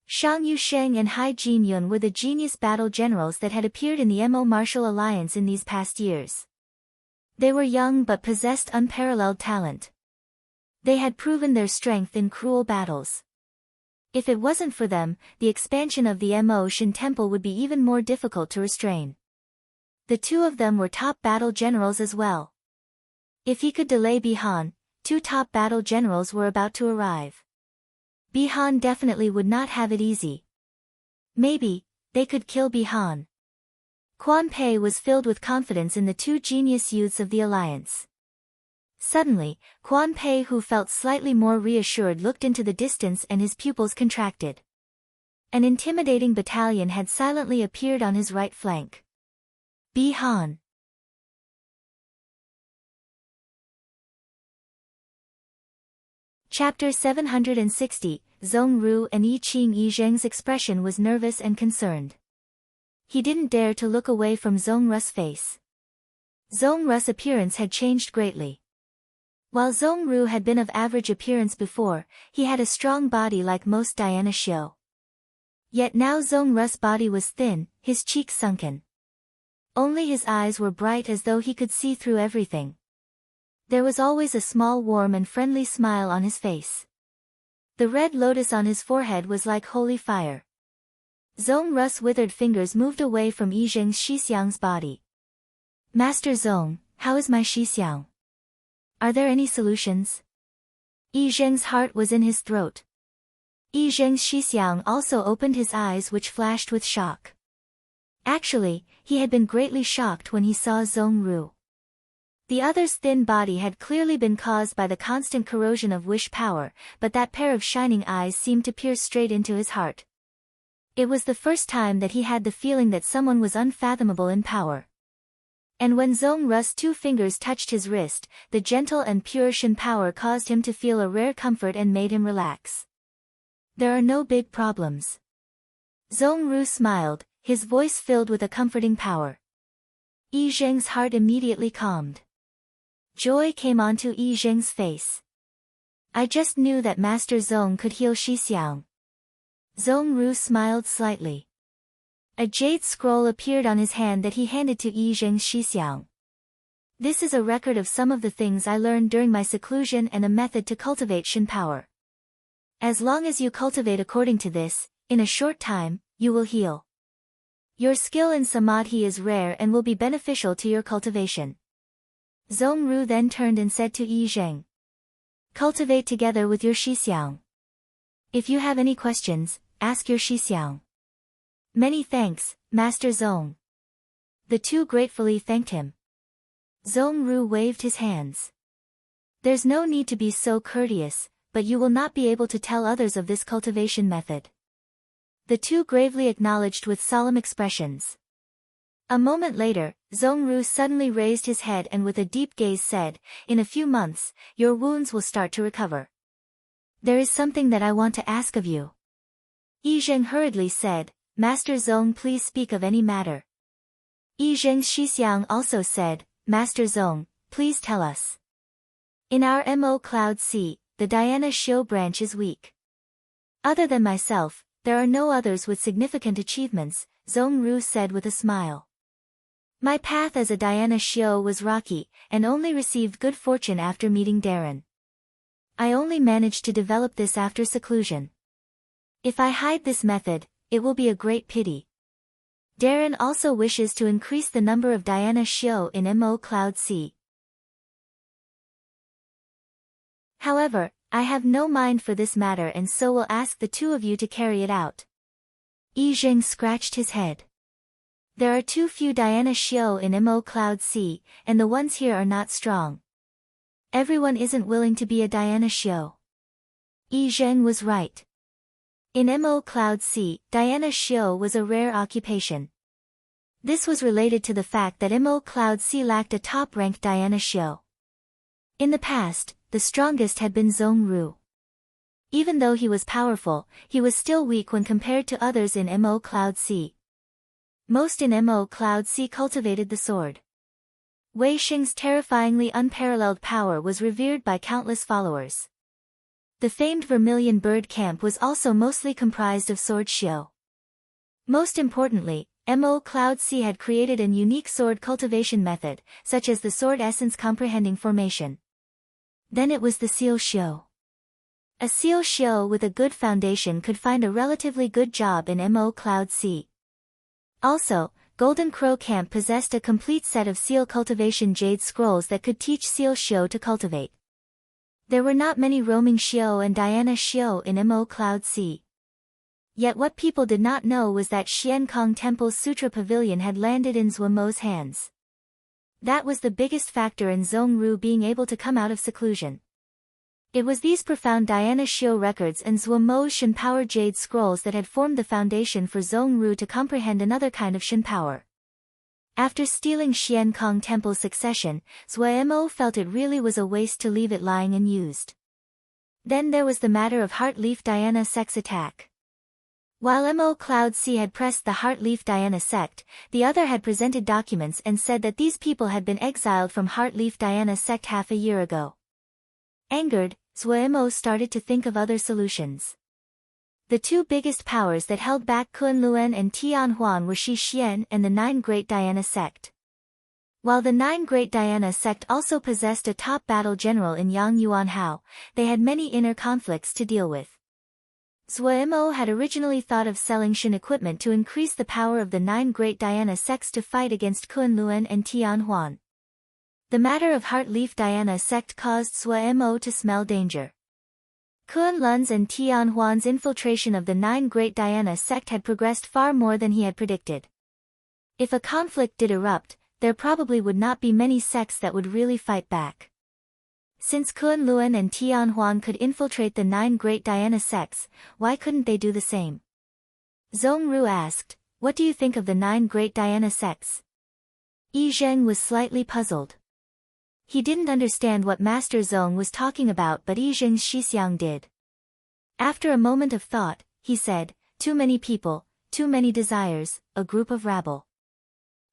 Shang Yusheng and Hai Jinyun were the genius battle generals that had appeared in the Mo Martial Alliance in these past years. They were young but possessed unparalleled talent. They had proven their strength in cruel battles. If it wasn't for them, the expansion of the Mo Shin Temple would be even more difficult to restrain. The two of them were top battle generals as well. If he could delay Bihan, 2 top battle generals were about to arrive. Bihan definitely would not have it easy. Maybe, they could kill Bihan. Quan Pei was filled with confidence in the 2 genius youths of the alliance. Suddenly, Quan Pei, who felt slightly more reassured, looked into the distance and his pupils contracted. An intimidating battalion had silently appeared on his right flank. Bihan. Chapter 760, Zhong Ru and Yi Qing. Yi Zheng's expression was nervous and concerned. He didn't dare to look away from Zhong Ru's face. Zhong Ru's appearance had changed greatly. While Zhong Ru had been of average appearance before, he had a strong body like most Diana Xiu. Yet now Zhong Ru's body was thin, his cheeks sunken. Only his eyes were bright as though he could see through everything. There was always a small warm and friendly smile on his face. The red lotus on his forehead was like holy fire. Zhong Ru's withered fingers moved away from Yi Zheng's Shixiang's body. Master Zhong, how is my Shixiang? Are there any solutions? Yi Zheng's heart was in his throat. Yi Zheng's Shixiang also opened his eyes, which flashed with shock. Actually, he had been greatly shocked when he saw Zhong Ru. The other's thin body had clearly been caused by the constant corrosion of wish power, but that pair of shining eyes seemed to pierce straight into his heart. It was the first time that he had the feeling that someone was unfathomable in power. And when Zhong Ru's 2 fingers touched his wrist, the gentle and pure Shin power caused him to feel a rare comfort and made him relax. There are no big problems. Zhong Ru smiled, his voice filled with a comforting power. Yi Zheng's heart immediately calmed. Joy came onto Yi Zheng's face. I just knew that Master Zhong could heal Shixiang. Zhong Ru smiled slightly. A jade scroll appeared on his hand that he handed to Yi Zheng's Shixiang. This is a record of some of the things I learned during my seclusion and a method to cultivate Shin power. As long as you cultivate according to this, in a short time, you will heal. Your skill in Samadhi is rare and will be beneficial to your cultivation. Zhong Ru then turned and said to Yi Zheng. Cultivate together with your Shixiang. If you have any questions, ask your Shixiang. Many thanks, Master Zong. The two gratefully thanked him. Zong Ru waved his hands. There's no need to be so courteous, but you will not be able to tell others of this cultivation method. The two gravely acknowledged with solemn expressions. A moment later, Zong Ru suddenly raised his head and with a deep gaze said, "In a few months, your wounds will start to recover. There is something that I want to ask of you." Yi Zheng hurriedly said, "Master Zong, please speak of any matter." Yi Zheng's Shixiang also said, "Master Zong, please tell us. In our Mo Cloud Sea, the Diana Xiu branch is weak. Other than myself, there are no others with significant achievements," Zong Ru said with a smile. "My path as a Diana Xiu was rocky, and only received good fortune after meeting Darren. I only managed to develop this after seclusion. If I hide this method, it will be a great pity. Darren also wishes to increase the number of Diana Xiu in Mo Cloud Sea. However, I have no mind for this matter and so will ask the two of you to carry it out." Yi Zheng scratched his head. "There are too few Diana Xiu in Mo Cloud Sea, and the ones here are not strong. Everyone isn't willing to be a Diana Xiu." Yi Zheng was right. In Mo Cloud Sea, Diana Xiu was a rare occupation. This was related to the fact that Mo Cloud Sea lacked a top-ranked Diana Xiu. In the past, the strongest had been Zong Ru. Even though he was powerful, he was still weak when compared to others in Mo Cloud Sea. Most in Mo Cloud Sea cultivated the sword. Wei Xing's terrifyingly unparalleled power was revered by countless followers. The famed Vermilion Bird Camp was also mostly comprised of sword xiu. Most importantly, Mo Cloud Sea had created an unique sword cultivation method, such as the sword essence comprehending formation. Then it was the seal xiu. A seal xiu with a good foundation could find a relatively good job in Mo Cloud Sea. Also, Golden Crow Camp possessed a complete set of seal cultivation jade scrolls that could teach seal xiu to cultivate. There were not many roaming xiu and Diana xiu in Mo Cloud Sea. Yet what people did not know was that Xiankong Temple's Sutra Pavilion had landed in Zuomo's hands. That was the biggest factor in Zong Ru being able to come out of seclusion. It was these profound Diana Xiu records and Zuomo's Shen Power Jade Scrolls that had formed the foundation for Zong Ru to comprehend another kind of Shen Power. After stealing Xiankong Temple's succession, Zuomo felt it really was a waste to leave it lying unused. Then there was the matter of Heartleaf Diana Sect's attack. While Mo Cloud Sea had pressed the Heartleaf Diana sect, the other had presented documents and said that these people had been exiled from Heartleaf Diana sect half a year ago. Angered, Zuomo started to think of other solutions. The two biggest powers that held back Kunlun and Tianhuan were Shi Xian and the Nine Great Diana sect. While the Nine Great Diana sect also possessed a top battle general in Yang Yuanhao, they had many inner conflicts to deal with. Zuomo had originally thought of selling Shen equipment to increase the power of the Nine Great Diana sects to fight against Kunlun and Tianhuan. The matter of Heartleaf Diana sect caused Zuomo to smell danger. Kunlun's and Tianhuan's infiltration of the Nine Great Diana sect had progressed far more than he had predicted. If a conflict did erupt, there probably would not be many sects that would really fight back. Since Kunlun and Tianhuan could infiltrate the Nine Great Diana sects, why couldn't they do the same? Zong Ru asked, "What do you think of the Nine Great Diana sects?" Yi Zheng was slightly puzzled. He didn't understand what Master Zong was talking about, but Yi Zheng's Shixiang did. After a moment of thought, he said, "Too many people, too many desires, a group of rabble.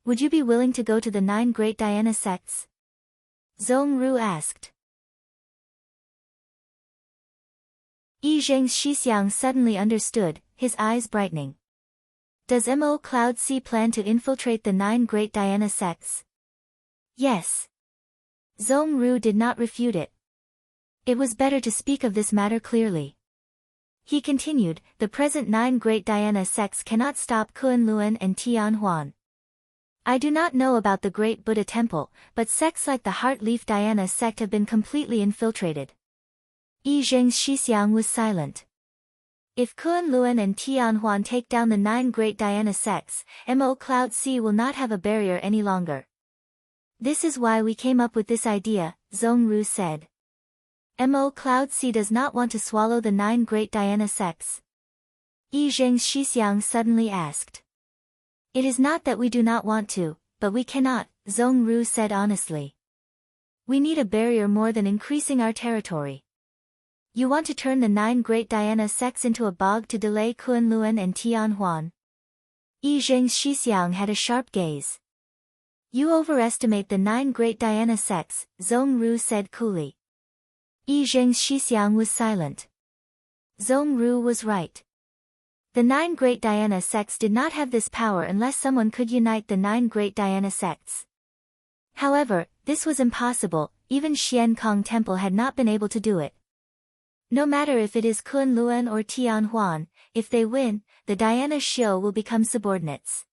Would you be willing to go to the Nine Great Diana sects?" Zong Ru asked. Yi Zheng's Shixiang suddenly understood, his eyes brightening. "Does Mo Cloud Sea plan to infiltrate the Nine Great Diana sects?" "Yes." Zong Ru did not refute it. It was better to speak of this matter clearly. He continued, "The present Nine Great Diana sects cannot stop Kunlun and Tianhuan. I do not know about the Great Buddha Temple, but sects like the Heartleaf Diana sect have been completely infiltrated. Yi Zheng's Xixiang was silent. If Kun Luan and Tianhuan take down the 9 great Diana sects, Mo Cloud Sea will not have a barrier any longer. This is why we came up with this idea, Zhongru said. Mo Cloud Sea does not want to swallow the 9 great Diana sects. Yi Zheng's Xixiang suddenly asked. It is not that we do not want to, but we cannot, Zhongru said honestly. We need a barrier more than increasing our territory. You want to turn the 9 great Diana sects into a bog to delay Kun Luan and Tianhuan? Yi Zheng's Xixiang had a sharp gaze. You overestimate the 9 great Diana sects, Zhongru said coolly. Yi Zheng's Xixiang was silent. Zhongru was right. The 9 great Diana sects did not have this power unless someone could unite the 9 great Diana sects. However, this was impossible, even Xian Kong Temple had not been able to do it. No matter if it is Kun Luan or Tianhuan, if they win, the Diana Shio will become subordinates.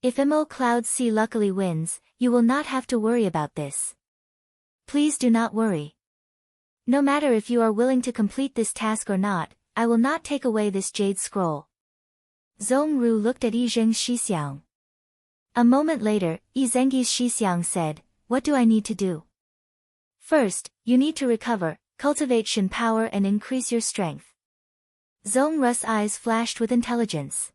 If Mo Cloud Sea luckily wins, you will not have to worry about this. Please do not worry. No matter if you are willing to complete this task or not, I will not take away this jade scroll. Zhongru looked at Yi Zheng's Xixiang. A moment later, Yi Zheng's Xixiang said, What do I need to do? First, you need to recover, cultivate Shen power and increase your strength. Zhongru's eyes flashed with intelligence.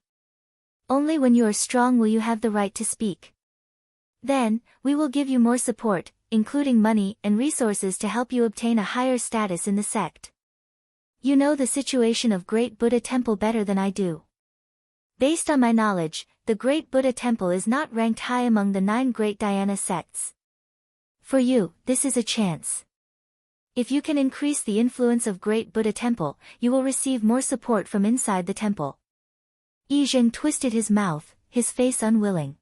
Only when you are strong will you have the right to speak. Then, we will give you more support, including money and resources to help you obtain a higher status in the sect. You know the situation of Great Buddha Temple better than I do. Based on my knowledge, the Great Buddha Temple is not ranked high among the 9 great Diana sects. For you, this is a chance. If you can increase the influence of Great Buddha Temple, you will receive more support from inside the temple. Yi Zheng twisted his mouth, his face unwilling.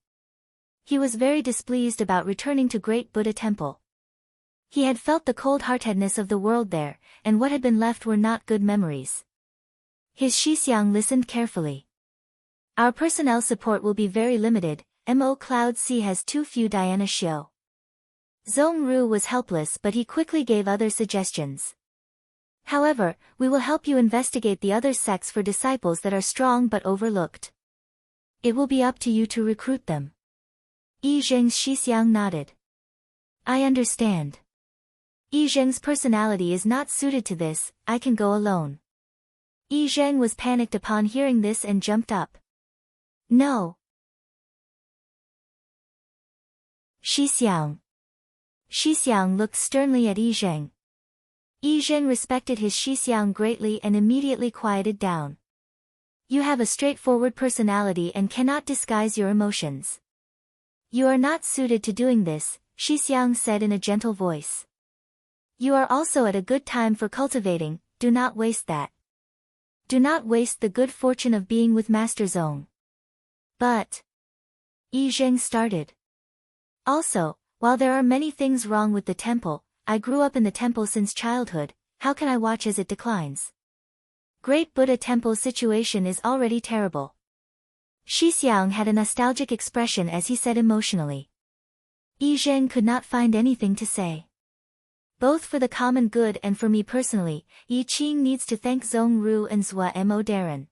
He was very displeased about returning to Great Buddha Temple. He had felt the cold-heartedness of the world there, and what had been left were not good memories. His Xixiang listened carefully. Our personnel support will be very limited, Mo Cloud Sea has too few Diana Shio. Zhongru was helpless but he quickly gave other suggestions. However, we will help you investigate the other sects for disciples that are strong but overlooked. It will be up to you to recruit them. Yi Zheng's Xixiang nodded. I understand. Yi Zheng's personality is not suited to this, I can go alone. Yi Zheng was panicked upon hearing this and jumped up. No. Xixiang. Xixiang looked sternly at Yi Zheng. Yi Zheng respected his Xixiang greatly and immediately quieted down. You have a straightforward personality and cannot disguise your emotions. You are not suited to doing this, Xixiang said in a gentle voice. You are also at a good time for cultivating, do not waste that. Do not waste the good fortune of being with Master Zong. But... Yi Zheng started. Also, while there are many things wrong with the temple, I grew up in the temple since childhood, how can I watch as it declines? Great Buddha Temple's situation is already terrible. Xixiang had a nostalgic expression as he said emotionally. Yi Zheng could not find anything to say. Both for the common good and for me personally, Yi Qing needs to thank Zhongru and Zhua Mo Darren.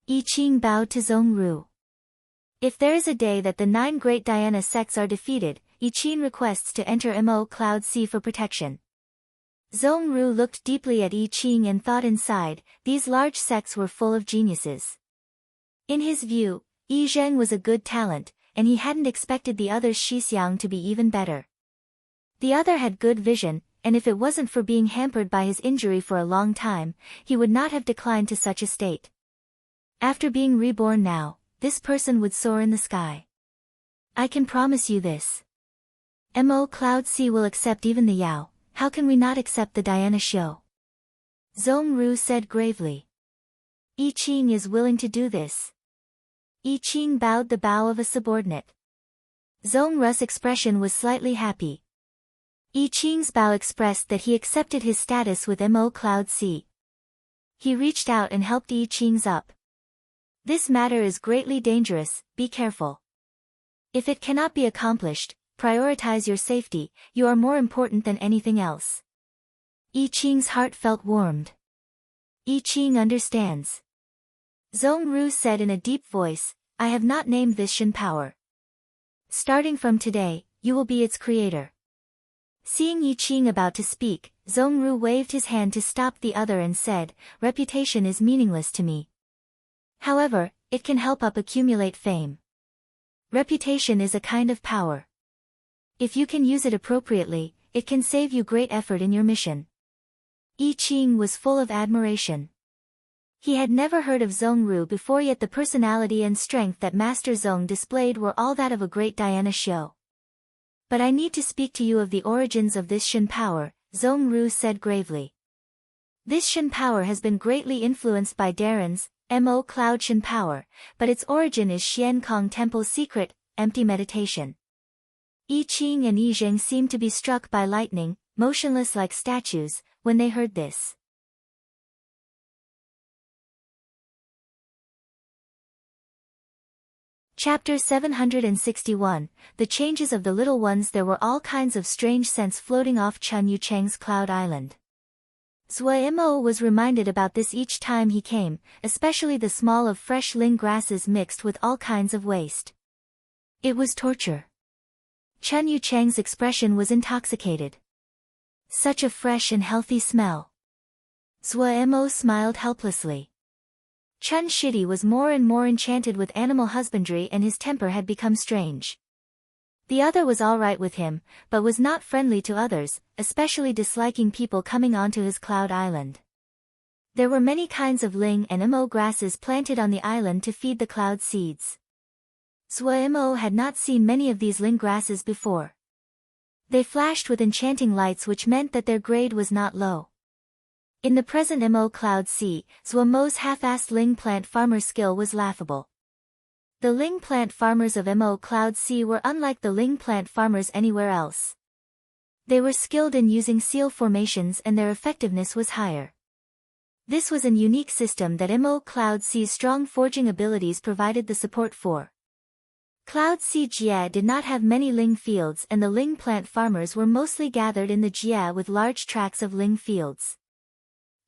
Yi Qing bowed to Zhongru. If there is a day that the 9 great Diana sects are defeated, Yi Qing requests to enter Mo Cloud Sea for protection. Zhongru looked deeply at Yi Qing and thought inside, these large sects were full of geniuses. In his view, Yi Zheng was a good talent, and he hadn't expected the other's Xixiang to be even better. The other had good vision, and if it wasn't for being hampered by his injury for a long time, he would not have declined to such a state. After being reborn now, this person would soar in the sky. I can promise you this. Mo Cloud Sea will accept even the Yao, how can we not accept the Diana Shio? Zhongru said gravely. Yi Qing is willing to do this. Yi Qing bowed the bow of a subordinate. Zhongru's expression was slightly happy. Yi Qing's bow expressed that he accepted his status with Mo Cloud Sea. He reached out and helped Yi Qing's up. This matter is greatly dangerous, be careful. If it cannot be accomplished, prioritize your safety, you are more important than anything else. I Ching's heart felt warmed. I Ching understands. Zhong Ru said in a deep voice, I have not named this Shen power. Starting from today, you will be its creator. Seeing I Ching about to speak, Zhong Ru waved his hand to stop the other and said, reputation is meaningless to me. However, it can help up accumulate fame. Reputation is a kind of power. If you can use it appropriately, it can save you great effort in your mission. I Ching was full of admiration. He had never heard of Zhong Ru before, yet the personality and strength that Master Zhong displayed were all that of a great Diana Xiu. But I need to speak to you of the origins of this Shen power, Zhong Ru said gravely. This Shen power has been greatly influenced by Darren's Mo Cloud Shen power, but its origin is Xian Kong Temple's secret, empty meditation. I Ching and I Zheng seemed to be struck by lightning, motionless like statues, when they heard this. Chapter 761, The Changes of the Little Ones. There were all kinds of strange scents floating off Chun Yucheng's Cloud Island. Zhuo Mo was reminded about this each time he came, especially the smell of fresh ling grasses mixed with all kinds of waste. It was torture. Chun Yucheng's expression was intoxicated. Such a fresh and healthy smell. Zhuo Mo smiled helplessly. Chun Shidi was more and more enchanted with animal husbandry and his temper had become strange. The other was all right with him, but was not friendly to others, especially disliking people coming onto his cloud island. There were many kinds of ling and mo grasses planted on the island to feed the cloud seeds. Zhuo Mo had not seen many of these ling grasses before. They flashed with enchanting lights, which meant that their grade was not low. In the present Mo Cloud Sea, Zhuo Mo's half-assed ling plant farmer skill was laughable. The ling plant farmers of Mo Cloud Sea were unlike the ling plant farmers anywhere else. They were skilled in using seal formations and their effectiveness was higher. This was an unique system that Mo Cloud Sea's strong forging abilities provided the support for. Cloud Sea Jia did not have many ling fields and the ling plant farmers were mostly gathered in the Jia with large tracts of ling fields.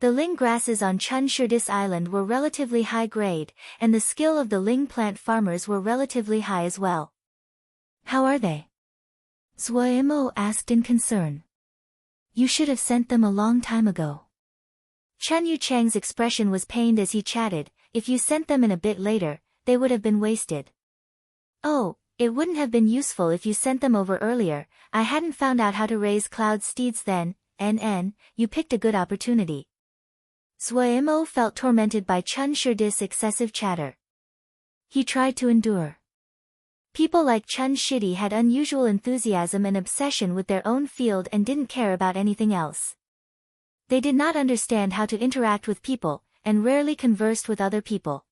The ling grasses on Chun Shurdis Island were relatively high grade, and the skill of the ling plant farmers were relatively high as well. How are they? Zhuo Mo asked in concern. You should have sent them a long time ago. Chun Yucheng's expression was pained as he chatted, if you sent them in a bit later, they would have been wasted. Oh, it wouldn't have been useful if you sent them over earlier, I hadn't found out how to raise cloud steeds then, you picked a good opportunity. Zhuo Mo felt tormented by Chun Shurdis' excessive chatter. He tried to endure. People like Chun Shidi had unusual enthusiasm and obsession with their own field and didn't care about anything else. They did not understand how to interact with people, and rarely conversed with other people.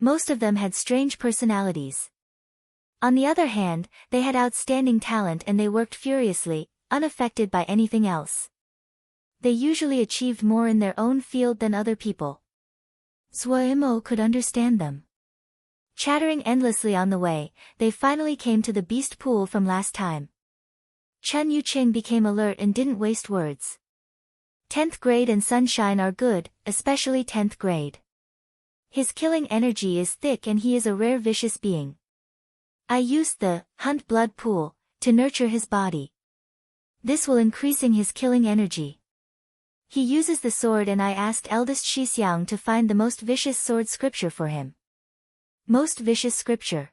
Most of them had strange personalities. On the other hand, they had outstanding talent and they worked furiously, unaffected by anything else. They usually achieved more in their own field than other people. Zhuo Mo could understand them. Chattering endlessly on the way, they finally came to the beast pool from last time. Chun Yucheng became alert and didn't waste words. 10th grade and sunshine are good, especially 10th grade. His killing energy is thick and he is a rare vicious being. I used the hunt blood pool to nurture his body. This will increasing his killing energy. He uses the sword and I asked eldest Shixiang to find the most vicious sword scripture for him. Most vicious scripture.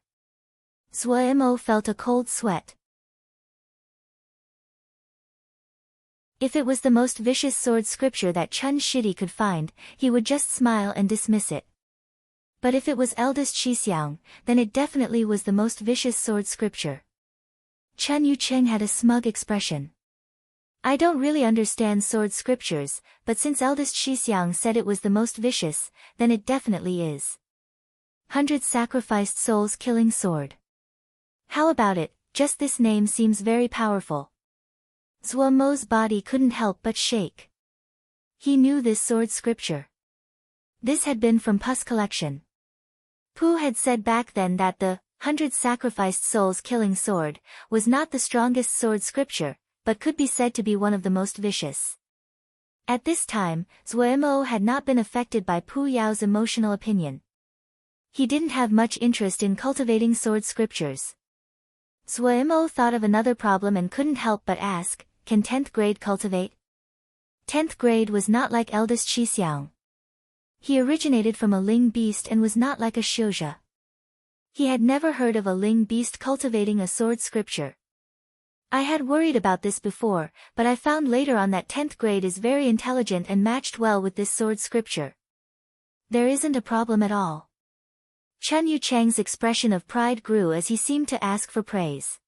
Zhuo Mo felt a cold sweat. If it was the most vicious sword scripture that Chun Shidi could find, he would just smile and dismiss it. But if it was eldest Shixiang, then it definitely was the most vicious sword scripture. Chun Yucheng had a smug expression. I don't really understand sword scriptures, but since eldest Shixiang said it was the most vicious, then it definitely is. 100 sacrificed souls killing sword. How about it, just this name seems very powerful. Zhuo Mo's body couldn't help but shake. He knew this sword scripture. This had been from Pu's collection. Pu had said back then that the 100 sacrificed souls killing sword was not the strongest sword scripture, but could be said to be one of the most vicious. At this time, Zuemo had not been affected by Pu Yao's emotional opinion. He didn't have much interest in cultivating sword scriptures. Zuemo thought of another problem and couldn't help but ask, can 10th grade cultivate? 10th grade was not like eldest Shixiang. He originated from a Ling beast and was not like a Xiuzha. He had never heard of a Ling beast cultivating a sword scripture. I had worried about this before, but I found later on that 10th grade is very intelligent and matched well with this sword scripture. There isn't a problem at all. Chen Yucheng's expression of pride grew as he seemed to ask for praise.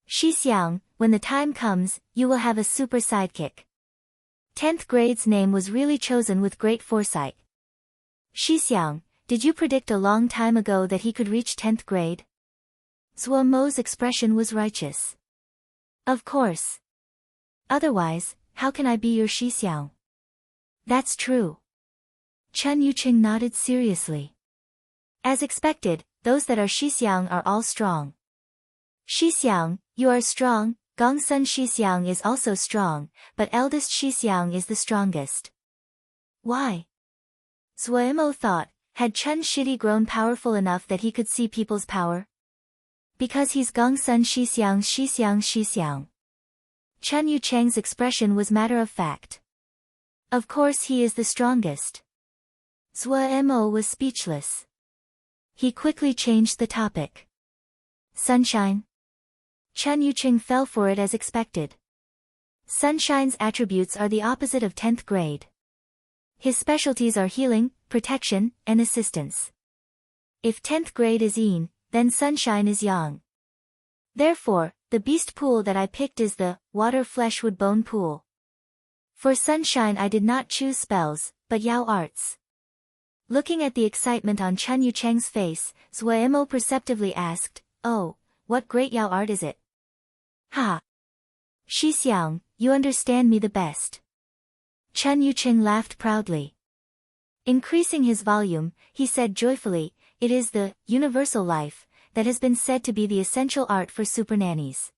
Shixiang, when the time comes, you will have a super sidekick. 10th grade's name was really chosen with great foresight. Shixiang, did you predict a long time ago that he could reach 10th grade? Zuomo's expression was righteous. Of course. Otherwise, how can I be your Shixiang? That's true. Chen Yucheng nodded seriously. As expected, those that are Shixiang are all strong. Shixiang, you are strong, Gongsun Shixiang is also strong, but eldest Shixiang is the strongest. Why? Zuemo thought, had Chen Shidi grown powerful enough that he could see people's power? Because he's Gongsun Shixiang. Chen Yucheng's expression was matter of fact. Of course he is the strongest. Zuemo was speechless. He quickly changed the topic. Sunshine? Chen Yucheng fell for it as expected. Sunshine's attributes are the opposite of 10th grade. His specialties are healing, protection, and assistance. If 10th grade is yin, then Sunshine is yang. Therefore, the beast pool that I picked is the water flesh wood bone pool. For Sunshine I did not choose spells, but Yao arts. Looking at the excitement on Chen Yucheng's face, Zuemo perceptively asked, oh, what great Yao art is it? Ha! Shixiang, you understand me the best. Chen Yucheng laughed proudly. Increasing his volume, he said joyfully, it is the universal life that has been said to be the essential art for super nannies.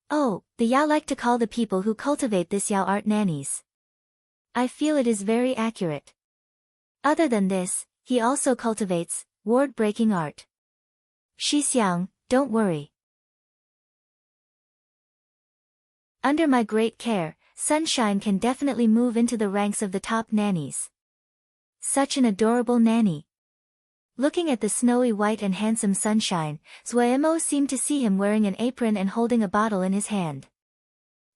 Oh, the Yao like to call the people who cultivate this Yao art nannies. I feel it is very accurate. Other than this, he also cultivates ward-breaking art. Shixiang, don't worry. Under my great care, Sunshine can definitely move into the ranks of the top nannies. Such an adorable nanny. Looking at the snowy white and handsome Sunshine, Zuemo seemed to see him wearing an apron and holding a bottle in his hand.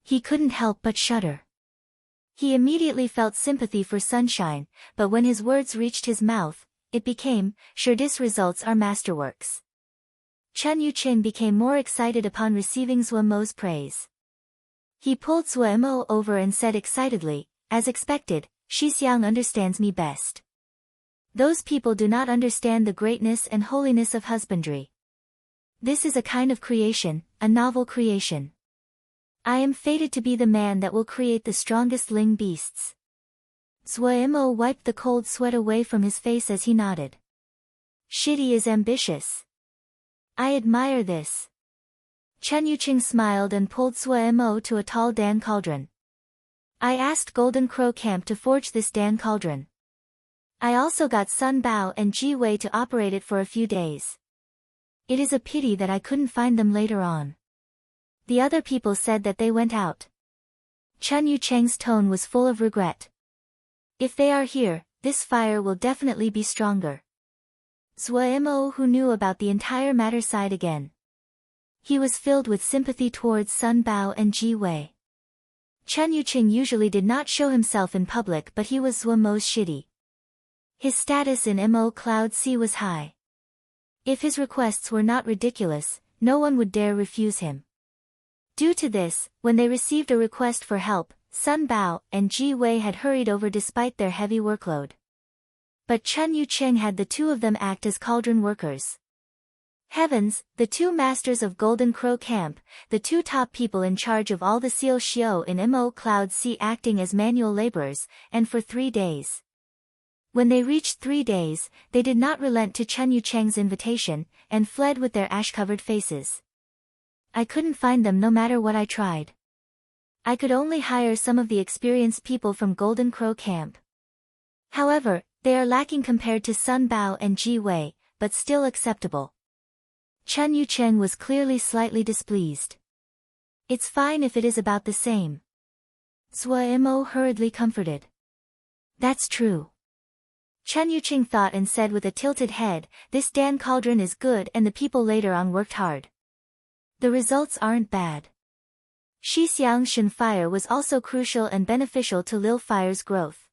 He couldn't help but shudder. He immediately felt sympathy for Sunshine, but when his words reached his mouth, it became, sure this results are masterworks. Chen Yucheng became more excited upon receiving Zuemo's praise. He pulled Zuemo over and said excitedly, as expected, Shixiang understands me best. Those people do not understand the greatness and holiness of husbandry. This is a kind of creation, a novel creation. I am fated to be the man that will create the strongest Ling beasts. Zuemo wiped the cold sweat away from his face as he nodded. Shidi is ambitious. I admire this. Chen Yucheng smiled and pulled Zuemo to a tall Dan cauldron. I asked Golden Crow Camp to forge this Dan cauldron. I also got Sun Bao and Ji Wei to operate it for a few days. It is a pity that I couldn't find them later on. The other people said that they went out. Chen Yucheng's tone was full of regret. If they are here, this fire will definitely be stronger. Zuemo, who knew about the entire matter, sighed again. He was filled with sympathy towards Sun Bao and Ji Wei. Chen Yucheng usually did not show himself in public, but he was Zuemo's shidi. His status in Mo Cloud Sea was high. If his requests were not ridiculous, no one would dare refuse him. Due to this, when they received a request for help, Sun Bao and Ji Wei had hurried over despite their heavy workload. But Chen Yucheng had the two of them act as cauldron workers. Heavens, the two masters of Golden Crow Camp, the two top people in charge of all the Seal Xiao in Mo Cloud Sea acting as manual laborers, and for 3 days. When they reached 3 days, they did not relent to Chen Yucheng's invitation, and fled with their ash-covered faces. I couldn't find them no matter what I tried. I could only hire some of the experienced people from Golden Crow Camp. However, they are lacking compared to Sun Bao and Ji Wei, but still acceptable. Chen Yucheng was clearly slightly displeased. It's fine if it is about the same. Zhou Mo hurriedly comforted. That's true. Chen Yucheng thought and said with a tilted head, this Dan cauldron is good and the people later on worked hard. The results aren't bad. Shixiang Shen fire was also crucial and beneficial to Lil Fire's growth.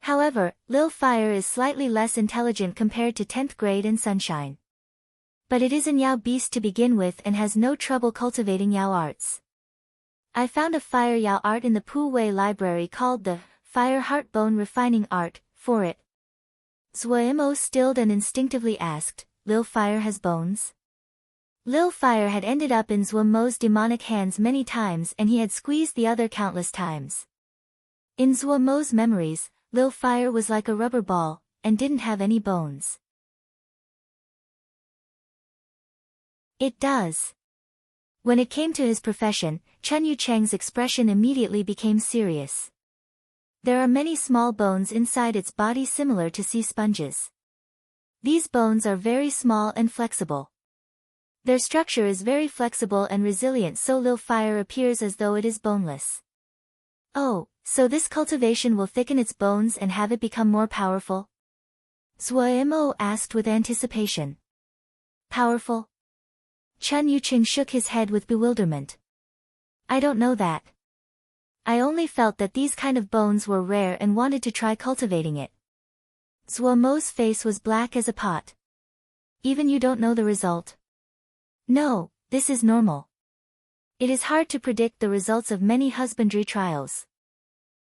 However, Lil Fire is slightly less intelligent compared to 10th grade and Sunshine. But it is an Yao beast to begin with and has no trouble cultivating Yao arts. I found a fire Yao art in the Pu Wei library called the Fire Heart Bone Refining Art for it. Zhou Mo stilled and instinctively asked, Lil Fire has bones? Lil Fire had ended up in Zhou Mo's demonic hands many times and he had squeezed the other countless times. In Zhou Mo's memories, Lil Fire was like a rubber ball, and didn't have any bones. It does. When it came to his profession, Chen Yucheng's expression immediately became serious. There are many small bones inside its body similar to sea sponges. These bones are very small and flexible. Their structure is very flexible and resilient, so Lil Fire appears as though it is boneless. Oh, so this cultivation will thicken its bones and have it become more powerful? Zhou Mo asked with anticipation. Powerful? Chen Yucheng shook his head with bewilderment. I don't know that. I only felt that these kind of bones were rare and wanted to try cultivating it. Zhou Mo's face was black as a pot. Even you don't know the result? No, this is normal. It is hard to predict the results of many husbandry trials.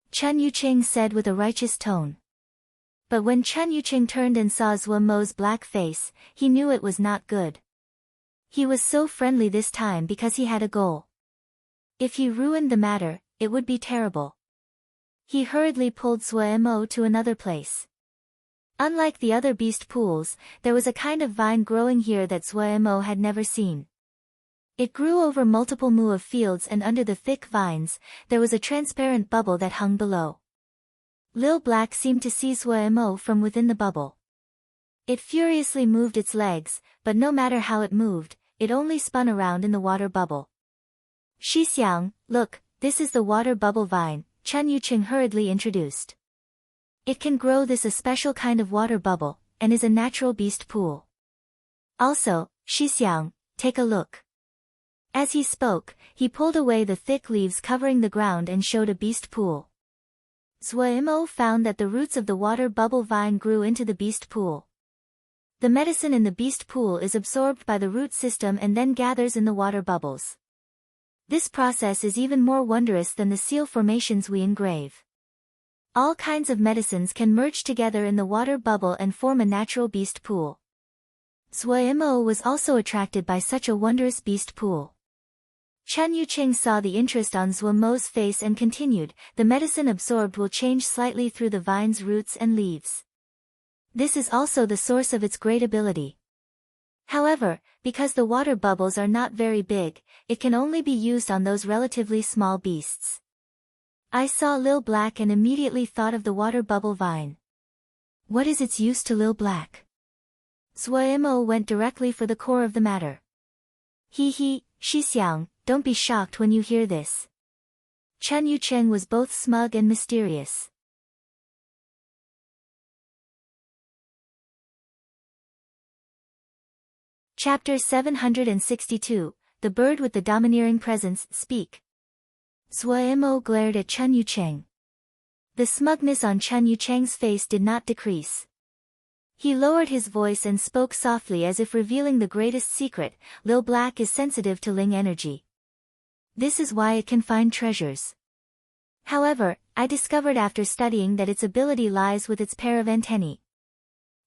Chen Yucheng said with a righteous tone. But when Chen Yucheng turned and saw Zhou Mo's black face, he knew it was not good. He was so friendly this time because he had a goal. If he ruined the matter, it would be terrible. He hurriedly pulled Zhou Mo to another place. Unlike the other beast pools, there was a kind of vine growing here that Zhou Mo had never seen. It grew over multiple mu of fields and under the thick vines, there was a transparent bubble that hung below. Lil Black seemed to see Zhou Mo from within the bubble. It furiously moved its legs, but no matter how it moved, it only spun around in the water bubble. Shixiang, look, this is the water bubble vine, Chen Yucheng hurriedly introduced. It can grow this a special kind of water bubble, and is a natural beast pool. Also, Shixiang, take a look. As he spoke, he pulled away the thick leaves covering the ground and showed a beast pool. Zhou Mo found that the roots of the water bubble vine grew into the beast pool. The medicine in the beast pool is absorbed by the root system and then gathers in the water bubbles. This process is even more wondrous than the seal formations we engrave. All kinds of medicines can merge together in the water bubble and form a natural beast pool. Zhou Mo was also attracted by such a wondrous beast pool. Chen Yucheng saw the interest on Zhou Mo's face and continued, the medicine absorbed will change slightly through the vine's roots and leaves. This is also the source of its great ability. However, because the water bubbles are not very big, it can only be used on those relatively small beasts. I saw Lil Black and immediately thought of the water bubble vine. What is its use to Lil Black? Zhou Mo went directly for the core of the matter. He, Shixiang, don't be shocked when you hear this. Chen Yucheng was both smug and mysterious. Chapter 762, The Bird with the Domineering Presence, Speak. Zhou Mo glared at Chen Yucheng. The smugness on Chen Yucheng's face did not decrease. He lowered his voice and spoke softly as if revealing the greatest secret, Lil Black is sensitive to Ling energy. This is why it can find treasures. However, I discovered after studying that its ability lies with its pair of antennae.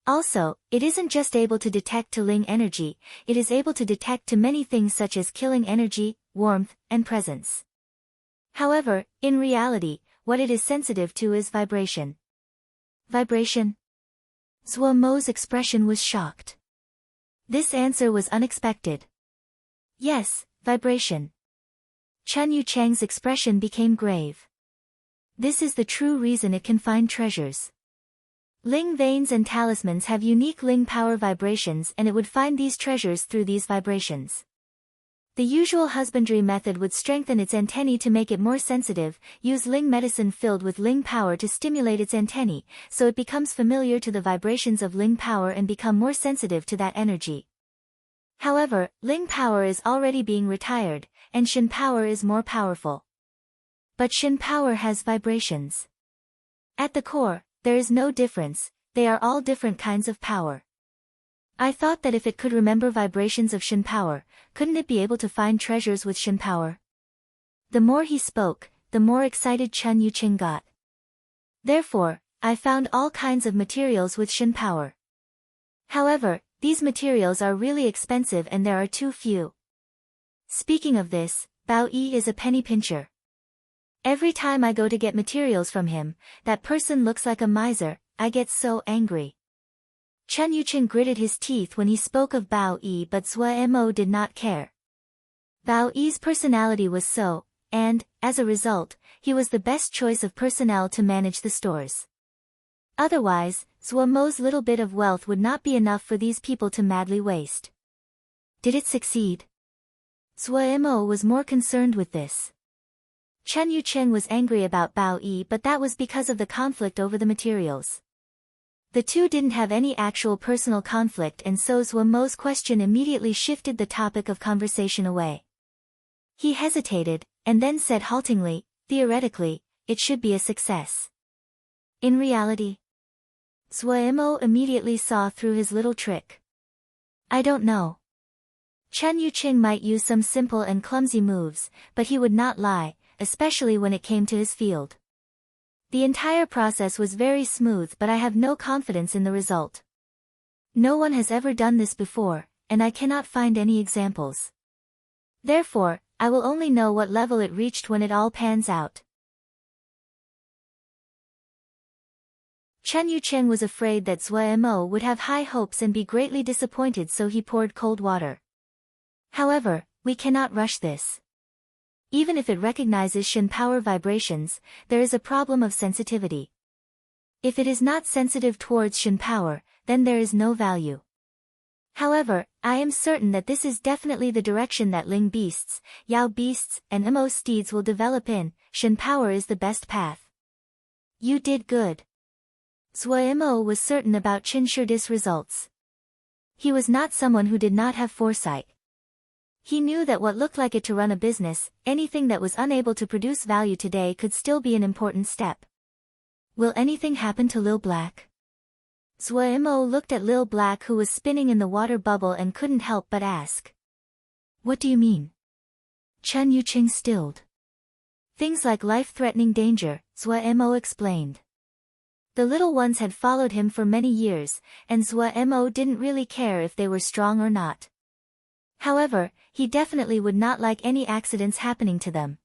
Also, it isn't just able to detect to Ling energy, it is able to detect to many things such as killing energy, warmth, and presence. However, in reality, what it is sensitive to is vibration. Vibration? Zhou Mo's expression was shocked. This answer was unexpected. Yes, vibration. Chen Yucheng's expression became grave. This is the true reason it can find treasures. Ling veins and talismans have unique Ling power vibrations, and it would find these treasures through these vibrations. The usual husbandry method would strengthen its antennae to make it more sensitive, use Ling medicine filled with Ling power to stimulate its antennae, so it becomes familiar to the vibrations of Ling power and become more sensitive to that energy. However, Ling power is already being retired, and Shen power is more powerful. But Shen power has vibrations. At the core, there is no difference, they are all different kinds of power. I thought that if it could remember vibrations of Shen power, couldn't it be able to find treasures with Shen power? The more he spoke, the more excited Chen Yucheng got. Therefore, I found all kinds of materials with Shen power. However, these materials are really expensive and there are too few. Speaking of this, Bao Yi is a penny pincher. Every time I go to get materials from him, that person looks like a miser. I get so angry. Chen Yucheng gritted his teeth when he spoke of Bao Yi, but Zhou Mo did not care. Bao Yi's personality was so, and, as a result, he was the best choice of personnel to manage the stores. Otherwise, Zhou Mo's little bit of wealth would not be enough for these people to madly waste. Did it succeed? Zhou Mo was more concerned with this. Chen Yucheng was angry about Bao Yi, but that was because of the conflict over the materials. The two didn't have any actual personal conflict, and so Zhou Mo's question immediately shifted the topic of conversation away. He hesitated, and then said haltingly, "Theoretically, it should be a success. In reality?" Zhou Mo immediately saw through his little trick. "I don't know." Chen Yucheng might use some simple and clumsy moves, but he would not lie, especially when it came to his field. The entire process was very smooth, but I have no confidence in the result. No one has ever done this before, and I cannot find any examples. Therefore, I will only know what level it reached when it all pans out. Chen Yucheng was afraid that Zhou Mo would have high hopes and be greatly disappointed, so he poured cold water. However, we cannot rush this. Even if it recognizes Shen power vibrations, there is a problem of sensitivity. If it is not sensitive towards Shen power, then there is no value. However, I am certain that this is definitely the direction that Ling beasts, Yao beasts, and Mo steeds will develop in. Shen power is the best path. You did good. Zhou Mo was certain about Qin Shi's results. He was not someone who did not have foresight. He knew that what looked like it to run a business, anything that was unable to produce value today could still be an important step. Will anything happen to Lil Black? Zhou Mo looked at Lil Black, who was spinning in the water bubble, and couldn't help but ask. What do you mean? Chen Yucheng stilled. Things like life-threatening danger, Zhou Mo explained. The little ones had followed him for many years, and Zhou Mo didn't really care if they were strong or not. However, he definitely would not like any accidents happening to them.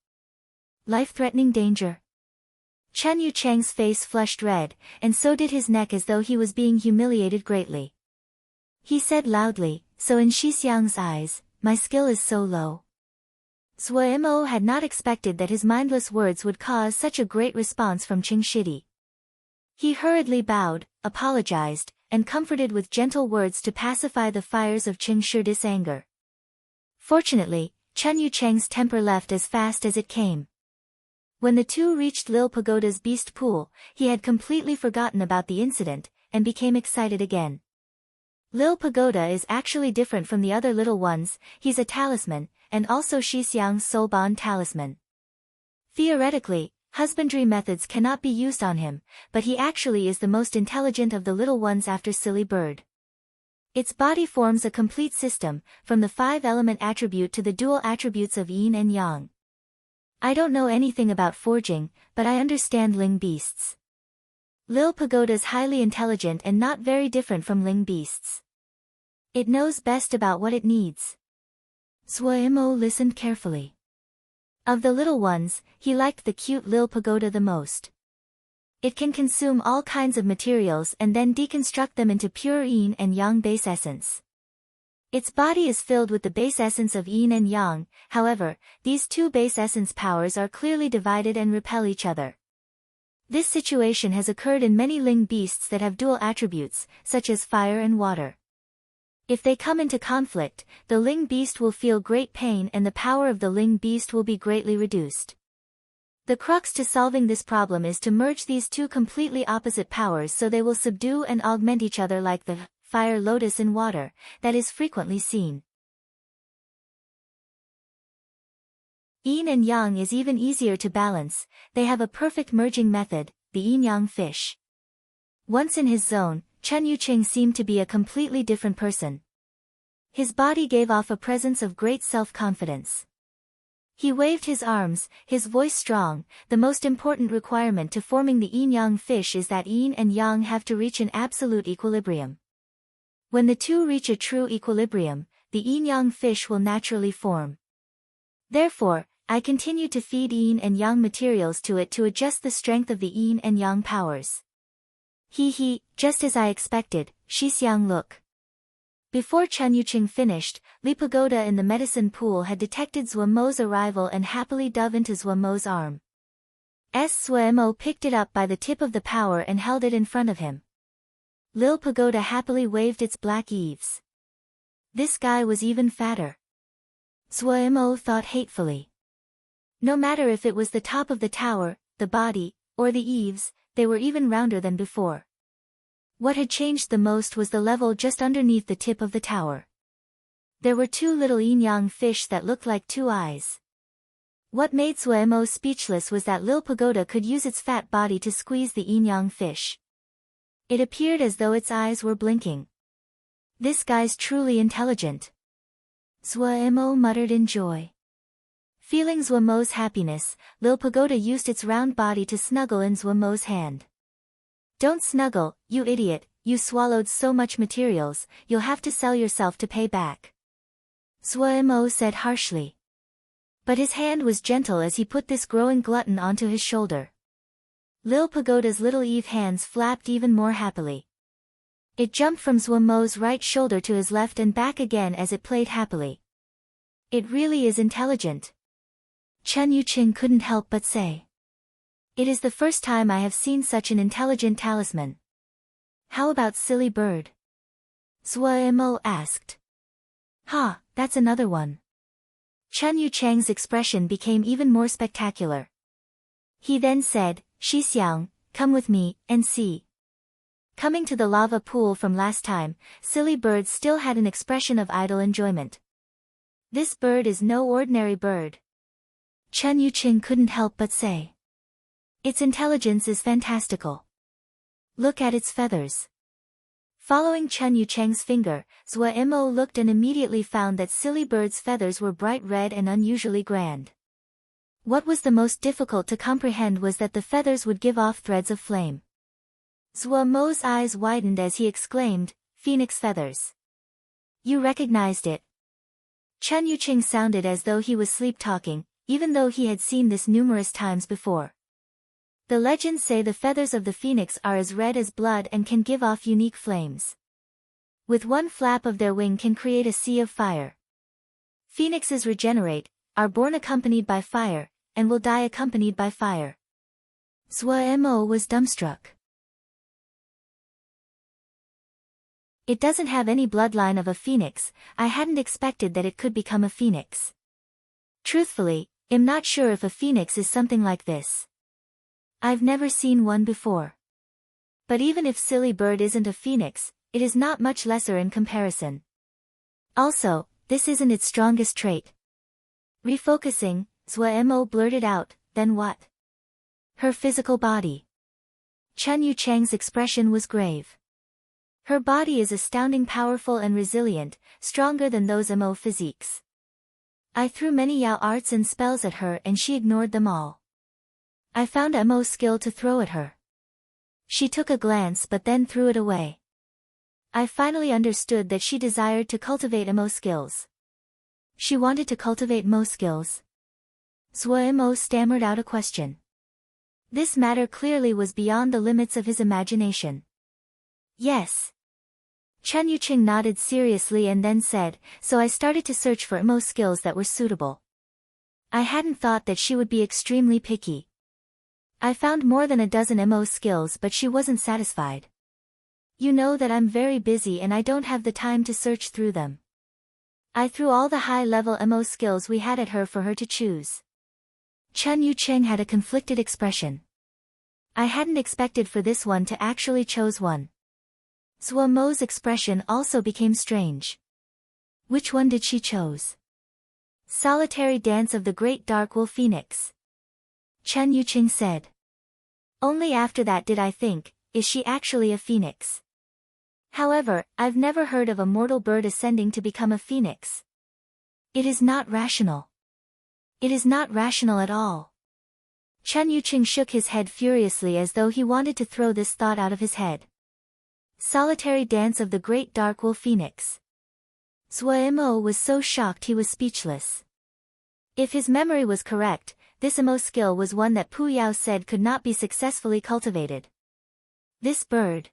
Life-threatening danger. Chen Yucheng's face flushed red, and so did his neck, as though he was being humiliated greatly. He said loudly, "So in Xixiang's eyes, my skill is so low." Zhou Mo had not expected that his mindless words would cause such a great response from Qing Shidi. He hurriedly bowed, apologized, and comforted with gentle words to pacify the fires of Qing Shi's anger. Fortunately, Chen Yucheng's temper left as fast as it came. When the two reached Lil Pagoda's beast pool, he had completely forgotten about the incident, and became excited again. Lil Pagoda is actually different from the other little ones. He's a talisman, and also Xixiang's soul bond talisman. Theoretically, husbandry methods cannot be used on him, but he actually is the most intelligent of the little ones after Silly Bird. Its body forms a complete system, from the 5-element attribute to the dual attributes of yin and yang. I don't know anything about forging, but I understand Ling beasts. Lil Pagoda's highly intelligent and not very different from Ling beasts. It knows best about what it needs. Zhou Mo listened carefully. Of the little ones, he liked the cute Lil Pagoda the most. It can consume all kinds of materials and then deconstruct them into pure yin and yang base essence. Its body is filled with the base essence of yin and yang, however, these two base essence powers are clearly divided and repel each other. This situation has occurred in many ling beasts that have dual attributes, such as fire and water. If they come into conflict, the ling beast will feel great pain and the power of the ling beast will be greatly reduced. The crux to solving this problem is to merge these two completely opposite powers so they will subdue and augment each other like the fire lotus in water, that is frequently seen. Yin and yang is even easier to balance, they have a perfect merging method, the yin-yang fish. Once in his zone, Chen Yuqing seemed to be a completely different person. His body gave off a presence of great self-confidence. He waved his arms, his voice strong. The most important requirement to forming the yin-yang fish is that yin and yang have to reach an absolute equilibrium. When the two reach a true equilibrium, the yin-yang fish will naturally form. Therefore, I continued to feed yin and yang materials to it to adjust the strength of the yin and yang powers. Just as I expected, Shixiang look. Before Chen Yuqing finished, Li Pagoda in the medicine pool had detected Zuomo's arrival and happily dove into Zuomo's arm. Zuomo picked it up by the tip of the power and held it in front of him. Lil Pagoda happily waved its black eaves. This guy was even fatter. Zuomo thought hatefully. No matter if it was the top of the tower, the body, or the eaves, they were even rounder than before. What had changed the most was the level just underneath the tip of the tower. There were two little yin-yang fish that looked like two eyes. What made Zuomo speechless was that Lil Pagoda could use its fat body to squeeze the yin-yang fish. It appeared as though its eyes were blinking. This guy's truly intelligent. Zuomo muttered in joy. Feeling Zuomo's happiness, Lil Pagoda used its round body to snuggle in Zuomo's hand. Don't snuggle, you idiot, you swallowed so much materials, you'll have to sell yourself to pay back. Zuomo said harshly. But his hand was gentle as he put this growing glutton onto his shoulder. Lil Pagoda's little Eve hands flapped even more happily. It jumped from Zuomo's right shoulder to his left and back again as it played happily. It really is intelligent. Chen Yuqing couldn't help but say. It is the first time I have seen such an intelligent talisman. How about silly bird? Zuomo asked. That's another one. Chen Yucheng's expression became even more spectacular. He then said, Shixiang, come with me, and see. Coming to the lava pool from last time, silly bird still had an expression of idle enjoyment. This bird is no ordinary bird. Chen Yuqing couldn't help but say. Its intelligence is fantastical. Look at its feathers. Following Chen Yucheng's finger, Zuomo looked and immediately found that silly bird's feathers were bright red and unusually grand. What was the most difficult to comprehend was that the feathers would give off threads of flame. Zuomo's eyes widened as he exclaimed, Phoenix feathers. You recognized it. Chen Yuqing sounded as though he was sleep-talking, even though he had seen this numerous times before. The legends say the feathers of the phoenix are as red as blood and can give off unique flames. With one flap of their wing can create a sea of fire. Phoenixes regenerate, are born accompanied by fire, and will die accompanied by fire. Zuomo was dumbstruck. It doesn't have any bloodline of a phoenix. I hadn't expected that it could become a phoenix. Truthfully, I'm not sure if a phoenix is something like this. I've never seen one before. But even if silly bird isn't a phoenix, it is not much lesser in comparison. Also, this isn't its strongest trait. Refocusing, Zuomo blurted out, then what? Her physical body. Chen Yucheng's expression was grave. Her body is astounding, powerful and resilient, stronger than those Mo physiques. I threw many Yao arts and spells at her and she ignored them all. I found Mo's skill to throw at her. She took a glance but then threw it away. I finally understood that she desired to cultivate Mo skills. She wanted to cultivate Mo skills. Zuomo stammered out a question. This matter clearly was beyond the limits of his imagination. Yes. Chen Yuqing nodded seriously and then said, so I started to search for emo skills that were suitable. I hadn't thought that she would be extremely picky. I found more than a dozen emo skills but she wasn't satisfied. You know that I'm very busy and I don't have the time to search through them. I threw all the high-level emo skills we had at her for her to choose. Chen Yuqing had a conflicted expression. I hadn't expected for this one to actually chose one. Zhuo Mo's expression also became strange. Which one did she chose? Solitary Dance of the Great Dark Wolf Phoenix. Chen Yuqing said. Only after that did I think, is she actually a phoenix? However, I've never heard of a mortal bird ascending to become a phoenix. It is not rational. It is not rational at all. Chen Yuqing shook his head furiously as though he wanted to throw this thought out of his head. Solitary Dance of the Great Dark Wolf Phoenix. Zhuo Mo was so shocked he was speechless. If his memory was correct, this emo skill was one that Pu Yao said could not be successfully cultivated. This bird.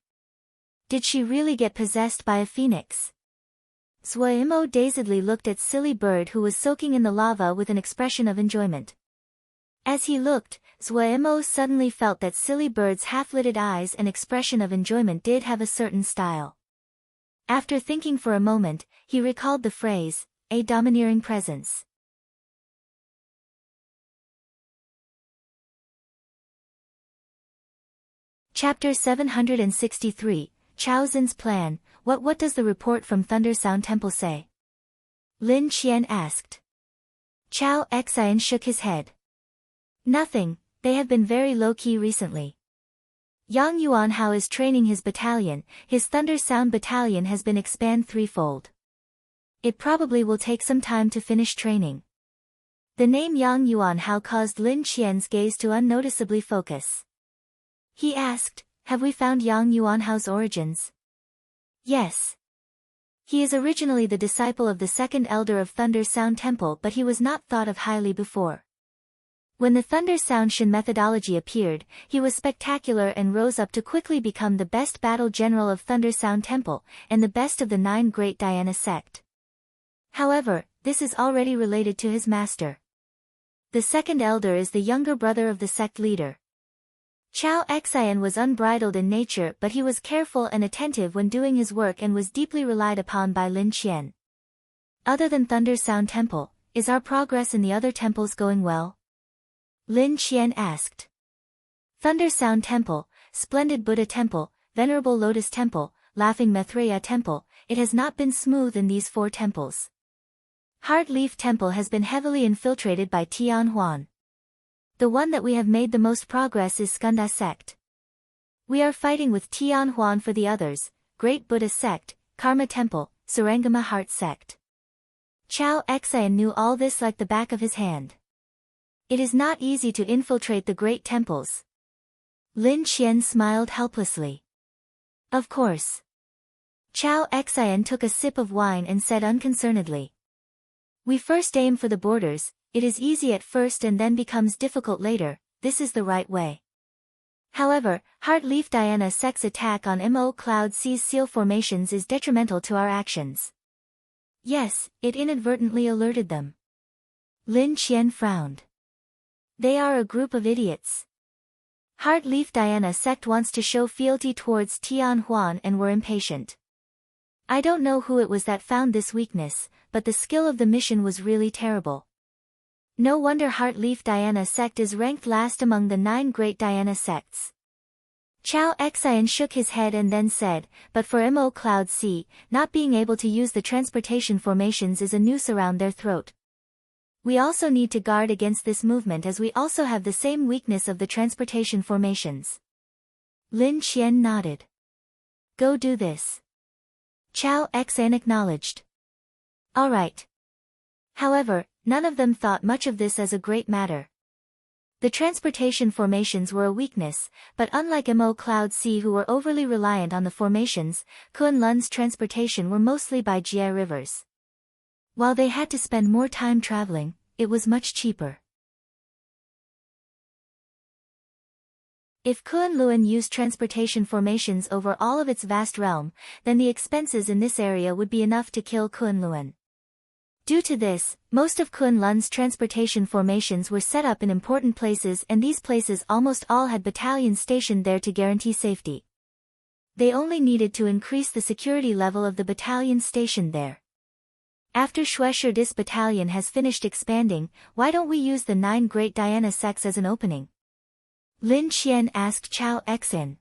Did she really get possessed by a phoenix? Zhuo Mo dazedly looked at Silly Bird who was soaking in the lava with an expression of enjoyment. As he looked, Zhuo Mo suddenly felt that Silly Bird's half-lidded eyes and expression of enjoyment did have a certain style. After thinking for a moment, he recalled the phrase, a domineering presence. Chapter 763, Chao Xin's Plan. What does the report from Thunder Sound Temple say? Lin Qian asked. Chao Xian shook his head. Nothing, they have been very low-key recently. Yang Yuanhao is training his battalion, his Thunder Sound battalion has been expanded threefold. It probably will take some time to finish training. The name Yang Yuanhao caused Lin Qian's gaze to unnoticeably focus. He asked, have we found Yang Yuanhao's origins? Yes. He is originally the disciple of the second elder of Thunder Sound Temple but he was not thought of highly before. When the Thunder Sound Shin methodology appeared, he was spectacular and rose up to quickly become the best battle general of Thunder Sound Temple, and the best of the 9 great Dhyana sect. However, this is already related to his master. The second elder is the younger brother of the sect leader. Chao Xian was unbridled in nature but he was careful and attentive when doing his work and was deeply relied upon by Lin Qian. Other than Thunder Sound Temple, is our progress in the other temples going well? Lin Qian asked. Thunder Sound Temple, Splendid Buddha Temple, Venerable Lotus Temple, Laughing Maitreya Temple, it has not been smooth in these 4 temples. Heart Leaf Temple has been heavily infiltrated by Tian Huan. The one that we have made the most progress is Skanda sect. We are fighting with Tian Huan for the others, Great Buddha sect, Karma Temple, Sarangama Heart sect. Chao Xian knew all this like the back of his hand. It is not easy to infiltrate the great temples. Lin Qian smiled helplessly. Of course. Chao Xian took a sip of wine and said unconcernedly. We first aim for the borders, it is easy at first and then becomes difficult later, this is the right way. However, Heart Leaf Dhyana sect's attack on Mo Cloud C's seal formations is detrimental to our actions. Yes, it inadvertently alerted them. Lin Qian frowned. They are a group of idiots. Heart Leaf Dhyana sect wants to show fealty towards Tian Huan and were impatient. I don't know who it was that found this weakness, but the skill of the mission was really terrible. No wonder Heart Leaf Dhyana sect is ranked last among the 9 great Dhyana sects. Chao Xian shook his head and then said, but for Mo Cloud C, not being able to use the transportation formations is a noose around their throat. We also need to guard against this movement as we also have the same weakness of the transportation formations. Lin Qian nodded. Go do this. Chao Xian acknowledged. Alright. However, none of them thought much of this as a great matter. The transportation formations were a weakness, but unlike Mo Cloud C who were overly reliant on the formations, Kun Lun's transportation were mostly by Jie rivers. While they had to spend more time traveling, it was much cheaper. If Kunlun used transportation formations over all of its vast realm, then the expenses in this area would be enough to kill Kunlun. Due to this, most of Kunlun's transportation formations were set up in important places, and these places almost all had battalions stationed there to guarantee safety. They only needed to increase the security level of the battalions stationed there. After Shuesherdis battalion has finished expanding, why don't we use the 9 Great Diana sects as an opening? Lin Qian asked Chao Xin.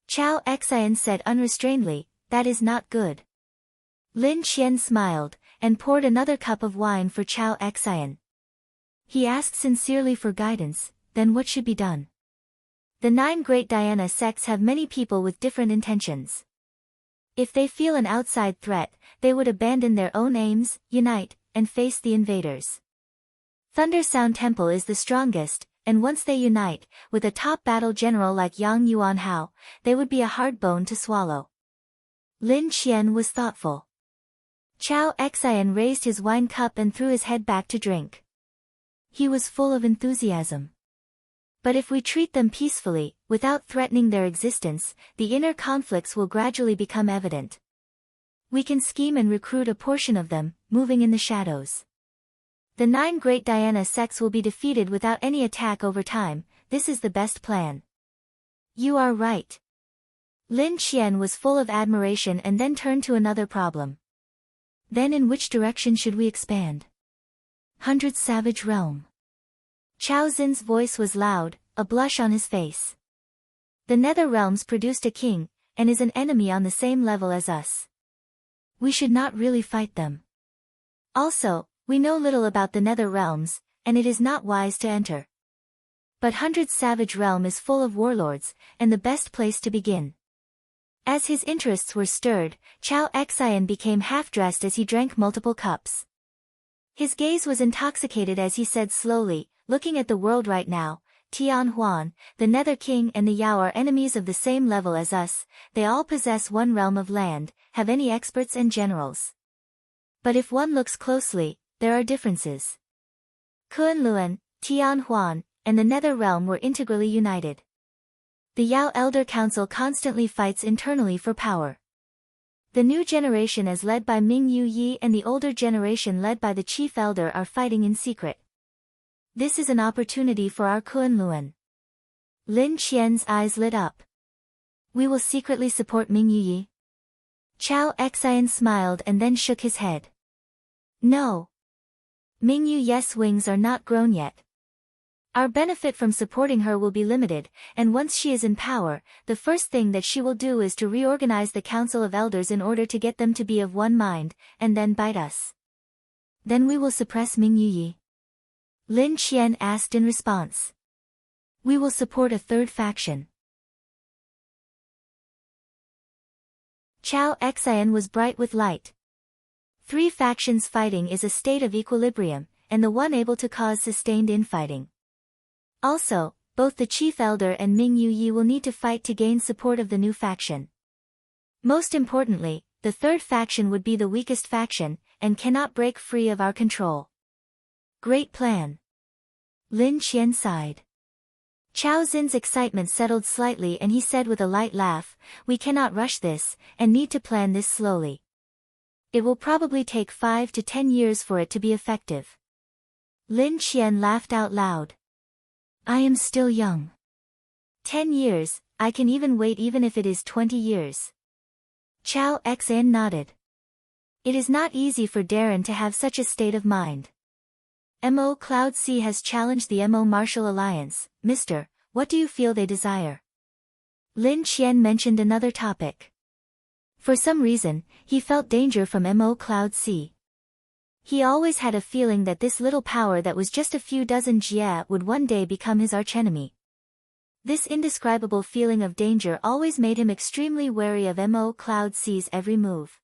Chao Xin said unrestrainedly, that is not good. Lin Qian smiled, and poured another cup of wine for Chao Xin. He asked sincerely for guidance, then what should be done? The 9 Great Diana sects have many people with different intentions. If they feel an outside threat, they would abandon their own aims, unite, and face the invaders. Thunder Sound Temple is the strongest, and once they unite, with a top battle general like Yang Yuanhao, they would be a hard bone to swallow. Lin Qian was thoughtful. Chao Xin raised his wine cup and threw his head back to drink. He was full of enthusiasm. But if we treat them peacefully, without threatening their existence, the inner conflicts will gradually become evident. We can scheme and recruit a portion of them, moving in the shadows. The 9 Great Diana sects will be defeated without any attack over time. This is the best plan. You are right. Lin Qian was full of admiration and then turned to another problem. Then in which direction should we expand? 100 Savage Realm. Chao Xin's voice was loud, a blush on his face. The Nether Realms produced a king, and is an enemy on the same level as us. We should not really fight them. Also, we know little about the Nether Realms, and it is not wise to enter. But 100 Savage Realm is full of warlords, and the best place to begin. As his interests were stirred, Chao Xin became half-dressed as he drank multiple cups. His gaze was intoxicated as he said slowly, looking at the world right now, Tian Huan, the Nether King and the Yao are enemies of the same level as us, they all possess one realm of land, have any experts and generals. But if one looks closely, there are differences. Kunlun, Tian Huan, and the Nether Realm were integrally united. The Yao Elder Council constantly fights internally for power. The new generation as led by Ming Yu Yi and the older generation led by the Chief Elder are fighting in secret. This is an opportunity for our Kunlun. Lin Qian's eyes lit up. We will secretly support Ming Yu Yi. Chao Xin smiled and then shook his head. No. Ming Yu Yi's wings are not grown yet. Our benefit from supporting her will be limited, and once she is in power, the first thing that she will do is to reorganize the Council of Elders in order to get them to be of one mind, and then bite us. Then we will suppress Ming Yu Yi. Lin Qian asked in response. We will support a third faction. Chao Xin was bright with light. 3 factions fighting is a state of equilibrium, and the one able to cause sustained infighting. Also, both the Chief Elder and Ming Yu Yi will need to fight to gain support of the new faction. Most importantly, the third faction would be the weakest faction, and cannot break free of our control. Great plan. Lin Qian sighed. Chao Xin's excitement settled slightly and he said with a light laugh, we cannot rush this, and need to plan this slowly. It will probably take 5 to 10 years for it to be effective. Lin Qian laughed out loud. I am still young. 10 years, I can even wait even if it is 20 years. Chao Xin nodded. It is not easy for Darren to have such a state of mind. Mo Cloud C has challenged the Mo Martial Alliance. Mr., what do you feel they desire? Lin Qian mentioned another topic. For some reason, he felt danger from Mo Cloud C. He always had a feeling that this little power that was just a few dozen jia would one day become his archenemy. This indescribable feeling of danger always made him extremely wary of Mo Cloud C's every move.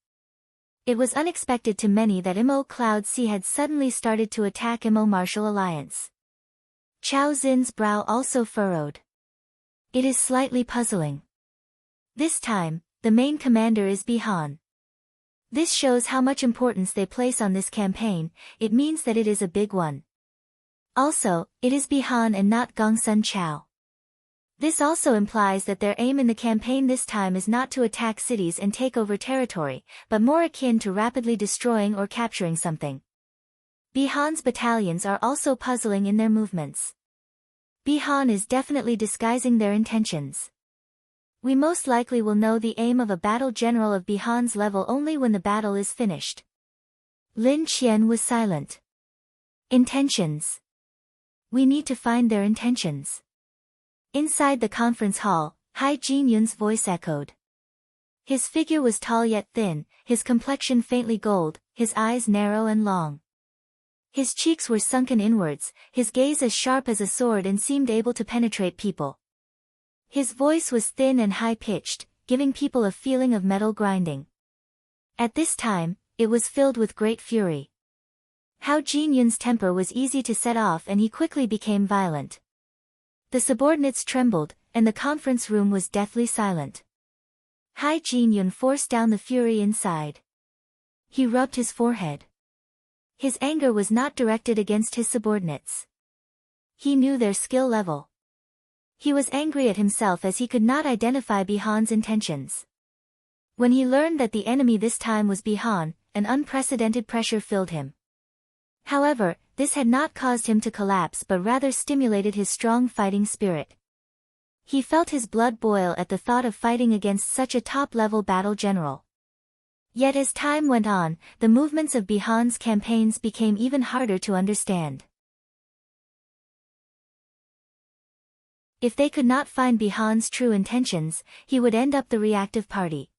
It was unexpected to many that Mo Cloud C had suddenly started to attack Mo Martial Alliance. Chao Xin's brow also furrowed. It is slightly puzzling. This time, the main commander is Bihan. This shows how much importance they place on this campaign, it means that it is a big one. Also, it is Bihan and not Gongsun Chao. This also implies that their aim in the campaign this time is not to attack cities and take over territory, but more akin to rapidly destroying or capturing something. Bihan's battalions are also puzzling in their movements. Bihan is definitely disguising their intentions. We most likely will know the aim of a battle general of Bihan's level only when the battle is finished. Lin Qian was silent. Intentions. We need to find their intentions. Inside the conference hall, Hai Jinyun's voice echoed. His figure was tall yet thin, his complexion faintly gold, his eyes narrow and long. His cheeks were sunken inwards, his gaze as sharp as a sword and seemed able to penetrate people. His voice was thin and high-pitched, giving people a feeling of metal grinding. At this time, it was filled with great fury. Hao Jinyun's temper was easy to set off and he quickly became violent. The subordinates trembled, and the conference room was deathly silent. Hai Jinyun forced down the fury inside. He rubbed his forehead. His anger was not directed against his subordinates. He knew their skill level. He was angry at himself as he could not identify Bihan's intentions. When he learned that the enemy this time was Bihan, an unprecedented pressure filled him. However, this had not caused him to collapse but rather stimulated his strong fighting spirit. He felt his blood boil at the thought of fighting against such a top-level battle general. Yet as time went on, the movements of Bihan's campaigns became even harder to understand. If they could not find Bihan's true intentions, he would end up the reactive party.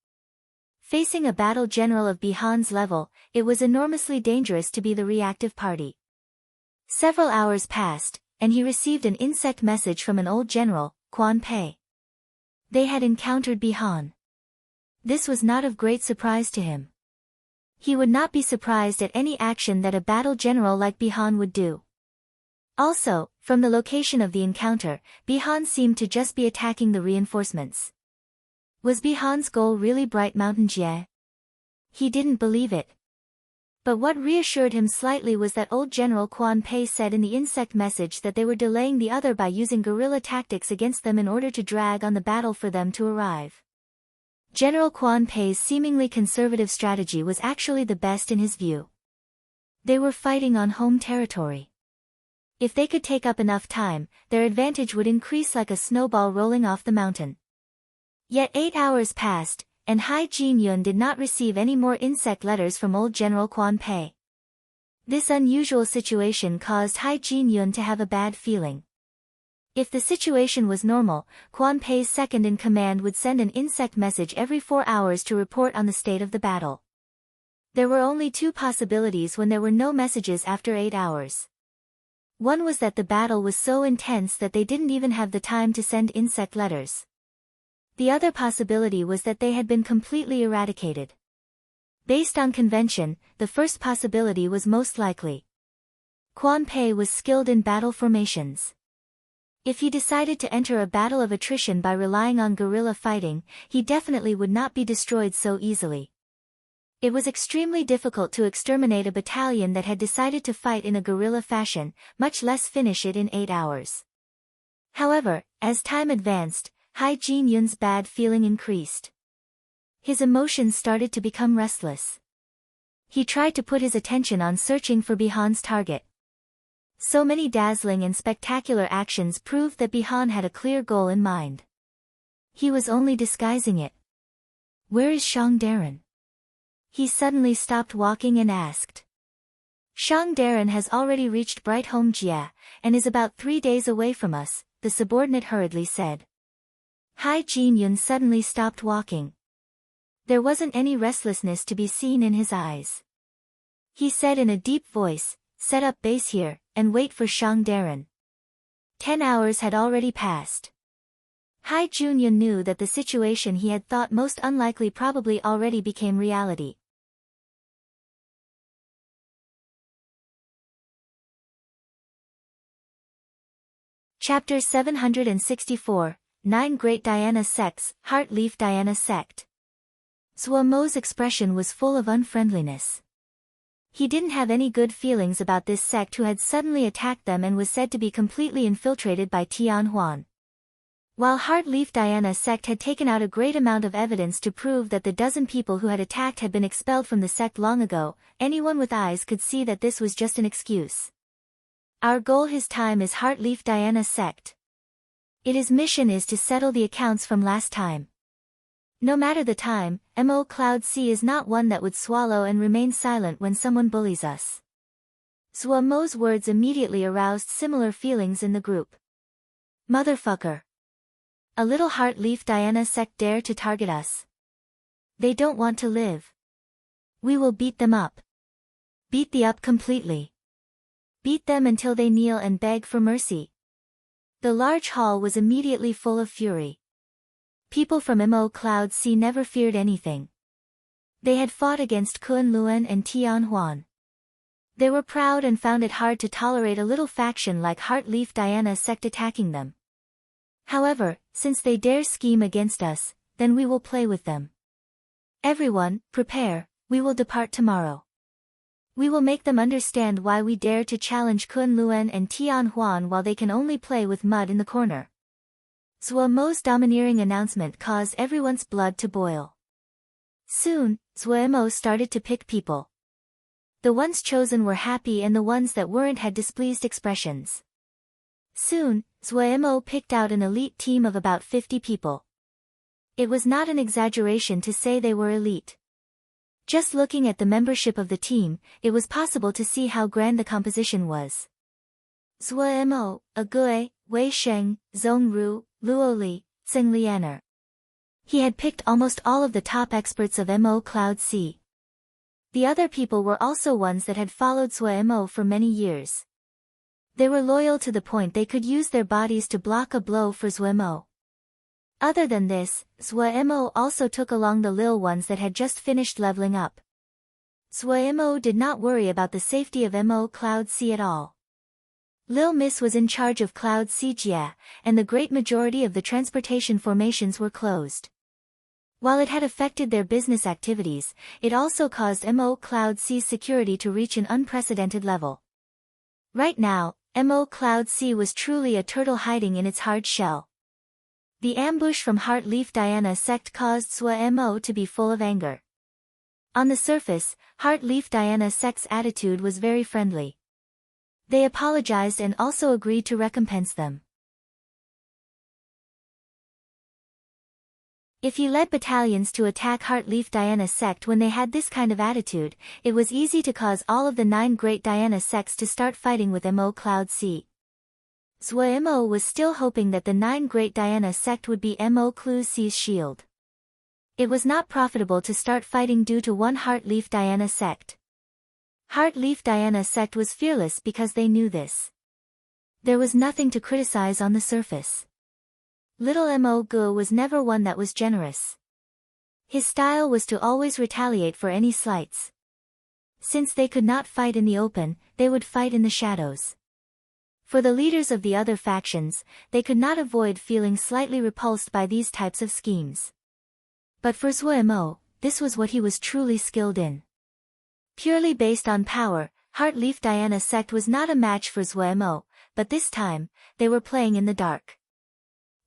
Facing a battle general of Bihan's level, it was enormously dangerous to be the reactive party. Several hours passed, and he received an insect message from an old general, Quan Pei. They had encountered Bihan. This was not of great surprise to him. He would not be surprised at any action that a battle general like Bihan would do. Also, from the location of the encounter, Bihan seemed to just be attacking the reinforcements. Was Bihan's goal really Bright Mountain Jie? He didn't believe it. But what reassured him slightly was that old General Quan Pei said in the insect message that they were delaying the other by using guerrilla tactics against them in order to drag on the battle for them to arrive. General Quan Pei's seemingly conservative strategy was actually the best in his view. They were fighting on home territory. If they could take up enough time, their advantage would increase like a snowball rolling off the mountain. Yet 8 hours passed, and Hai Jinyun did not receive any more insect letters from old General Quan Pei. This unusual situation caused Hai Jinyun to have a bad feeling. If the situation was normal, Quan Pei's second-in-command would send an insect message every 4 hours to report on the state of the battle. There were only two possibilities when there were no messages after 8 hours. One was that the battle was so intense that they didn't even have the time to send insect letters. The other possibility was that they had been completely eradicated. Based on convention, the first possibility was most likely. Quan Pei was skilled in battle formations. If he decided to enter a battle of attrition by relying on guerrilla fighting, he definitely would not be destroyed so easily. It was extremely difficult to exterminate a battalion that had decided to fight in a guerrilla fashion, much less finish it in 8 hours. However, as time advanced, Hai Jinyun's bad feeling increased. His emotions started to become restless. He tried to put his attention on searching for Bihan's target. So many dazzling and spectacular actions proved that Bihan had a clear goal in mind. He was only disguising it. Where is Shang Darren? He suddenly stopped walking and asked. Shang Darren has already reached Bright Home Jia, and is about 3 days away from us, the subordinate hurriedly said. Hai Jinyun suddenly stopped walking. There wasn't any restlessness to be seen in his eyes. He said in a deep voice, "Set up base here, and wait for Shang Darren." 10 hours had already passed. Hai Jinyun knew that the situation he had thought most unlikely probably already became reality. Chapter 764, 9 Great Dhyana Sects, Heart-Leaf Dhyana Sect. Zhuo Mo's expression was full of unfriendliness. He didn't have any good feelings about this sect who had suddenly attacked them and was said to be completely infiltrated by Tian Huan. While Heartleaf Diana sect had taken out a great amount of evidence to prove that the dozen people who had attacked had been expelled from the sect long ago, anyone with eyes could see that this was just an excuse. Our goal his time is Heartleaf Diana sect. Its mission is to settle the accounts from last time. No matter the time, Mo Cloud C is not one that would swallow and remain silent when someone bullies us. Zhuo Mo's words immediately aroused similar feelings in the group. Motherfucker. A little Heartleaf Diana sect dare to target us. They don't want to live. We will beat them up. Beat the up completely. Beat them until they kneel and beg for mercy. The large hall was immediately full of fury. People from Mo Cloud C never feared anything. They had fought against Kun Luan and Tian Huan. They were proud and found it hard to tolerate a little faction like Heartleaf Diana sect attacking them. However, since they dare scheme against us, then we will play with them. Everyone, prepare, we will depart tomorrow. We will make them understand why we dare to challenge Kun Luan and Tian Huan while they can only play with mud in the corner. Zhuo Mo's domineering announcement caused everyone's blood to boil. Soon, Zhuo Mo started to pick people. The ones chosen were happy and the ones that weren't had displeased expressions. Soon, Zhuo Mo picked out an elite team of about 50 people. It was not an exaggeration to say they were elite. Just looking at the membership of the team, it was possible to see how grand the composition was. Zhuo Mo, Agui, Wei Sheng, Zhong Ru, Luo Li, Tsing Lianer. He had picked almost all of the top experts of Mo Cloud C. The other people were also ones that had followed Zhuo Mo for many years. They were loyal to the point they could use their bodies to block a blow for Zhuo Mo. Other than this, Zhuo Mo also took along the lil ones that had just finished leveling up. Zhuo Mo did not worry about the safety of Mo Cloud C at all. Lil Miss was in charge of Cloud C Jia, and the great majority of the transportation formations were closed. While it had affected their business activities, it also caused Mo Cloud C's security to reach an unprecedented level. Right now, Mo Cloud C was truly a turtle hiding in its hard shell. The ambush from Heartleaf Diana sect caused Zhuo Mo to be full of anger. On the surface, Heartleaf Diana sect's attitude was very friendly. They apologized and also agreed to recompense them. If he led battalions to attack Heartleaf Diana sect when they had this kind of attitude, it was easy to cause all of the 9 great Diana sects to start fighting with Mo Cloud C. Zhuo Mo was still hoping that the 9 great Diana sect would be Mo Cloud C's shield. It was not profitable to start fighting due to one Heartleaf Diana sect. Heartleaf Diana sect was fearless because they knew this. There was nothing to criticize on the surface. Little Mo Gu was never one that was generous. His style was to always retaliate for any slights. Since they could not fight in the open, they would fight in the shadows. For the leaders of the other factions, they could not avoid feeling slightly repulsed by these types of schemes. But for Zhuo Mo, this was what he was truly skilled in. Purely based on power, Heartleaf Diana sect was not a match for Zhuo Mo, but this time, they were playing in the dark.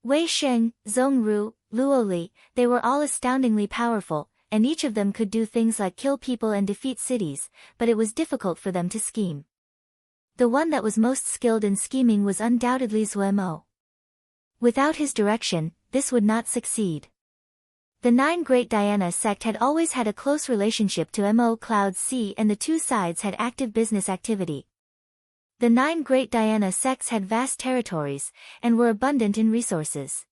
Wei Sheng, Zhong Ru, Luo Li, they were all astoundingly powerful, and each of them could do things like kill people and defeat cities, but it was difficult for them to scheme. The one that was most skilled in scheming was undoubtedly Zhuo Mo. Without his direction, this would not succeed. The 9 great Diana sect had always had a close relationship to Mo Cloud C and the two sides had active business activity. The 9 great Diana sects had vast territories, and were abundant in resources.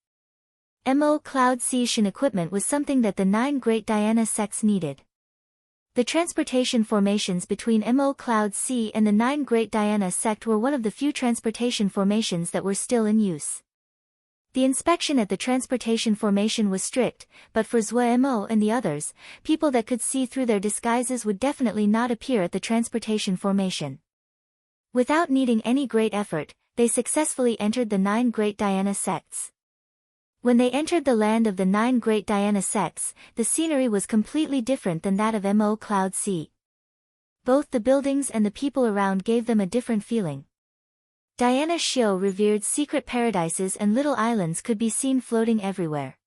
Mo Cloud C's Shin equipment was something that the 9 great Diana sects needed. The transportation formations between Mo Cloud C and the 9 great Diana sect were one of the few transportation formations that were still in use. The inspection at the transportation formation was strict, but for Zhuo Mo and the others, people that could see through their disguises would definitely not appear at the transportation formation. Without needing any great effort, they successfully entered the 9 great Diana sects. When they entered the land of the 9 great Diana sects, the scenery was completely different than that of Mo Cloud C. Both the buildings and the people around gave them a different feeling. Diana Shio revered secret paradises and little islands could be seen floating everywhere.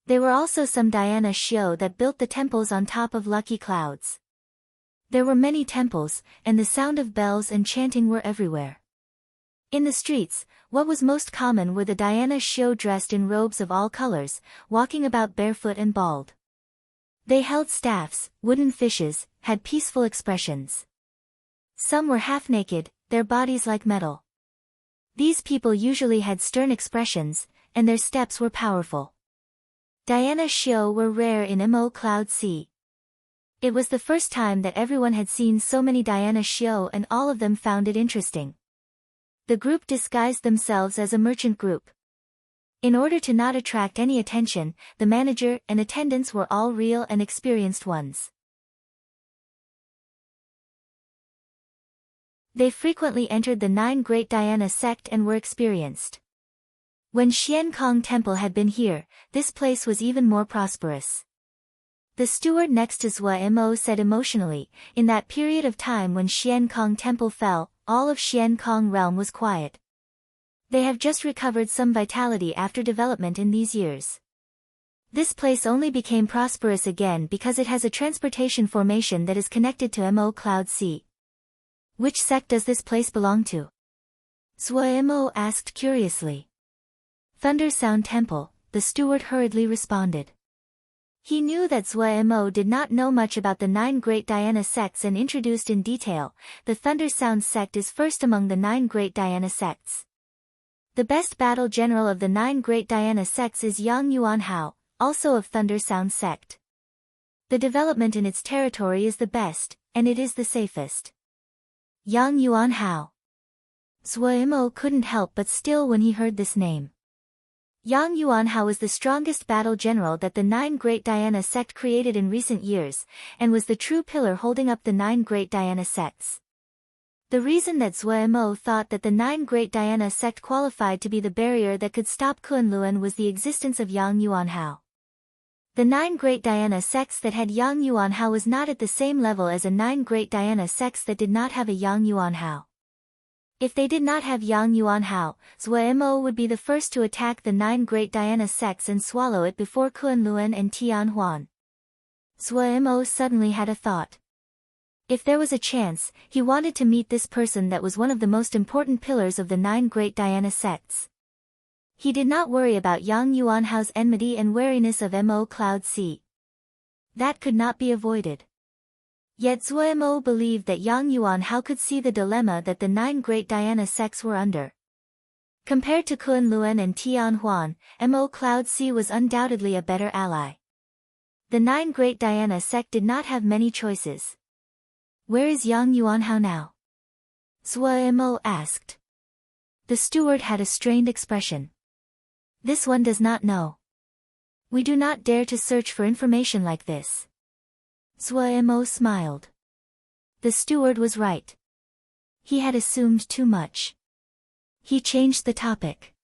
There were also some Diana Shio that built the temples on top of lucky clouds. There were many temples, and the sound of bells and chanting were everywhere. In the streets, what was most common were the Diana Shio dressed in robes of all colors, walking about barefoot and bald. They held staffs, wooden fishes, had peaceful expressions. Some were half naked, their bodies like metal. These people usually had stern expressions, and their steps were powerful. Diana Shio were rare in Mo Cloud Sea. It was the first time that everyone had seen so many Diana Shio and all of them found it interesting. The group disguised themselves as a merchant group. In order to not attract any attention, the manager and attendants were all real and experienced ones. They frequently entered the 9 Great Diana sect and were experienced. When Xian Kong Temple had been here, this place was even more prosperous. The steward next to Zhua Mo said emotionally, in that period of time when Xian Kong Temple fell, all of Xian Kong realm was quiet. They have just recovered some vitality after development in these years. This place only became prosperous again because it has a transportation formation that is connected to Mo Cloud Sea. Which sect does this place belong to? Zhua Mo asked curiously. Thunder Sound Temple, the steward hurriedly responded. He knew that Zhua Mo did not know much about the 9 Great Diana sects and introduced in detail, the Thunder Sound sect is first among the 9 Great Diana sects. The best battle general of the 9 Great Diana sects is Yang Yuan Hao, also of Thunder Sound sect. The development in its territory is the best, and it is the safest. Yang Yuan Hao. Zhua Mo couldn't help but still when he heard this name. Yang Yuan Hao was the strongest battle general that the 9 Great Diana sect created in recent years, and was the true pillar holding up the 9 Great Diana sects. The reason that Zhua Mo thought that the 9 Great Diana sect qualified to be the barrier that could stop Kunlun was the existence of Yang Yuan Hao. The 9 Great Diana sects that had Yang Yuan Hao was not at the same level as a 9 Great Diana sects that did not have a Yang Yuan Hao. If they did not have Yang Yuan Hao, Zhua Mo would be the first to attack the 9 Great Diana sects and swallow it before Kunlun and Tian Huan. Zhua Mo suddenly had a thought. If there was a chance, he wanted to meet this person that was one of the most important pillars of the 9 Great Diana sects. He did not worry about Yang Yuan Hao's enmity and wariness of Mo Cloud Sea. That could not be avoided. Yet Zhua Mo believed that Yang Yuan Hao could see the dilemma that the 9 Great Diana sects were under. Compared to Kunlun and Tian Huan, Mo Cloud Sea was undoubtedly a better ally. The 9 Great Diana sect did not have many choices. Where is Yang Yuan Hao now? Zhua Mo asked. The steward had a strained expression. This one does not know. We do not dare to search for information like this. Zhua Mo smiled. The steward was right. He had assumed too much. He changed the topic.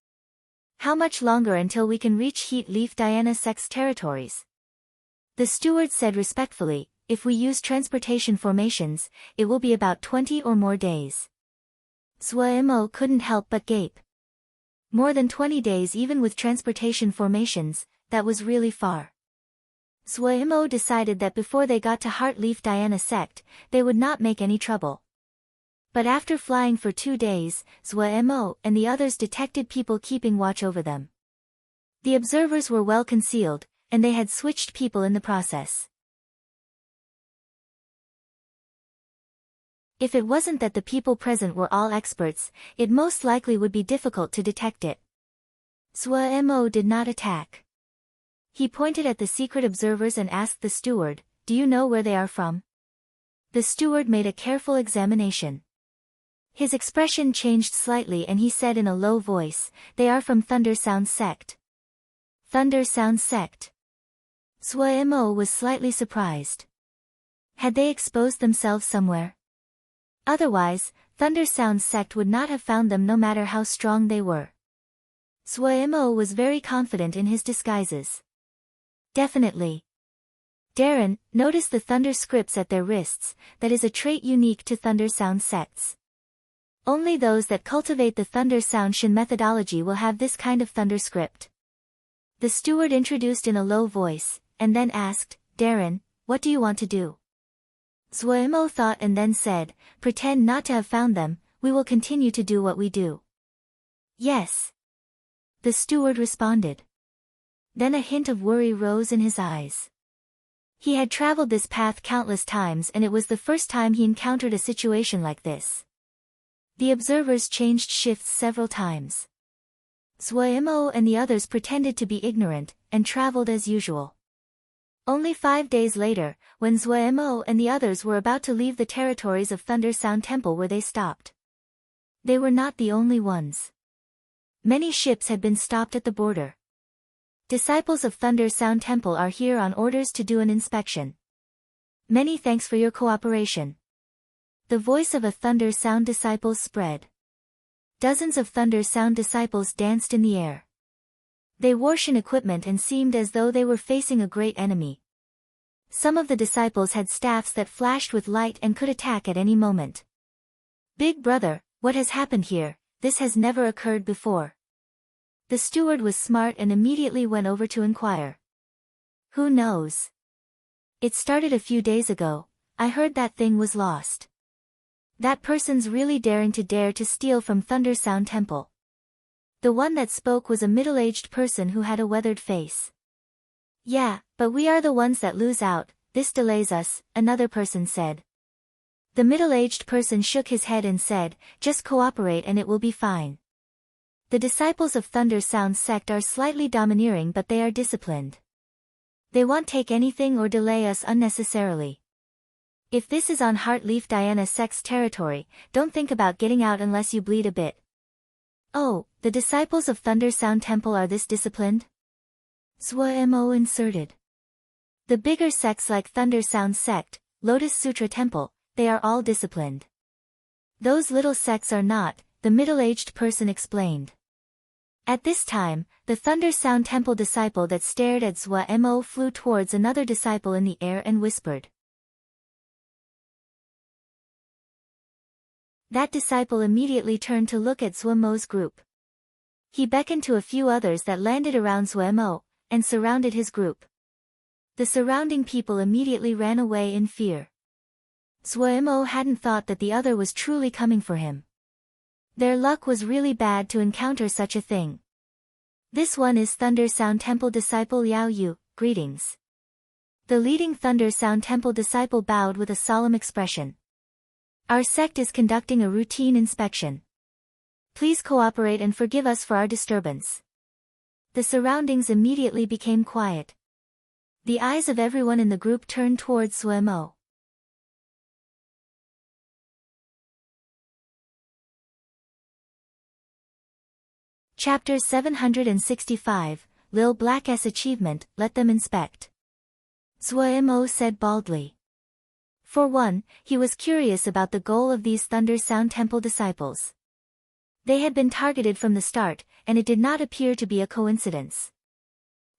How much longer until we can reach Heat Leaf Diana sect's territories? The steward said respectfully, if we use transportation formations, it will be about 20 or more days. Zhua Mo couldn't help but gape. More than 20 days even with transportation formations, that was really far. Zhua Mo decided that before they got to Heartleaf Diana sect, they would not make any trouble. But after flying for 2 days, Zhua Mo and the others detected people keeping watch over them. The observers were well concealed, and they had switched people in the process. If it wasn't that the people present were all experts, it most likely would be difficult to detect it. Zhua Mo did not attack. He pointed at the secret observers and asked the steward, do you know where they are from? The steward made a careful examination. His expression changed slightly and he said in a low voice, they are from Thunder Sound sect. Thunder Sound sect. Zhua Mo was slightly surprised. Had they exposed themselves somewhere? Otherwise, Thunder Sound sect would not have found them no matter how strong they were. Zhua Mo was very confident in his disguises. Definitely. Darren, notice the thunder scripts at their wrists, that is a trait unique to Thunder Sound sects. Only those that cultivate the thunder sound Shin methodology will have this kind of thunder script. The steward introduced in a low voice, and then asked, Darren, what do you want to do? Zhuemo thought and then said, pretend not to have found them, we will continue to do what we do. Yes. The steward responded. Then a hint of worry rose in his eyes. He had traveled this path countless times and it was the first time he encountered a situation like this. The observers changed shifts several times. Zhuemo and the others pretended to be ignorant, and traveled as usual. Only 5 days later, when Zhuemo and the others were about to leave the territories of Thunder Sound Temple where they stopped. They were not the only ones. Many ships had been stopped at the border. Disciples of Thunder Sound Temple are here on orders to do an inspection. Many thanks for your cooperation. The voice of a Thunder Sound disciple spread. Dozens of Thunder Sound disciples danced in the air. They wore Shin equipment and seemed as though they were facing a great enemy. Some of the disciples had staffs that flashed with light and could attack at any moment. Big brother, what has happened here? This has never occurred before. The steward was smart and immediately went over to inquire. Who knows? It started a few days ago. I heard that thing was lost. That person's really daring to dare to steal from Thunder Sound Temple. The one that spoke was a middle-aged person who had a weathered face. Yeah, but we are the ones that lose out, this delays us, another person said. The middle-aged person shook his head and said, just cooperate and it will be fine. The disciples of Thunder Sound sect are slightly domineering but they are disciplined. They won't take anything or delay us unnecessarily. If this is on Heartleaf Diana sect's territory, don't think about getting out unless you bleed a bit. Oh, the disciples of Thunder Sound Temple are this disciplined? Zhuemo inserted. The bigger sects like Thunder Sound Sect, Lotus Sutra Temple, they are all disciplined. Those little sects are not, the middle-aged person explained. At this time, the Thunder Sound Temple disciple that stared at Zhuemo flew towards another disciple in the air and whispered. That disciple immediately turned to look at Zhuemo's group. He beckoned to a few others that landed around Zhuemo, and surrounded his group. The surrounding people immediately ran away in fear. Zhuemo hadn't thought that the other was truly coming for him. Their luck was really bad to encounter such a thing. This one is Thunder Sound Temple disciple Yao Yu, greetings. The leading Thunder Sound Temple disciple bowed with a solemn expression. Our sect is conducting a routine inspection. Please cooperate and forgive us for our disturbance. The surroundings immediately became quiet. The eyes of everyone in the group turned towards Zhuemo. Chapter 765, Lil Black's achievement, let them inspect. Zhuemo said baldly. For one, he was curious about the goal of these Thunder Sound Temple disciples. They had been targeted from the start, and it did not appear to be a coincidence.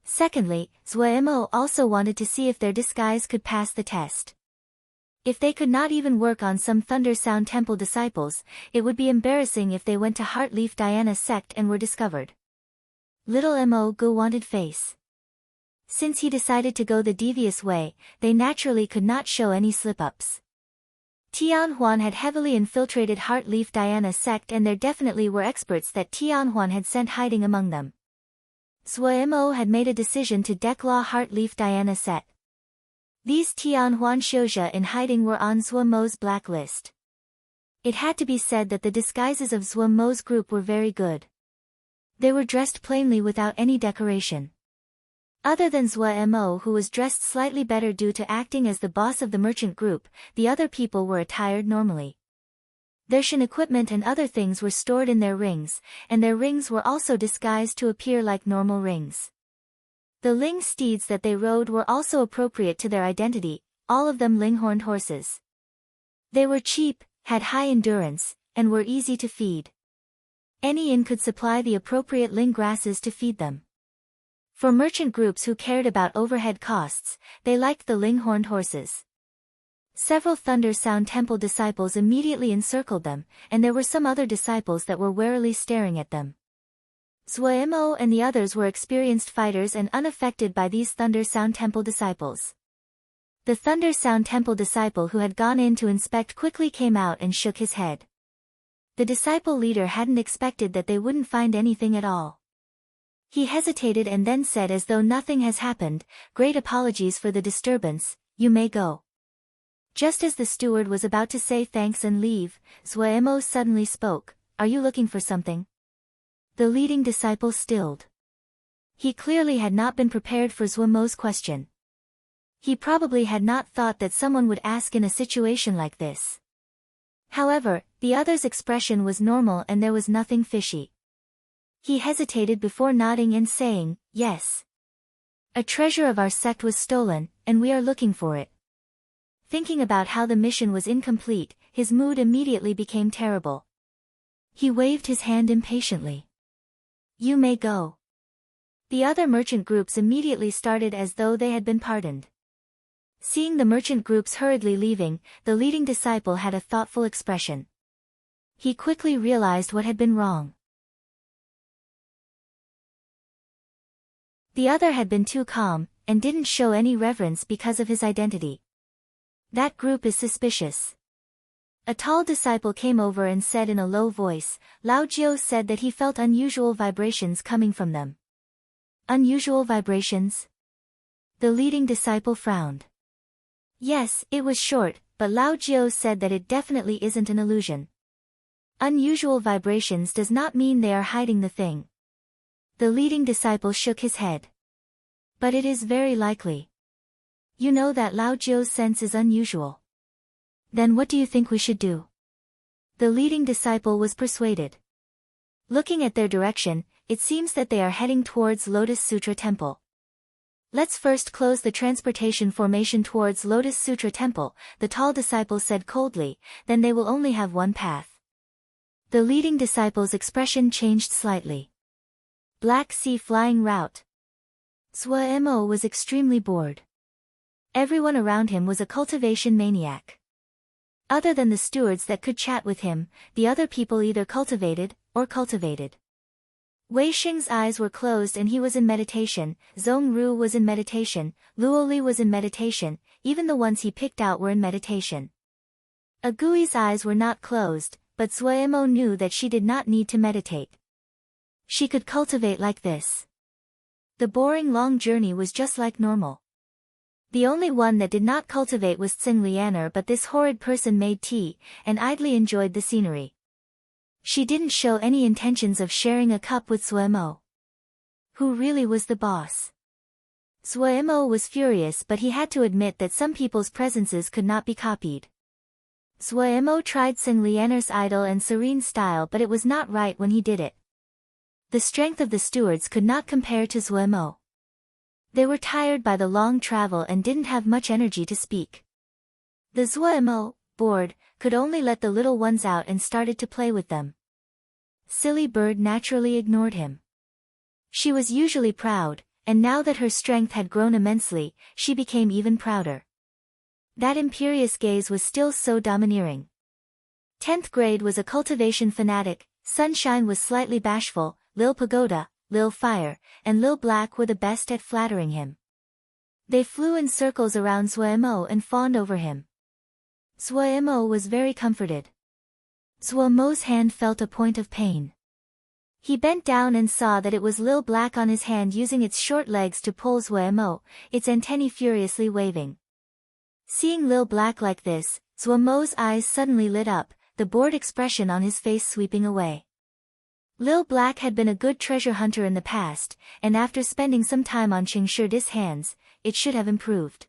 Secondly, Zhuemo also wanted to see if their disguise could pass the test. If they could not even work on some Thunder Sound Temple disciples, it would be embarrassing if they went to Heartleaf Diana sect and were discovered. Little Mo Gu wanted face. Since he decided to go the devious way, they naturally could not show any slip-ups. Tianhuan had heavily infiltrated Heartleaf Diana sect and there definitely were experts that Tianhuan had sent hiding among them. Zhuemo had made a decision to declaw Heartleaf Diana sect. These Tianhuan Xiuzhe in hiding were on Zhuemo's blacklist. It had to be said that the disguises of Zhuemo's group were very good. They were dressed plainly without any decoration. Other than Zhuemo, who was dressed slightly better due to acting as the boss of the merchant group, the other people were attired normally. Their Shin equipment and other things were stored in their rings, and their rings were also disguised to appear like normal rings. The Ling steeds that they rode were also appropriate to their identity, all of them Ling-horned horses. They were cheap, had high endurance, and were easy to feed. Any inn could supply the appropriate Ling grasses to feed them. For merchant groups who cared about overhead costs, they liked the Ling-horned horses. Several Thunder Sound Temple disciples immediately encircled them, and there were some other disciples that were warily staring at them. Zuemo and the others were experienced fighters and unaffected by these Thunder Sound Temple disciples. The Thunder Sound Temple disciple who had gone in to inspect quickly came out and shook his head. The disciple leader hadn't expected that they wouldn't find anything at all. He hesitated and then said as though nothing has happened, "Great apologies for the disturbance, you may go." Just as the steward was about to say thanks and leave, Zuemo suddenly spoke, "Are you looking for something?" The leading disciple stilled. He clearly had not been prepared for Zuemo's question. He probably had not thought that someone would ask in a situation like this. However, the other's expression was normal and there was nothing fishy. He hesitated before nodding and saying, "Yes. A treasure of our sect was stolen, and we are looking for it." Thinking about how the mission was incomplete, his mood immediately became terrible. He waved his hand impatiently. "You may go." The other merchant groups immediately started as though they had been pardoned. Seeing the merchant groups hurriedly leaving, the leading disciple had a thoughtful expression. He quickly realized what had been wrong. The other had been too calm, and didn't show any reverence because of his identity. That group is suspicious. A tall disciple came over and said in a low voice, Lao Jiao said that he felt unusual vibrations coming from them. Unusual vibrations? The leading disciple frowned. Yes, it was short, but Lao Jiao said that it definitely isn't an illusion. Unusual vibrations does not mean they are hiding the thing. The leading disciple shook his head. But it is very likely. You know that Lao Jiao's sense is unusual. Then what do you think we should do? The leading disciple was persuaded. Looking at their direction, it seems that they are heading towards Lotus Sutra Temple. Let's first close the transportation formation towards Lotus Sutra Temple, the tall disciple said coldly, then they will only have one path. The leading disciple's expression changed slightly. Black Sea Flying Route. Zuemo was extremely bored. Everyone around him was a cultivation maniac. Other than the stewards that could chat with him, the other people either cultivated, or cultivated. Wei Xing's eyes were closed and he was in meditation, Zhong Ru was in meditation, Luoli was in meditation, even the ones he picked out were in meditation. Agui's eyes were not closed, but Zuemo knew that she did not need to meditate. She could cultivate like this. The boring long journey was just like normal. The only one that did not cultivate was Tsing Lianer, but this horrid person made tea, and idly enjoyed the scenery. She didn't show any intentions of sharing a cup with Zuemo. Who really was the boss? Zuemo was furious, but he had to admit that some people's presences could not be copied. Zuemo tried Tsing Lianer's idle and serene style, but it was not right when he did it. The strength of the stewards could not compare to Zuemo. They were tired by the long travel and didn't have much energy to speak. The Zuemo, bored, could only let the little ones out and started to play with them. Silly Bird naturally ignored him. She was usually proud, and now that her strength had grown immensely, she became even prouder. That imperious gaze was still so domineering. 10th grade was a cultivation fanatic, Sunshine was slightly bashful, Lil Pagoda, Lil Fire, and Lil Black were the best at flattering him. They flew in circles around Zuemo and fawned over him. Zuemo was very comforted. Zuemo's hand felt a point of pain. He bent down and saw that it was Lil Black on his hand using its short legs to pull Zuemo, its antennae furiously waving. Seeing Lil Black like this, Zuemo's eyes suddenly lit up, the bored expression on his face sweeping away. Lil Black had been a good treasure hunter in the past, and after spending some time on Qingshidis' hands, it should have improved.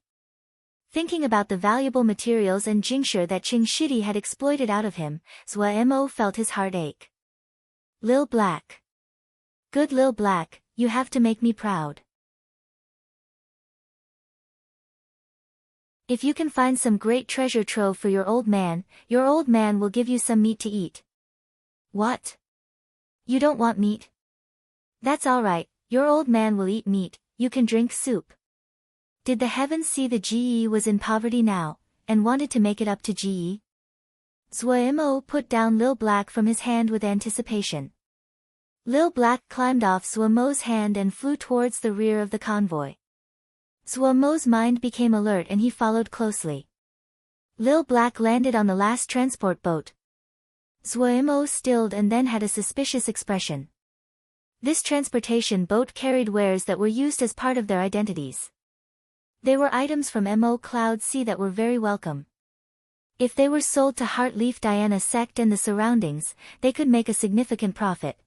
Thinking about the valuable materials and Jingshi that Qingshidi had exploited out of him, Zuemo felt his heart ache. Lil Black. Good Lil Black, you have to make me proud. If you can find some great treasure trove for your old man will give you some meat to eat. What? You don't want meat? That's alright, your old man will eat meat, you can drink soup. Did the heavens see the GE was in poverty now, and wanted to make it up to Ge. Zhuo put down Lil Black from his hand with anticipation. Lil Black climbed off Zhuo's hand and flew towards the rear of the convoy. Zhuo's mind became alert and he followed closely. Lil Black landed on the last transport boat. Zhuo stilled and then had a suspicious expression. This transportation boat carried wares that were used as part of their identities. They were items from Mo Cloud Sea that were very welcome. If they were sold to Heartleaf Diana sect and the surroundings, they could make a significant profit.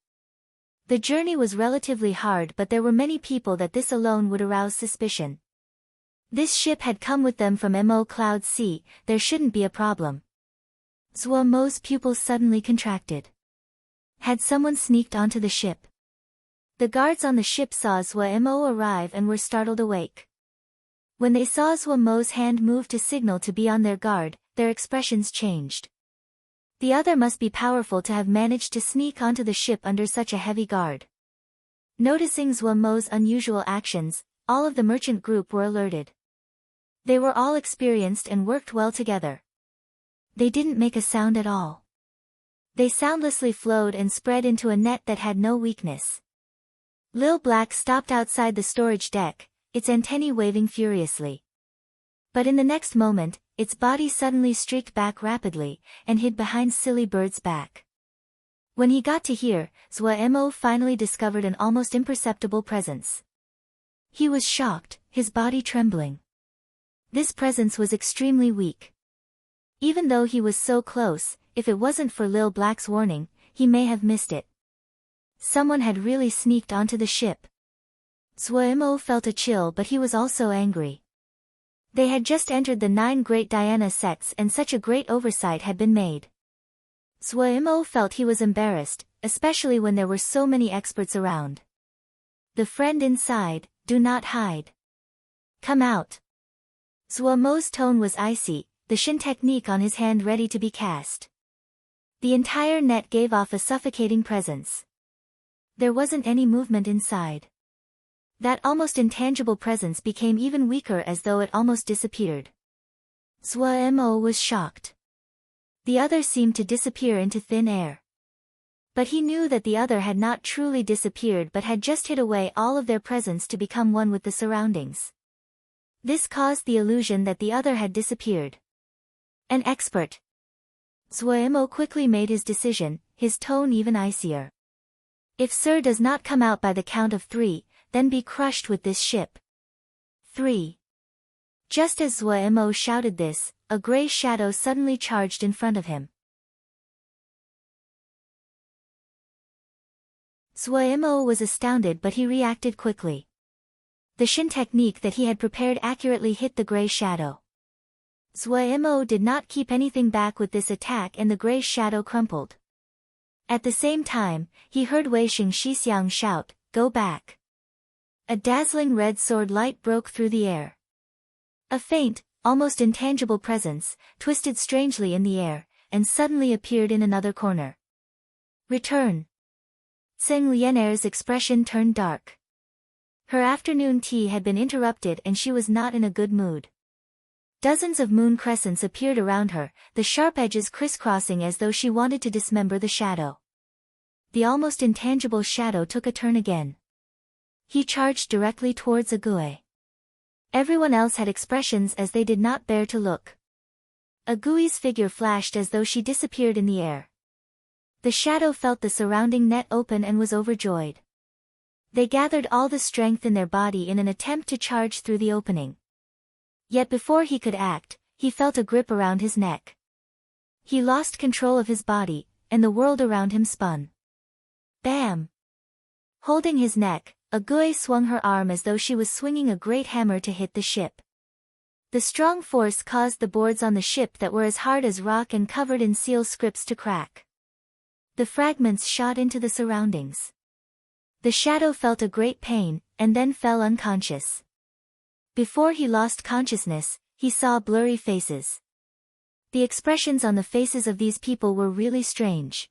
The journey was relatively hard, but there were many people that this alone would arouse suspicion. This ship had come with them from Mo Cloud Sea, there shouldn't be a problem. Zhuo's pupils suddenly contracted. Had someone sneaked onto the ship? The guards on the ship saw Zhuo arrive and were startled awake. When they saw Zhuo's hand move to signal to be on their guard, their expressions changed. The other must be powerful to have managed to sneak onto the ship under such a heavy guard. Noticing Zhuo's unusual actions, all of the merchant group were alerted. They were all experienced and worked well together. They didn't make a sound at all. They soundlessly flowed and spread into a net that had no weakness. Lil Black stopped outside the storage deck, its antennae waving furiously. But in the next moment, its body suddenly streaked back rapidly, and hid behind Silly Bird's back. When he got to here, Zhuo finally discovered an almost imperceptible presence. He was shocked, his body trembling. This presence was extremely weak. Even though he was so close, if it wasn't for Lil Black's warning, he may have missed it. Someone had really sneaked onto the ship. Zhuo felt a chill, but he was also angry. They had just entered the 9 great Diana sects and such a great oversight had been made. Zhuo felt he was embarrassed, especially when there were so many experts around. The friend inside, do not hide. Come out. Zhuo's tone was icy, the Shin technique on his hand ready to be cast. The entire net gave off a suffocating presence. There wasn't any movement inside. That almost intangible presence became even weaker as though it almost disappeared. Zhuo was shocked. The other seemed to disappear into thin air. But he knew that the other had not truly disappeared but had just hid away all of their presence to become one with the surroundings. This caused the illusion that the other had disappeared. An expert. Zhuo quickly made his decision, his tone even icier. If Sir does not come out by the count of 3, then be crushed with this ship. 3. Just as Zhuo shouted this, a gray shadow suddenly charged in front of him. Zhuo was astounded, but he reacted quickly. The Shin technique that he had prepared accurately hit the gray shadow. Zhuo did not keep anything back with this attack and the gray shadow crumpled. At the same time, he heard Wei Xing Shixiang shout, "Go back." A dazzling red sword light broke through the air. A faint, almost intangible presence, twisted strangely in the air, and suddenly appeared in another corner. Return. Tseng Lianer's expression turned dark. Her afternoon tea had been interrupted and she was not in a good mood. Dozens of moon crescents appeared around her, the sharp edges crisscrossing as though she wanted to dismember the shadow. The almost intangible shadow took a turn again. He charged directly towards Agui. Everyone else had expressions as they did not bear to look. Agui's figure flashed as though she disappeared in the air. The shadow felt the surrounding net open and was overjoyed. They gathered all the strength in their body in an attempt to charge through the opening. Yet before he could act, he felt a grip around his neck. He lost control of his body, and the world around him spun. Bam! Holding his neck, Agui swung her arm as though she was swinging a great hammer to hit the ship. The strong force caused the boards on the ship that were as hard as rock and covered in seal scripts to crack. The fragments shot into the surroundings. The shadow felt a great pain, and then fell unconscious. Before he lost consciousness, he saw blurry faces. The expressions on the faces of these people were really strange.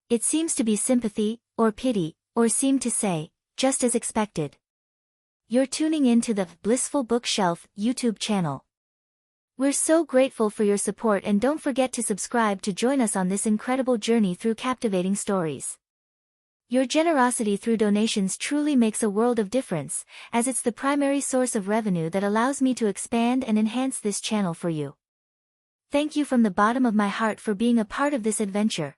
It seems to be sympathy, or pity, or seemed to say, just as expected. You're tuning in to the Blissful Bookshelf YouTube channel. We're so grateful for your support, and don't forget to subscribe to join us on this incredible journey through captivating stories. Your generosity through donations truly makes a world of difference, as it's the primary source of revenue that allows me to expand and enhance this channel for you. Thank you from the bottom of my heart for being a part of this adventure.